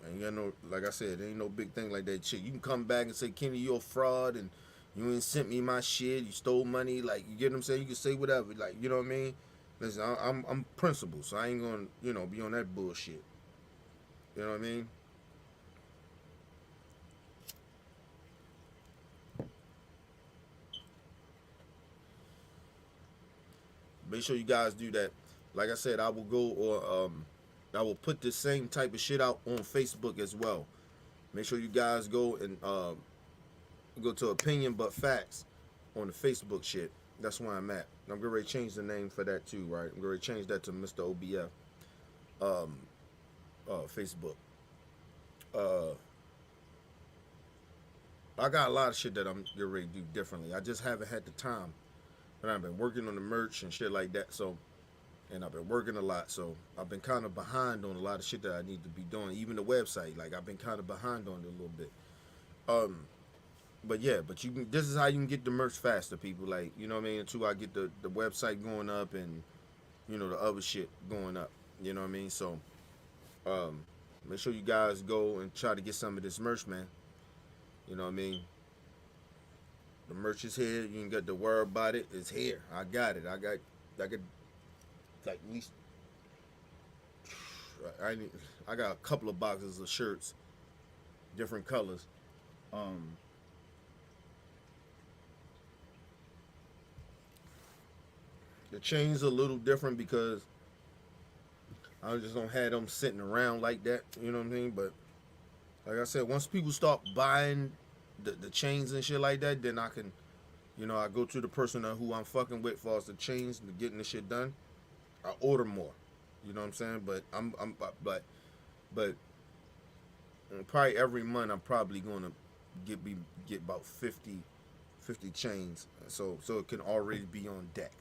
Ain't got no, like I said, there ain't no big thing like that shit. You can come back and say, Kenny, you're a fraud, and you ain't sent me my shit. You stole money. Like, you get what I'm saying? You can say whatever. Like, you know what I mean? Listen, I'm principled, so I ain't gonna, be on that bullshit. You know what I mean? Make sure you guys do that. Like I said, I will go or I will put the same type of shit out on Facebook as well. Make sure you guys go and go to Opinion But Facts on the Facebook shit. That's where I'm at. I'm going to change the name for that too, right? I'm going to change that to Mr. OBF Facebook. I got a lot of shit that I'm getting ready to do differently. I just haven't had the time. But I've been working on the merch and shit like that. So, and I've been working a lot. So I've been kind of behind on a lot of shit that I need to be doing. Even the website, like I've been kind of behind on it a little bit. But yeah, but this is how you can get the merch faster, people. Like, you know what I mean? Until I get the website going up and, the other shit going up. You know what I mean? So, make sure you guys go and try to get some of this merch, man. You know what I mean? The merch is here. You ain't got to worry about it. It's here. I got it. I got like at least I got a couple of boxes of shirts, different colors. The chains are a little different because I just don't have them sitting around like that. You know what I mean? But like I said, once people start buying the chains and shit like that, then I can, I go to the person who I'm fucking with for the chains and getting the shit done. I order more. You know what I'm saying? But but probably every month I'm probably gonna get about 50 chains, so it can already be on deck.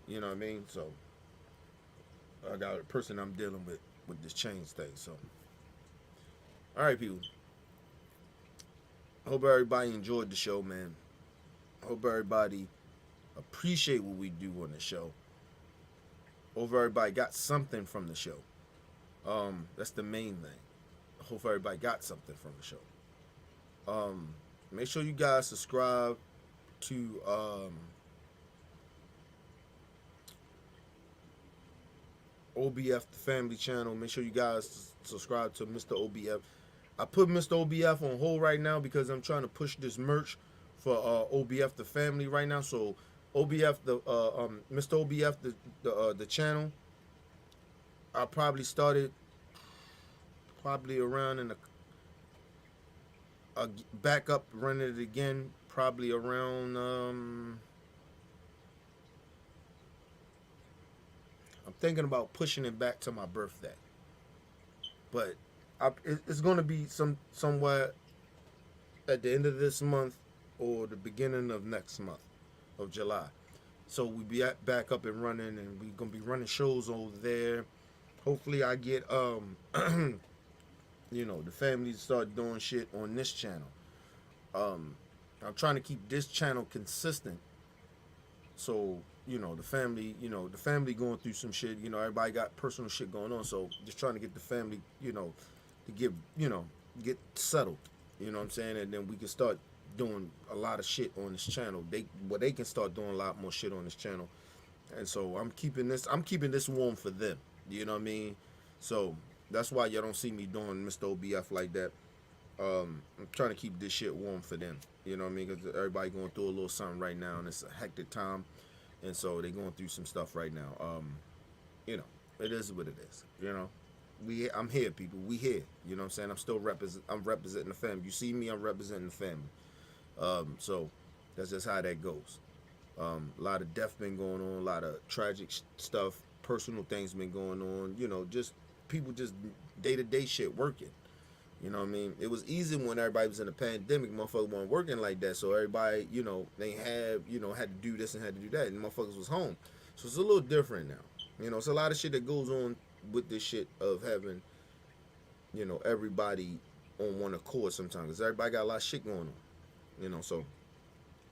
You know what I mean? So I got a person I'm dealing with this chains thing. So all right, people. I hope everybody enjoyed the show, man. I hope everybody appreciate what we do on the show. Hope everybody got something from the show. That's the main thing. I hope everybody got something from the show. Make sure you guys subscribe to OBF the family channel. Make sure you guys subscribe to Mr. OBF. I put Mr. OBF on hold right now because I'm trying to push this merch for OBF the family right now. So OBF the Mr. OBF the channel. I probably started around in the back up running it again probably around I'm thinking about pushing it back to my birthday, but it's going to be somewhere at the end of this month or the beginning of next month of July. So we be back up and running, and we're going to be running shows over there. Hopefully I get the family to start doing shit on this channel. I'm trying to keep this channel consistent. So, the family going through some shit, everybody got personal shit going on. So just trying to get the family, to get settled. You know what I'm saying? And then we can start doing a lot of shit on this channel. They can start doing a lot more shit on this channel. And so I'm keeping this warm for them. You know what I mean? So that's why y'all don't see me doing Mr. OBF like that. I'm trying to keep this shit warm for them. You know what I mean? Because everybody going through a little something right now, and it's a hectic time. And so they going through some stuff right now. It is what it is. I'm here, people. We here. You know what I'm saying? I'm representing the family. You see me, I'm representing the family. So that's just how that goes. A lot of death been going on, a lot of tragic stuff, personal things been going on. Just people just day-to-day shit working. You know what I mean? It was easy when everybody was in a pandemic. Motherfuckers weren't working like that. So everybody, they had to do this and had to do that. And motherfuckers was home. So it's a little different now. It's a lot of shit that goes on with this shit of having, everybody on one accord sometimes. Because everybody got a lot of shit going on. So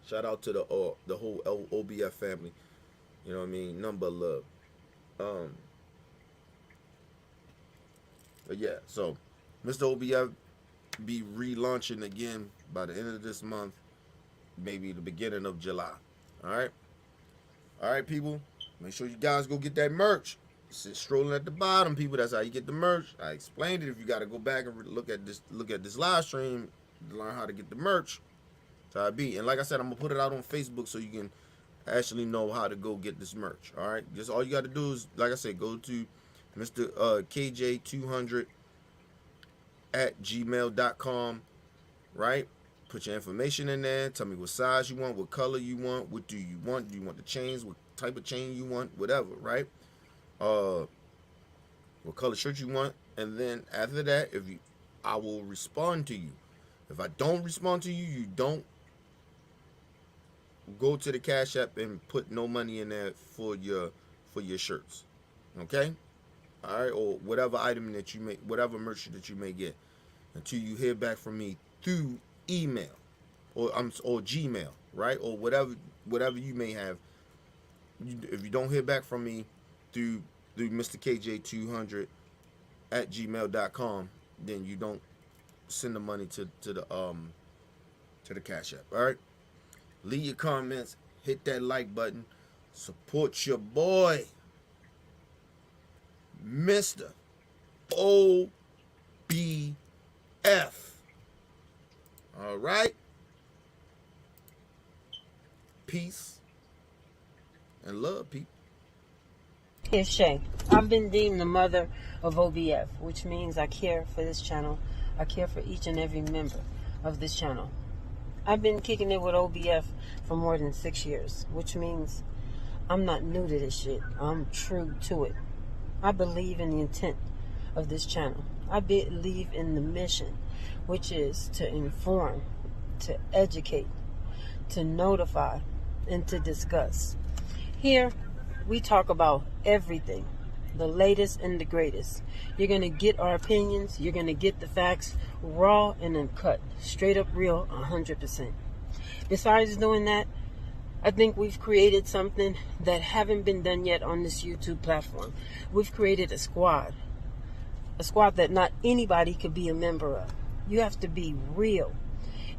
shout out to the whole OBF family. You know what I mean? Nothing but love. But yeah, so Mr. OBF be relaunching again by the end of this month, maybe the beginning of July. All right, people. Make sure you guys go get that merch. It's strolling at the bottom, people. That's how you get the merch. I explained it. If you got to go back and look at this live stream to learn how to get the merch, that's how it be. And like I said, I'm gonna put it out on Facebook so you can actually know how to go get this merch. All right, just all you got to do is, like I said, go to Mr. KJ200 at gmail.com, right? Put your information in there. Tell me what size you want, what color you want, what do you want? Do you want the chains? What type of chain you want? Whatever, right? What color shirt you want? And then after that, I will respond to you. If I don't respond to you, you don't go to the Cash App and put no money in there for your shirts, okay? All right, or whatever item that you may, whatever merch that you may get, until you hear back from me through email or Gmail, right, or whatever you may have. If you don't hear back from me through Mr. KJ200 at gmail.com, then you don't send the money to the Cash App. All right, leave your comments, hit that like button, support your boy, Mr. OBF. All right. Peace and love, people. Here's Shay. I've been deemed the mother of OBF, which means I care for this channel. I care for each and every member of this channel. I've been kicking it with OBF for more than 6 years, which means I'm not new to this shit. I'm true to it. I believe in the intent of this channel. I believe in the mission, which is to inform, to educate, to notify, and to discuss. Here, we talk about everything, the latest and the greatest. You're going to get our opinions. You're going to get the facts raw and uncut, straight up real, 100%. Besides doing that, I think we've created something that haven't been done yet on this YouTube platform. We've created a squad that not anybody could be a member of. You have to be real.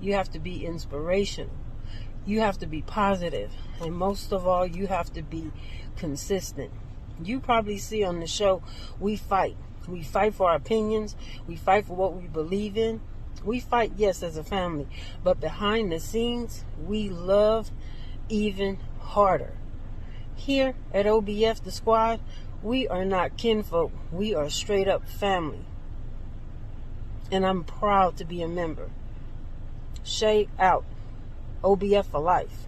You have to be inspirational. You have to be positive. And most of all, you have to be consistent. You probably see on the show, we fight. We fight for our opinions. We fight for what we believe in. We fight, yes, as a family. But behind the scenes, we love even harder. Here at OBF, the squad, we are not kinfolk. We are straight up family. And I'm proud to be a member. Shay out. OBF for life.